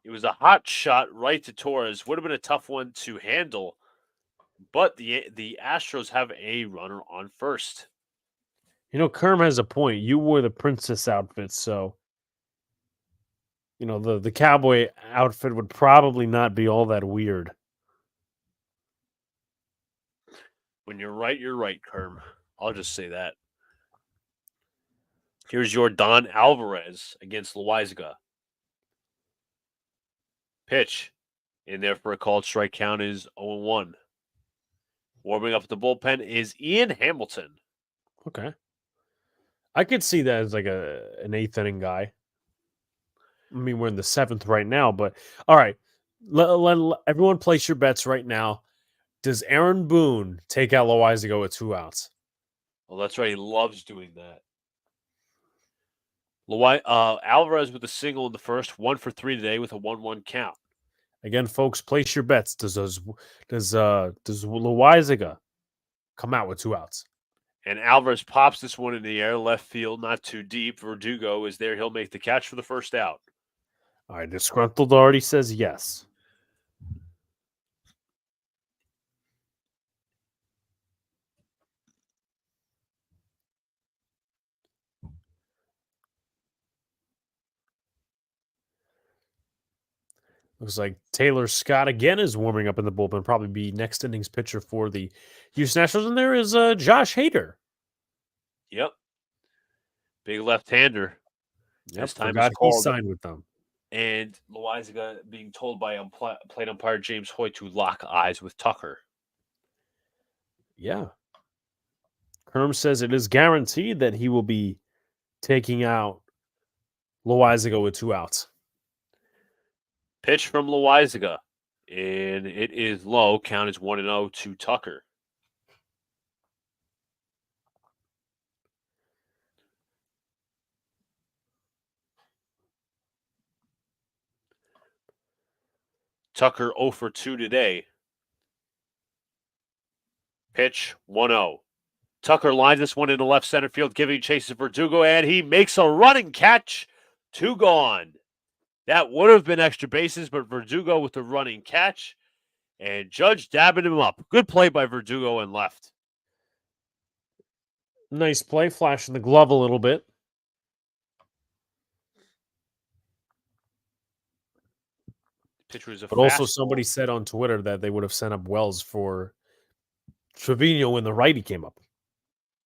It was a hot shot right to Torres. Would have been a tough one to handle, but the Astros have a runner on first. You know, Kerm has a point. You wore the princess outfit, so you know the cowboy outfit would probably not be all that weird. When you're right, Kerm. I'll just say that. Here's your Don Alvarez against Loáisiga. Pitch in there for a called strike count is 0-1. Warming up the bullpen is Ian Hamilton. Okay. I could see that as like an 8th inning guy. I mean, we're in the 7th right now, but all right. Let everyone place your bets right now. Does Aaron Boone take out Loáisiga with 2 outs? Well, that's right. He loves doing that. Alvarez with a single in the first, 1 for 3 today with a 1-1 count. Again, folks, place your bets. Does Loáisiga come out with 2 outs? And Alvarez pops this one in the air, left field, not too deep. Verdugo is there. He'll make the catch for the first out. All right, Disgruntled already says yes. Looks like Taylor Scott again is warming up in the bullpen. Probably be next innings pitcher for the Houston Astros. And there is Josh Hader. Yep. Big left-hander. Yep, forgot he signed with them. And Loáisiga being told by plate umpire James Hoyt to lock eyes with Tucker. Yeah. Kerm says it is guaranteed that he will be taking out Loáisiga with 2 outs. Pitch from Loáisiga, and it is low. Count is 1-0 to Tucker. Tucker 0 for 2 today. Pitch 1-0. Tucker lines this one into left center field, giving chase to Verdugo, and he makes a running catch. 2 gone. That would have been extra bases, but Verdugo with the running catch. And Judge dabbing him up. Good play by Verdugo and left. Nice play, flashing the glove a little bit. Pitch was a But also, fastball. somebody said on Twitter that they would have sent up Wells for Trevino when the righty came up.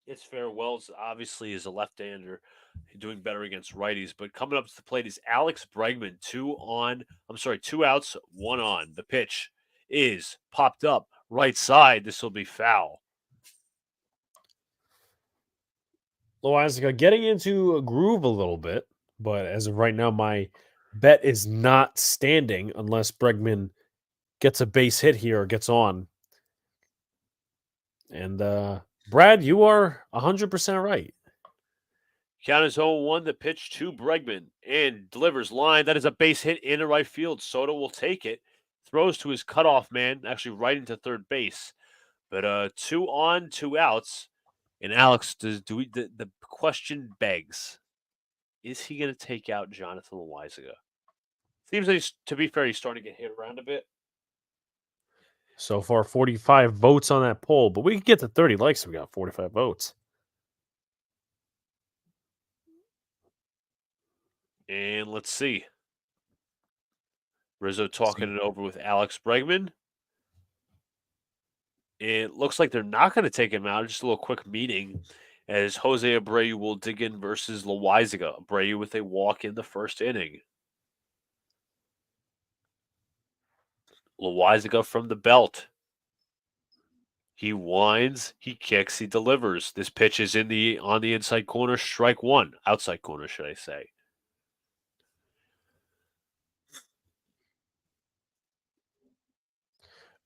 It's fair. Wells obviously is a left-hander, doing better against righties. But coming up to the plate is Alex Bregman. 2 outs, 1 on. The pitch is popped up right side. This will be foul. Loizaga getting into a groove a little bit, but as of right now, my bet is not standing unless Bregman gets a base hit here or gets on. And Brad, you are 100% right. Count is 0-1. The pitch to Bregman and delivers line. That is a base hit into right field. Soto will take it. Throws to his cutoff man, actually right into third base. But 2 on, 2 outs. And Alex, the question begs, is he going to take out Jonathan Loizaga? Seems like, to be fair, he's starting to get hit around a bit. So far, 45 votes on that poll, but we could get to 30 likes if we got 45 votes. And let's see. Rizzo talking it over with Alex Bregman. It looks like they're not going to take him out. Just a little quick meeting as Jose Abreu will dig in versus Loizaga. Abreu with a walk in the first inning. Loizaga from the belt. He winds, he kicks, he delivers. This pitch is on the inside corner, strike one. Outside corner, should I say.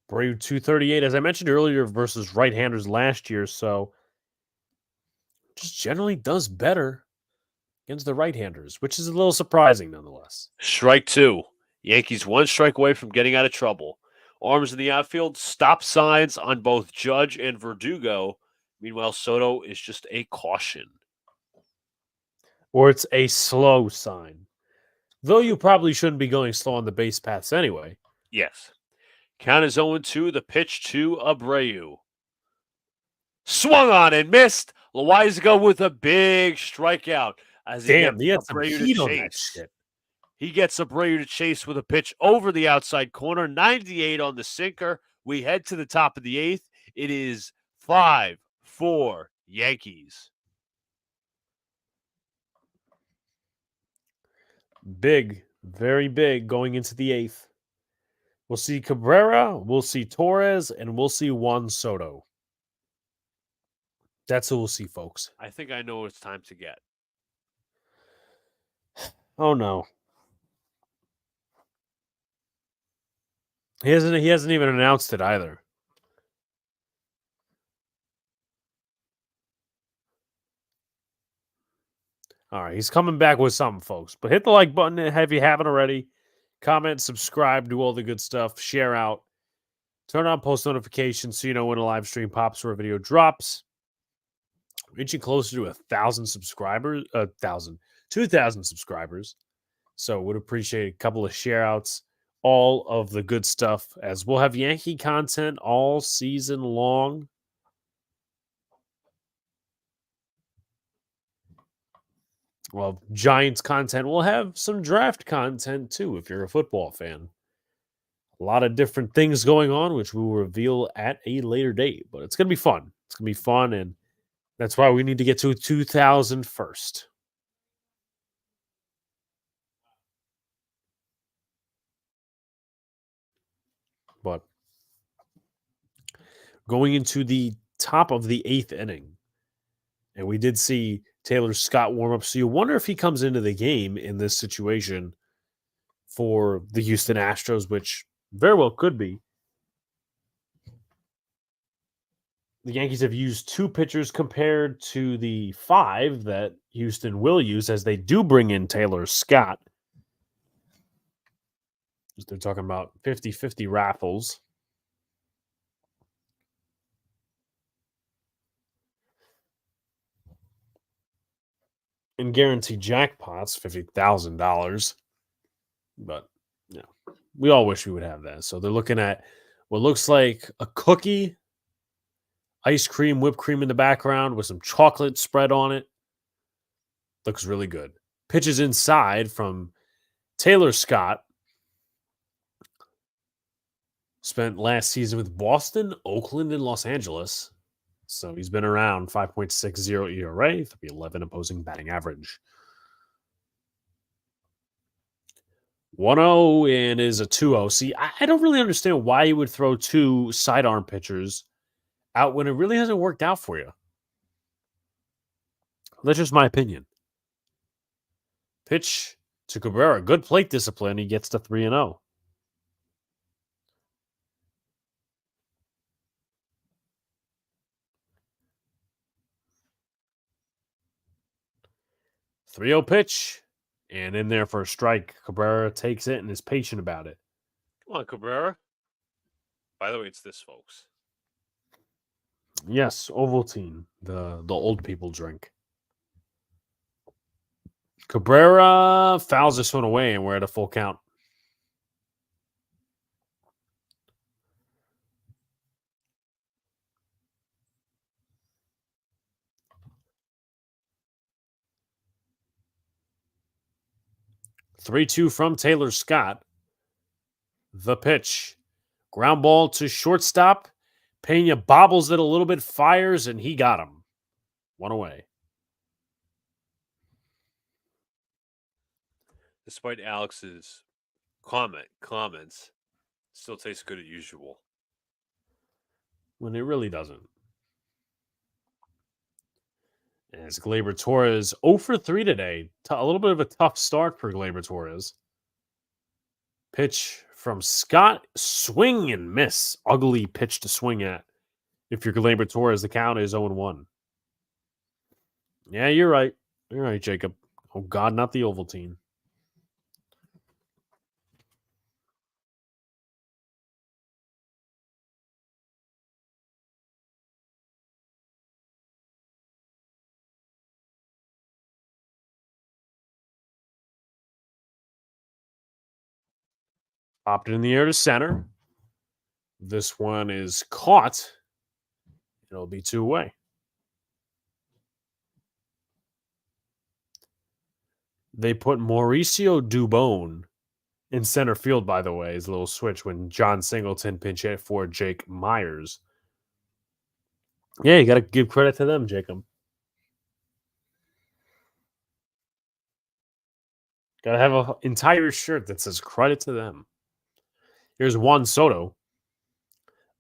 Abreu 238, as I mentioned earlier, versus right-handers last year, so just generally does better against the right-handers, which is a little surprising nonetheless. Strike two. Yankees 1 strike away from getting out of trouble. Arms in the outfield, stop signs on both Judge and Verdugo. Meanwhile, Soto is just a caution. Or it's a slow sign. Though you probably shouldn't be going slow on the base paths anyway. Yes. Count is 0-2. The pitch to Abreu. Swung on and missed. Loizaga with a big strikeout. As he Damn, gets he had some Abreu heat to on that chase. shit. He gets Abreu to chase with a pitch over the outside corner. 98 on the sinker. We head to the top of the 8th. It is 5-4 Yankees. Big, very big going into the 8th. We'll see Cabrera, we'll see Torres, and we'll see Juan Soto. That's who we'll see, folks. I think I know what it's time to get. Oh no. He hasn't even announced it either. All right, he's coming back with something, folks. But hit the like button if you haven't already. Comment, subscribe, do all the good stuff. Share out. Turn on post notifications so you know when a live stream pops or a video drops. We're inching closer to 1,000 subscribers. 2,000 subscribers. So would appreciate a couple of share outs. All of the good stuff, as we'll have Yankee content all season long. Well, Giants content. We'll have some draft content too, if you're a football fan. A lot of different things going on, which we will reveal at a later date. But it's going to be fun. It's going to be fun, and that's why we need to get to 2,000 first. But going into the top of the 8th inning, and we did see Taylor Scott warm up. So you wonder if he comes into the game in this situation for the Houston Astros, which very well could be. The Yankees have used 2 pitchers compared to the 5 that Houston will use, as they do bring in Taylor Scott. They're talking about 50-50 raffles. And guaranteed jackpots, $50,000. But yeah, we all wish we would have that. So they're looking at what looks like a cookie, ice cream, whipped cream in the background with some chocolate spread on it. Looks really good. Pitches inside from Taylor Scott. Spent last season with Boston, Oakland, and Los Angeles. So he's been around 5.60 ERA, 311 opposing batting average. 1-0 and is a 2-0. See, I don't really understand why you would throw two sidearm pitchers out when it really hasn't worked out for you. That's just my opinion. Pitch to Cabrera. Good plate discipline. He gets to 3-0. Three-0 pitch. And in there for a strike. Cabrera takes it and is patient about it. Come on, Cabrera. By the way, it's this, folks. Yes, Ovaltine, the old people drink. Cabrera fouls this one away, and we're at a full count. Three-two from Taylor Scott. The pitch. Ground ball to shortstop. Pena bobbles it a little bit, fires, and he got him. One away. Despite Alex's comments, still tastes good as usual. When it really doesn't. As Gleyber Torres 0 for 3 today. A little bit of a tough start for Gleyber Torres. Pitch from Scott. Swing and miss. Ugly pitch to swing at. If you're Gleyber Torres, the count is 0-1. Yeah, you're right. You're right, Jacob. Oh, God, not the Ovaltine. Popped it in the air to center. This one is caught. It'll be 2 away. They put Mauricio Dubon in center field, by the way, is a little switch when John Singleton pinch hit for Jake Myers. Yeah, you got to give credit to them, Jacob. Got to have an entire shirt that says credit to them. Here's Juan Soto.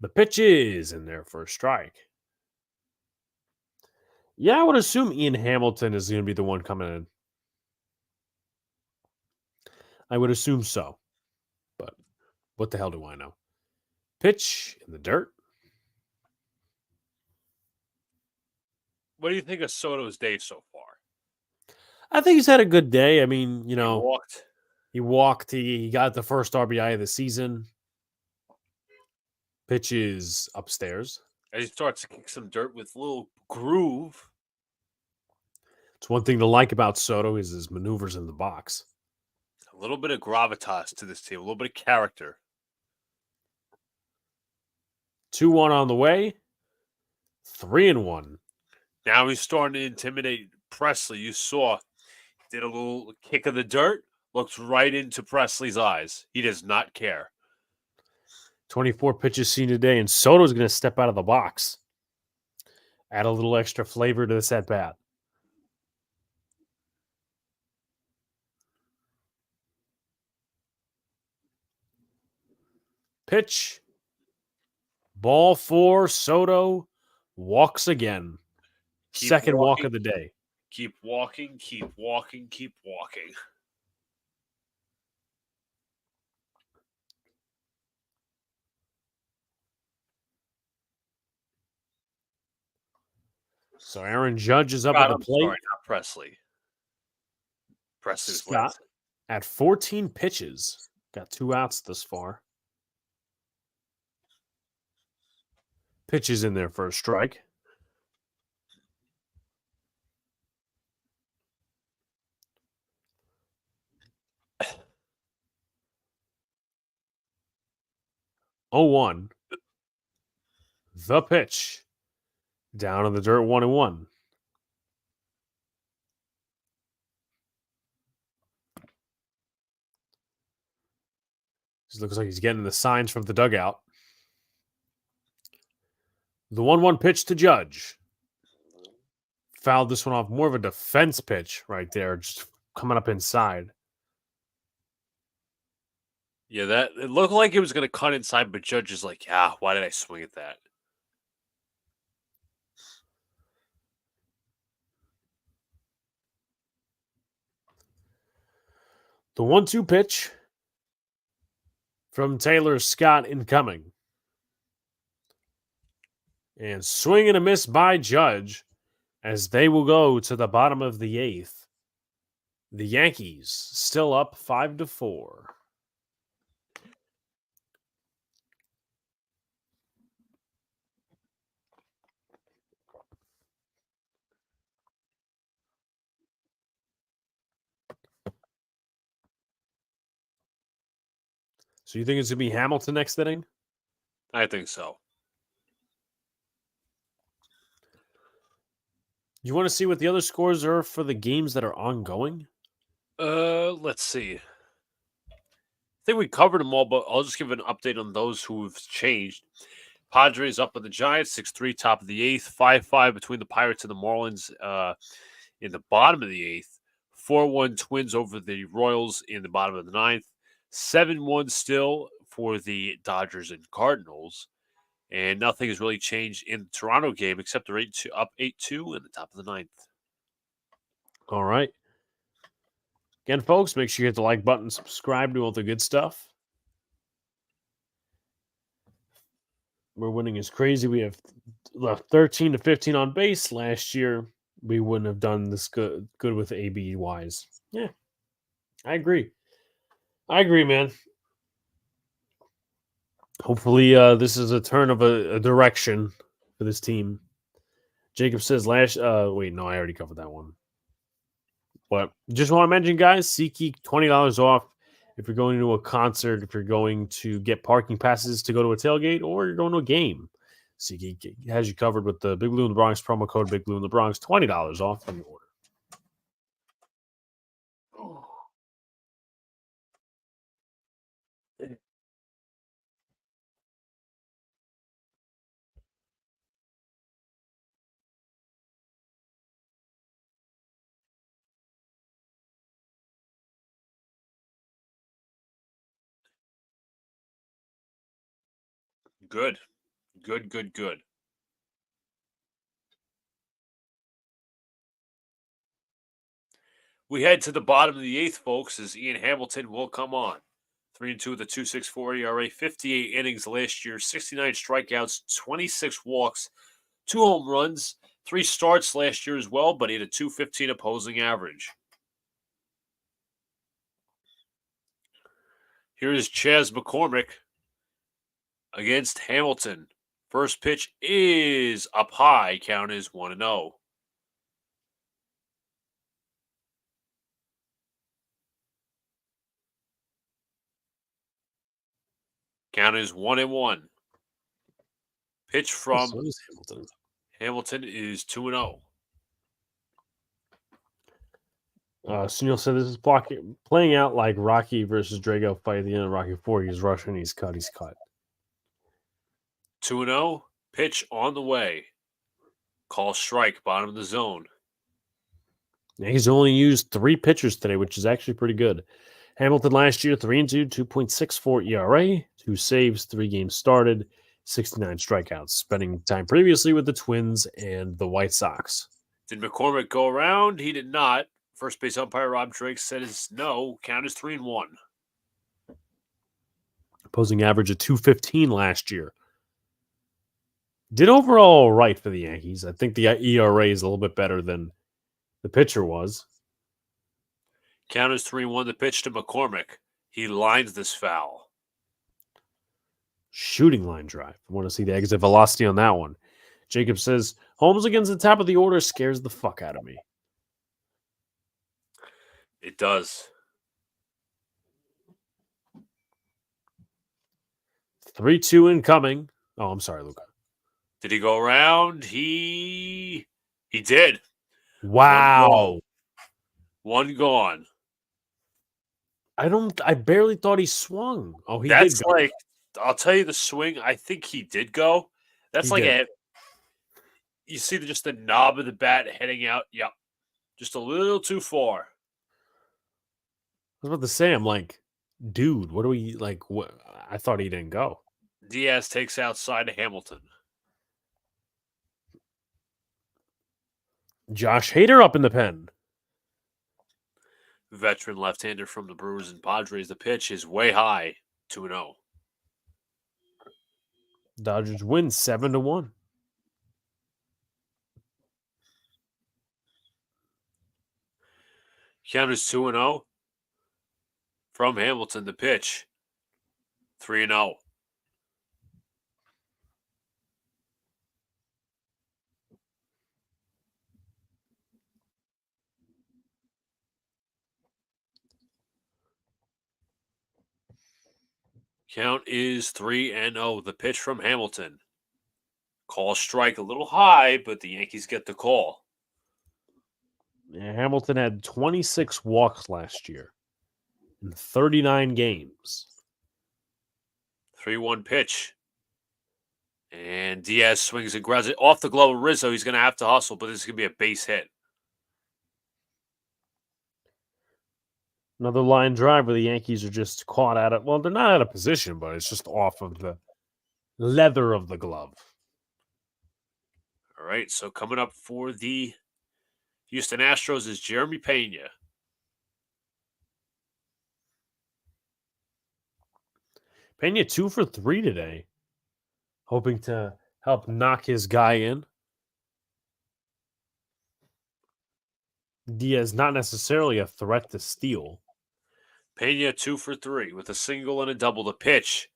The pitch is in there for a strike. Yeah, I would assume Ian Hamilton is going to be the one coming in. I would assume so. But what the hell do I know? Pitch in the dirt. What do you think of Soto's day so far? I think he's had a good day. I mean, He walked. He walked. He got the first RBI of the season. Pitch is upstairs. As he starts to kick some dirt with a little groove. It's one thing to like about Soto is his maneuvers in the box. A little bit of gravitas to this team. A little bit of character. 2-1 on the way. 3-1. Now he's starting to intimidate Presley. You saw. Did a little kick of the dirt. Looks right into Presley's eyes. He does not care. 24 pitches seen today, and Soto's going to step out of the box. Add a little extra flavor to this at-bat. Pitch. Ball 4. Soto walks again. Second walk of the day. Keep walking, keep walking, keep walking. So Aaron Judge is up at the plate. Sorry, not Presley. Presley's Scott at 14 pitches. Got 2 outs thus far. Pitches in there for a strike. Oh, 1. The pitch. Down in the dirt, 1-1. It looks like he's getting the signs from the dugout. The 1-1 pitch to Judge. Fouled this one off. More of a defense pitch right there, just coming up inside. Yeah, that it looked like it was going to cut inside, but Judge is like, "Yeah, why did I swing at that?" The 1-2 pitch from Taylor Scott incoming. And swing and a miss by Judge as they will go to the bottom of the 8th. The Yankees still up 5-4. So you think it's going to be Hamilton next inning? I think so. You want to see what the other scores are for the games that are ongoing? Let's see. I think we covered them all, but I'll just give an update on those who've changed. Padres up on the Giants, 6-3, top of the 8th, 5-5 between the Pirates and the Marlins in the bottom of the 8th, 4-1 Twins over the Royals in the bottom of the 9th, 7-1 still for the Dodgers and Cardinals, and nothing has really changed in the Toronto game except they're up 8-2 in the top of the 9th. All right. Again, folks, make sure you hit the like button, subscribe to all the good stuff. We're winning is crazy. We have left 13-15 on base. Last year, we wouldn't have done this good with ABYs. Yeah, I agree. Man. Hopefully, this is a turn of a direction for this team. Jacob says wait, no, I already covered that one. But just want to mention, guys, SeatGeek, $20 off if you're going to a concert, if you're going to get parking passes to go to a tailgate, or you're going to a game. SeatGeek has you covered with the Big Blue in the Bronx promo code Big Blue in the Bronx, $20 off on your order. Good. We head to the bottom of the 8th, folks, as Ian Hamilton will come on. 3-2 with a 2.64 ERA, 58 innings last year, 69 strikeouts, 26 walks, 2 home runs, 3 starts last year as well, but he had a 2.15 opposing average. Here is Chas McCormick against Hamilton. First pitch is up high. Count is 1-0. Count is 1-1. Pitch from So is Hamilton. Hamilton is 2-0. Sunil said this is playing out like Rocky versus Drago fight at the end of Rocky 4. He's rushing, he's cut. 2-0. Pitch on the way. Call strike, bottom of the zone. He's only used 3 pitchers today, which is actually pretty good. Hamilton last year, 3-2, 2.64 ERA, 2 saves, 3 games started, 69 strikeouts, spending time previously with the Twins and the White Sox. Did McCormick go around? He did not. First base umpire Rob Drake says no. Count is 3-1. Opposing average of 215 last year. Did overall all right for the Yankees. I think the ERA is a little bit better than the pitcher was. Count is 3-1. The pitch to McCormick. He lines this foul. Shooting line drive. I want to see the exit velocity on that one. Jacob says, Holmes against the top of the order scares the fuck out of me. It does. 3-2 incoming. Oh, I'm sorry, Luca. Did he go around? He did. Wow. One gone. I barely thought he swung. Oh, he did That's go. like, I'll tell you the swing. I think he did go. That's He like did. you see just the knob of the bat heading out. Yep. Just a little too far. I was about to say, I'm like, dude, what do we like? What? I thought he didn't go. Diaz takes outside to Hamilton. Josh Hader up in the pen. Veteran left-hander from the Brewers and Padres. The pitch is way high, 2-0. Dodgers win 7-1. Count is 2-0. From Hamilton, the pitch, 3-0. Count is 3-0. The pitch from Hamilton. Call strike a little high, but the Yankees get the call. Yeah, Hamilton had 26 walks last year in 39 games. 3-1 pitch. And Diaz swings and grabs it off the glove of Rizzo. He's going to have to hustle, but this is going to be a base hit. Another line drive where the Yankees are just caught out of, well, they're not out of position, but it's just off of the leather of the glove. All right, so coming up for the Houston Astros is Jeremy Pena. Pena 2 for 3 today, hoping to help knock his guy in. Diaz not necessarily a threat to steal. Pena 2 for 3 with a single and a double to pitch.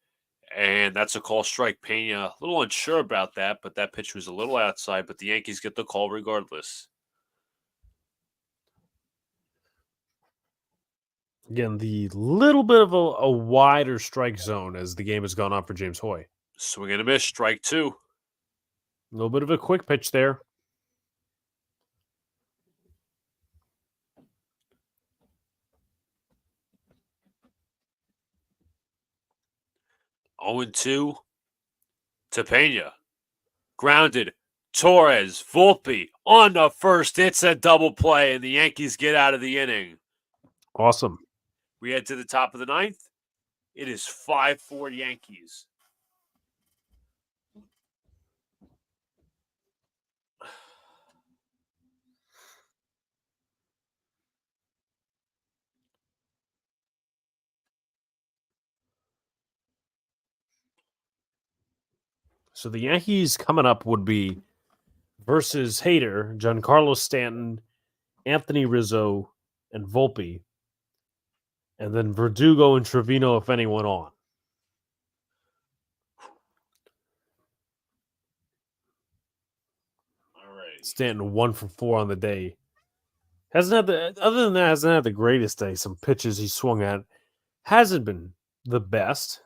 And that's a call strike. Pena a little unsure about that, but that pitch was a little outside, but the Yankees get the call regardless. Again, the little bit of a wider strike zone as the game has gone on for James Hoy. Swing and a miss, strike 2. A little bit of a quick pitch there. Oh and 2 to Pena. Grounded. Torres, Volpe on the first. It's a double play, and the Yankees get out of the inning. Awesome. We head to the top of the ninth. It is 5-4 Yankees. So the Yankees coming up would be versus Hader, Giancarlo Stanton, Anthony Rizzo, and Volpe. And then Verdugo and Trevino if anyone on. All right. Stanton 1 for 4 on the day. Hasn't had the greatest day. Some pitches he swung at hasn't been the best,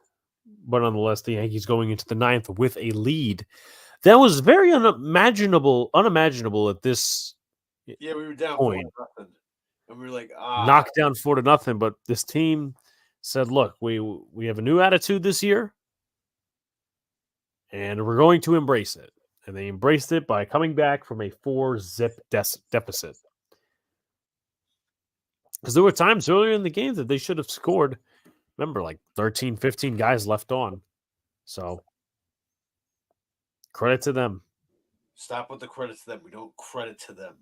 but nonetheless, the Yankees going into the ninth with a lead that was very unimaginable at this Yeah, we were down point. 4-0. And we were like, Knocked down 4-0, but this team said, "Look, we have a new attitude this year, and we're going to embrace it." And they embraced it by coming back from a 4-zip deficit. Because there were times earlier in the game that they should have scored. Remember, like 13, 15 guys left on. So, credit to them. Stop with the credit to them. We don't credit to them.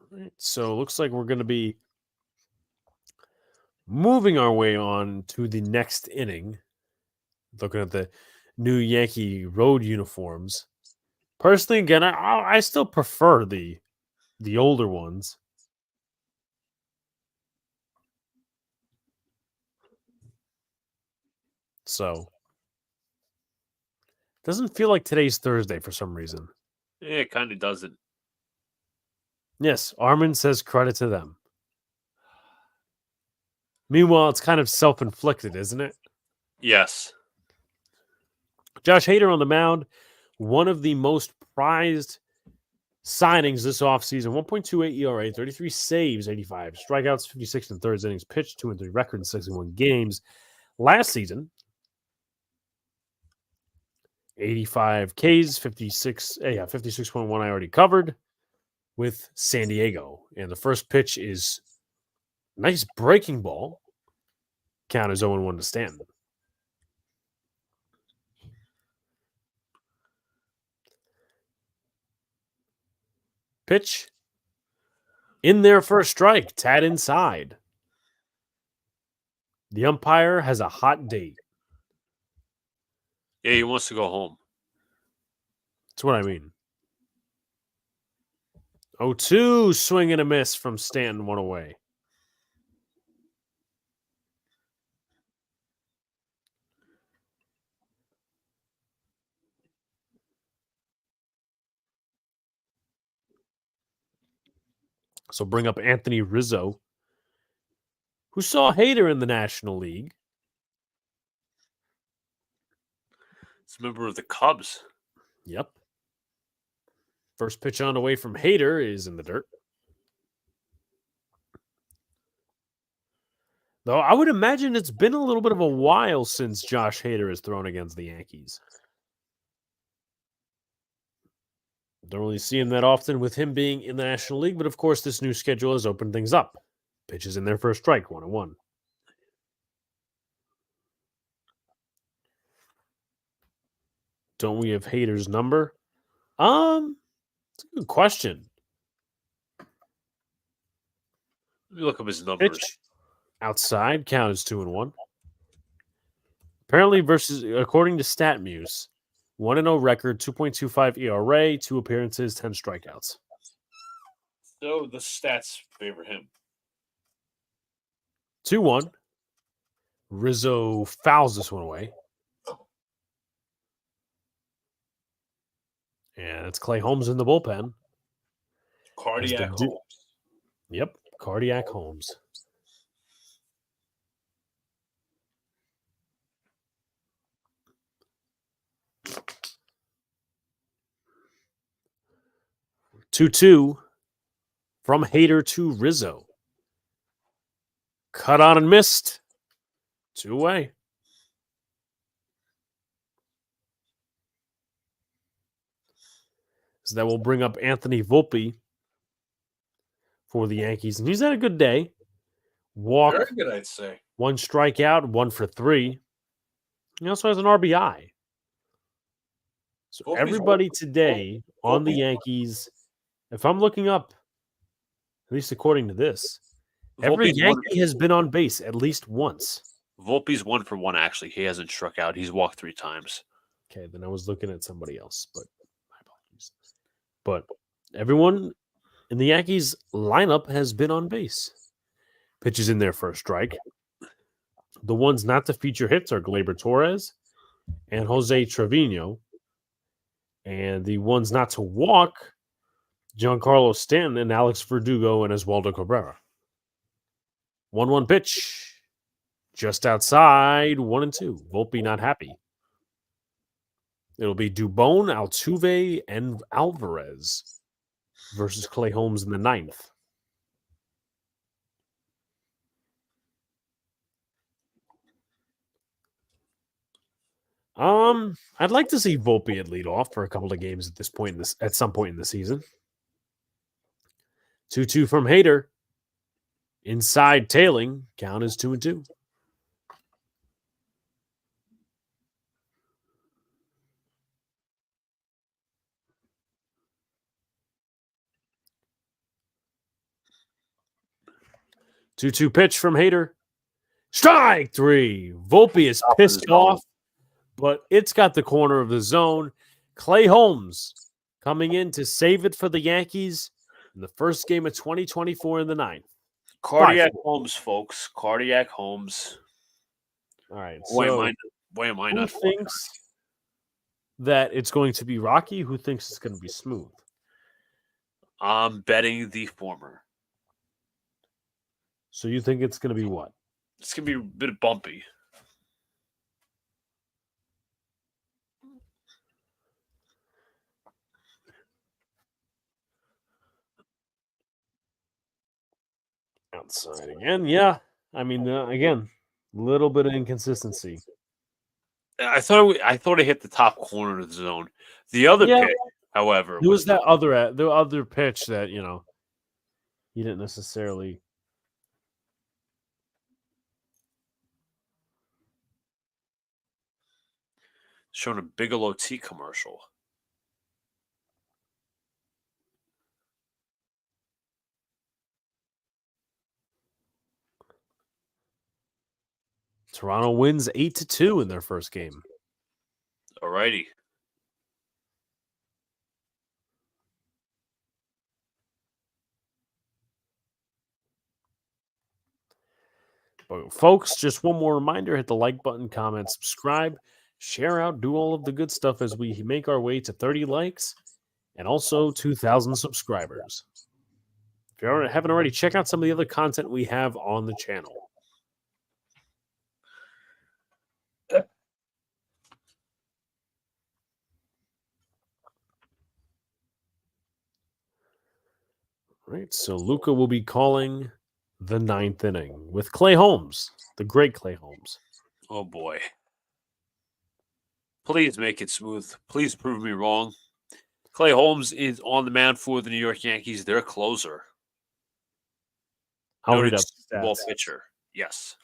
Right, so, it looks like we're going to be moving our way on to the next inning. Looking at the new Yankee road uniforms. Personally, again, I still prefer the older ones. So Doesn't feel like today's Thursday for some reason. Yeah, it kind of doesn't. Yes, Armin says credit to them. Meanwhile, it's kind of self-inflicted, isn't it? Yes. Josh Hader on the mound, one of the most prized signings this offseason. 1.28 ERA, 33 saves, 85 strikeouts, 56 and thirds innings pitched, 2-3 record in 61 games. Last season, 85 Ks, 56.1 I already covered with San Diego. And the first pitch is nice breaking ball. Count is 0-1 to Stanton. Pitch in there for a strike. Tad inside. The umpire has a hot date. Yeah, he wants to go home. That's what I mean. 0-2, swing and a miss from Stanton, one away. So bring up Anthony Rizzo, who saw Hader in the National League. He's a member of the Cubs. Yep. First pitch on away from Hader is in the dirt. Though I would imagine it's been a little bit of a while since Josh Hader has thrown against the Yankees. Don't really see him that often with him being in the National League, but of course this new schedule has opened things up. Pitches in there for a strike, 1-1. Don't we have Hader's number? It's a good question. Let me look up his numbers. Pitch outside, count is 2-1. Apparently, according to StatMuse, 1-0 record, 2.25 ERA, 2 appearances, 10 strikeouts. So the stats favor him. 2-1. Rizzo fouls this one away. And it's Clay Holmes in the bullpen. Cardiac Holmes. Yep, Cardiac Holmes. Two from Hader to Rizzo. Cut on and missed. 2 away. So that will bring up Anthony Volpe for the Yankees. And he's had a good day. Walk. Very good, I'd say. 1 strikeout, 1 for 3. He also has an RBI. So Volpe's everybody today on the Yankees, if I'm looking up, at least according to this, every Yankee has been on base at least once. Volpe's 1 for 1, actually. He hasn't struck out. He's walked 3 times. Okay, then I was looking at somebody else, but my apologies. But everyone in the Yankees lineup has been on base. Pitches in there for a strike. The ones not to feature hits are Gleyber Torres and Jose Trevino. And the ones not to walk, Giancarlo Stanton and Alex Verdugo and Oswaldo Cabrera. 1-1 pitch. Just outside, 1-2. Volpe not happy. It'll be Dubon, Altuve, and Alvarez versus Clay Holmes in the 9th. I'd like to see Volpe at leadoff for a couple of games at some point in the season. 2-2 from Hader. Inside tailing, count is 2-2. Two pitch from Hader. Strike 3. Volpe is pissed off, but it's got the corner of the zone. Clay Holmes coming in to save it for the Yankees in the first game of 2024 in the 9th. Cardiac Holmes, folks. Cardiac Holmes. All right. Why am I not? Who thinks that it's going to be rocky? Who thinks it's going to be smooth? I'm betting the former. So you think it's going to be what? It's going to be a bit bumpy. Outside again, yeah. I mean, again, a little bit of inconsistency. I thought it hit the top corner of the zone. The other Yeah, pitch, however, there was that other pitch that he didn't necessarily. showing a Bigelow tea commercial. Toronto wins 8-2 in their first game. Alrighty. But folks, just one more reminder: hit the like button, comment, subscribe, share out, do all of the good stuff as we make our way to 30 likes and also 2,000 subscribers. If you haven't already, check out some of the other content we have on the channel. Right, so Luca will be calling the 9th inning with Clay Holmes, the great Clay Holmes. Oh boy. Please make it smooth. Please prove me wrong. Clay Holmes is on the mound for the New York Yankees, their closer. I'll Noted read up ball stats. pitcher. Yes.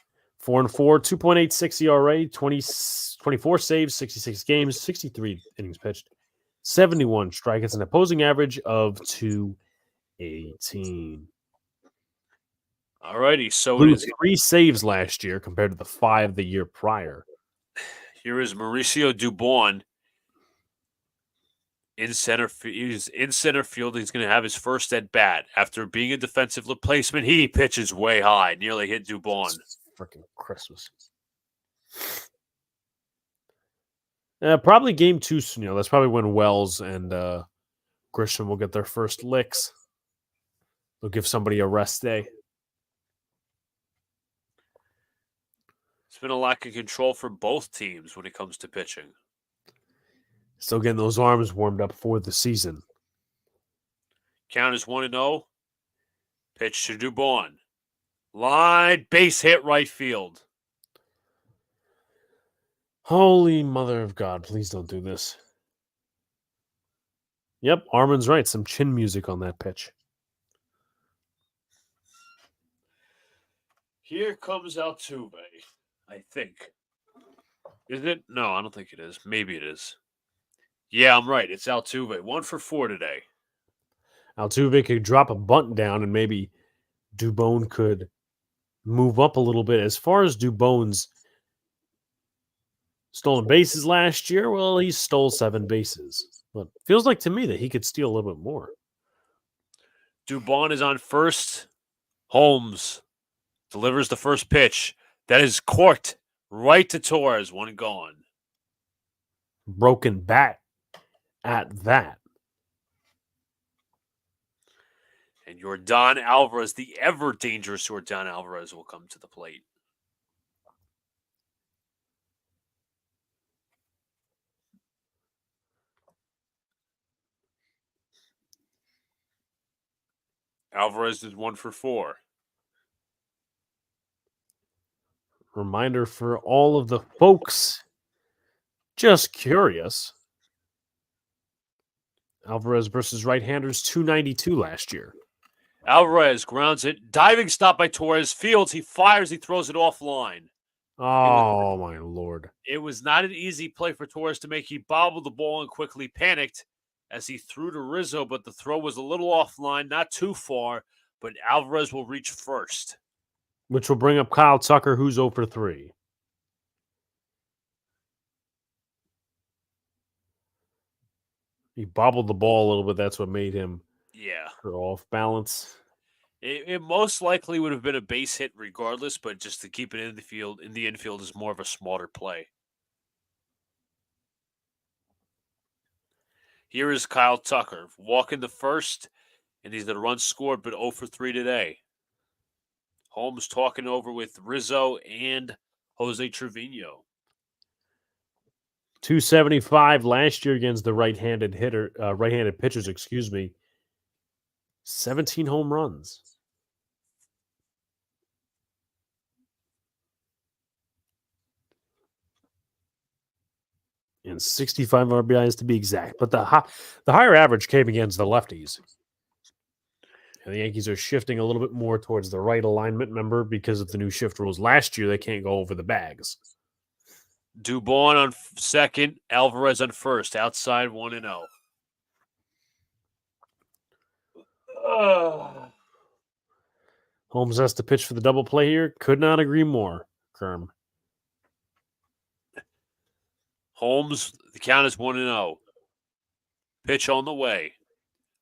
4-4, 2.86 ERA, 24 saves, 66 games, 63 innings pitched, 71 strikeouts, an opposing average of 218. Alrighty, so Blew it is. 3 saves last year compared to the 5 the year prior. Here is Mauricio Dubon in center. He's in center field. He's going to have his first at bat after being a defensive replacement. He pitches way high, nearly hit Dubon. Freaking Christmas. Probably game 2. That's probably when Wells and Grisham will get their first licks. They'll give somebody a rest day. It's been a lack of control for both teams when it comes to pitching. Still getting those arms warmed up for the season. Count is 1-0. Pitch to Dubon. Line, base hit right field. Holy mother of God, please don't do this. Yep, Armin's right. Some chin music on that pitch. Here comes Altuve, I think. Is it? No, I don't think it is. Maybe it is. Yeah, I'm right. It's Altuve. 1 for 4 today. Altuve could drop a bunt down and maybe Dubon could move up a little bit. As far as Dubon's stolen bases last year, well, he stole 7 bases. But feels like to me that he could steal a little bit more. Dubon is on first. Holmes delivers the first pitch. That is corked right to Torres. 1 gone. Broken bat at that. And Yordan Alvarez, the ever dangerous Yordan Alvarez, will come to the plate. Alvarez is 1 for 4. Reminder for all of the folks just curious. Alvarez versus right-handers, 292 last year. Alvarez grounds it. Diving stop by Torres. Fields. He fires. He throws it offline. Oh, my Lord. It was not an easy play for Torres to make. He bobbled the ball and quickly panicked as he threw to Rizzo, but the throw was a little offline, not too far, but Alvarez will reach first. Which will bring up Kyle Tucker, who's 0 for 3. He bobbled the ball a little bit. That's what made him off balance. It most likely would have been a base hit regardless, but just to keep it in the infield is more of a smarter play. Here is Kyle Tucker walking the first, and he's the run scored, but 0 for 3 today. Holmes talking over with Rizzo and Jose Trevino. 275 last year against the right-handed pitchers, 17 home runs. And 65 RBIs to be exact. But the higher average came against the lefties. And the Yankees are shifting a little bit more towards the right alignment, remember, because of the new shift rules. Last year, they can't go over the bags. Dubon on second, Alvarez on first, outside 1-0. Holmes has to pitch for the double play here. Could not agree more, Kerm. Holmes, the count is 1-0. Pitch on the way.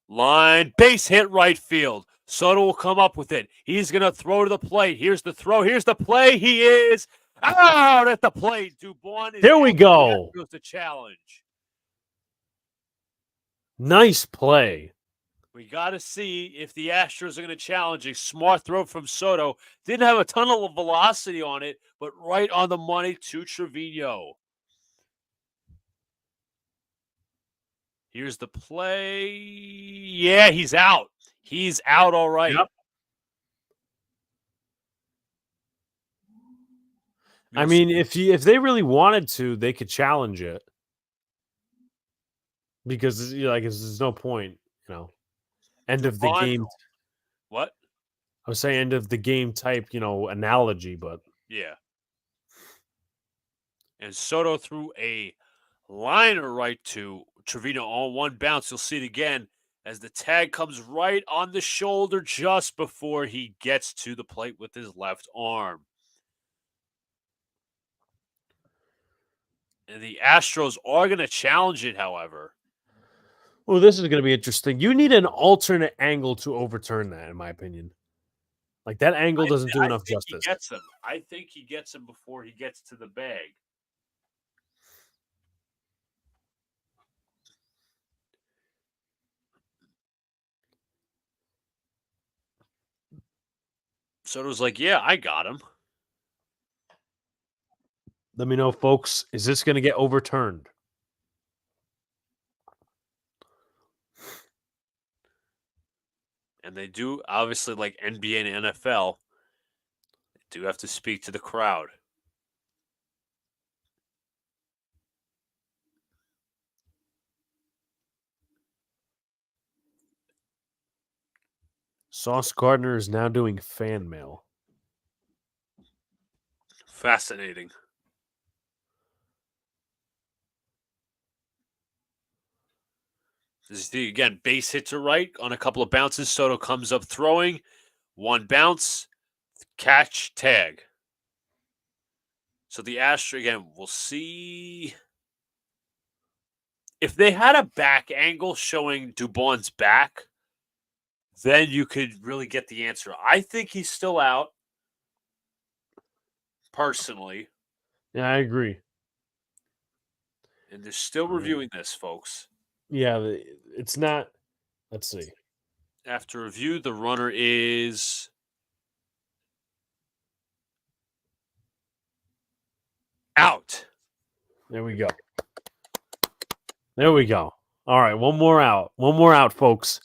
Line, base hit right field. Soto will come up with it. He's going to throw to the plate. Here's the throw. Here's the play. He is out at the plate. Dubon is There we go. Goes the challenge. Nice play. We got to see if the Astros are going to challenge a smart throw from Soto. Didn't have a ton of velocity on it, but right on the money to Trevino. Here's the play. Yeah, he's out. He's out all right. Yep. I mean, if they really wanted to, they could challenge it. Because there's no point, End of the game. What? I was saying end of the game type, analogy, but yeah. And Soto threw a liner right to Trevino on one bounce. You'll see it again as the tag comes right on the shoulder just before he gets to the plate with his left arm. And the Astros are going to challenge it, however. Well, this is going to be interesting. You need an alternate angle to overturn that, in my opinion. Like, that angle doesn't do enough justice. He gets him. I think he gets him before he gets to the bag. Soto's like, yeah, I got him. Let me know, folks. Is this going to get overturned? And they do, obviously, like NBA and NFL, they do have to speak to the crowd. Sauce Gardner is now doing fan mail. Fascinating. Again, base hit to right on a couple of bounces. Soto comes up throwing. One bounce, catch, tag. So the Astros, again, we'll see. If they had a back angle showing Dubon's back, then you could really get the answer. I think he's still out, personally. Yeah, I agree. And they're still reviewing this, folks. Yeah, it's not. Let's see. After review, the runner is out. There we go. There we go. All right, one more out. One more out, folks.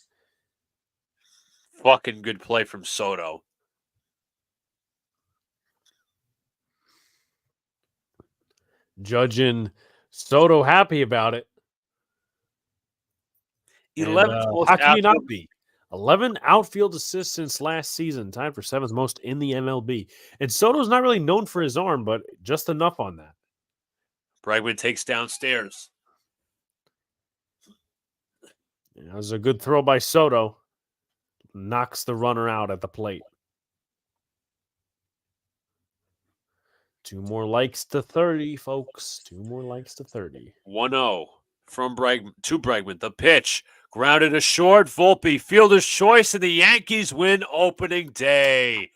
Fucking good play from Soto. Judge and Soto happy about it. 11th how can you not be? 11 outfield assists since last season, tied for 7th most in the MLB. And Soto's not really known for his arm, but just enough on that. Bregman takes downstairs. That was a good throw by Soto. Knocks the runner out at the plate. 2 more likes to 30, folks. 2 more likes to 30. 1-0 from Bregman to Bregman. The pitch grounded a short. Volpe, fielder's choice, and the Yankees win opening day.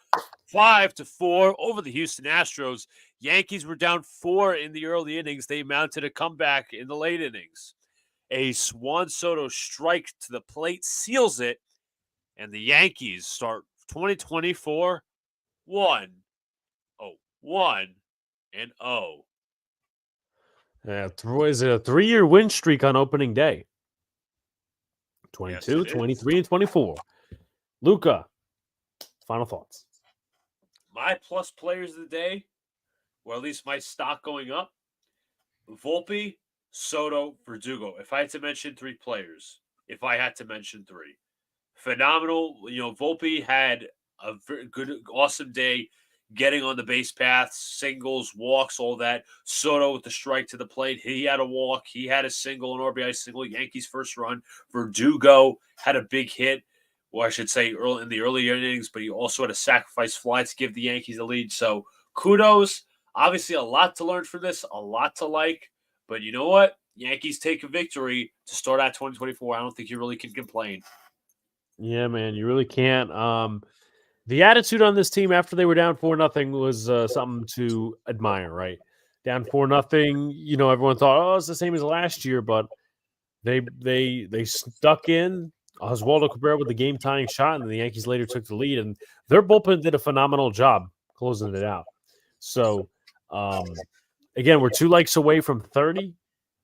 5-4 over the Houston Astros. Yankees were down 4 in the early innings. They mounted a comeback in the late innings. A Juan Soto strike to the plate seals it, and the Yankees start 2024 1-0. Yeah, is it a 3-year win streak on opening day? 22, Yes, 23, and 24. Luca, final thoughts. My plus players of the day, or at least my stock going up, Volpe, Soto, Verdugo. If I had to mention 3 players, phenomenal. Volpe had a very good, awesome day getting on the base paths, singles, walks, all that. Soto with the strike to the plate. He had a walk. He had a single, an RBI single. Yankees first run. Verdugo had a big hit, or I should say early in the early innings, but he also had a sacrifice fly to give the Yankees the lead. So kudos. Obviously, a lot to learn from this, a lot to like. But you know what? Yankees take a victory to start out 2024. I don't think you really can complain. Yeah, man, you really can't. The attitude on this team after they were down 4-0 was something to admire, right? Down 4-0, everyone thought, oh, it's the same as last year, but they stuck in. Oswaldo Cabrera with the game-tying shot, and the Yankees later took the lead, and their bullpen did a phenomenal job closing it out. So, again, we're 2 likes away from 30.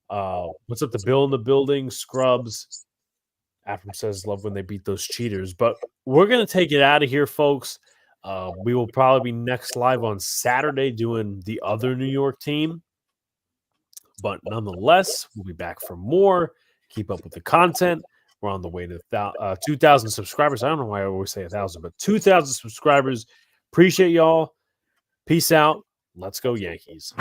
What's up, the Bill in the building? Scrubs. Afram says love when they beat those cheaters. But we're going to take it out of here, folks. We will probably be next live on Saturday doing the other New York team. But nonetheless, we'll be back for more. Keep up with the content. We're on the way to 2,000 subscribers. I don't know why I always say 1,000, but 2,000 subscribers. Appreciate y'all. Peace out. Let's go, Yankees.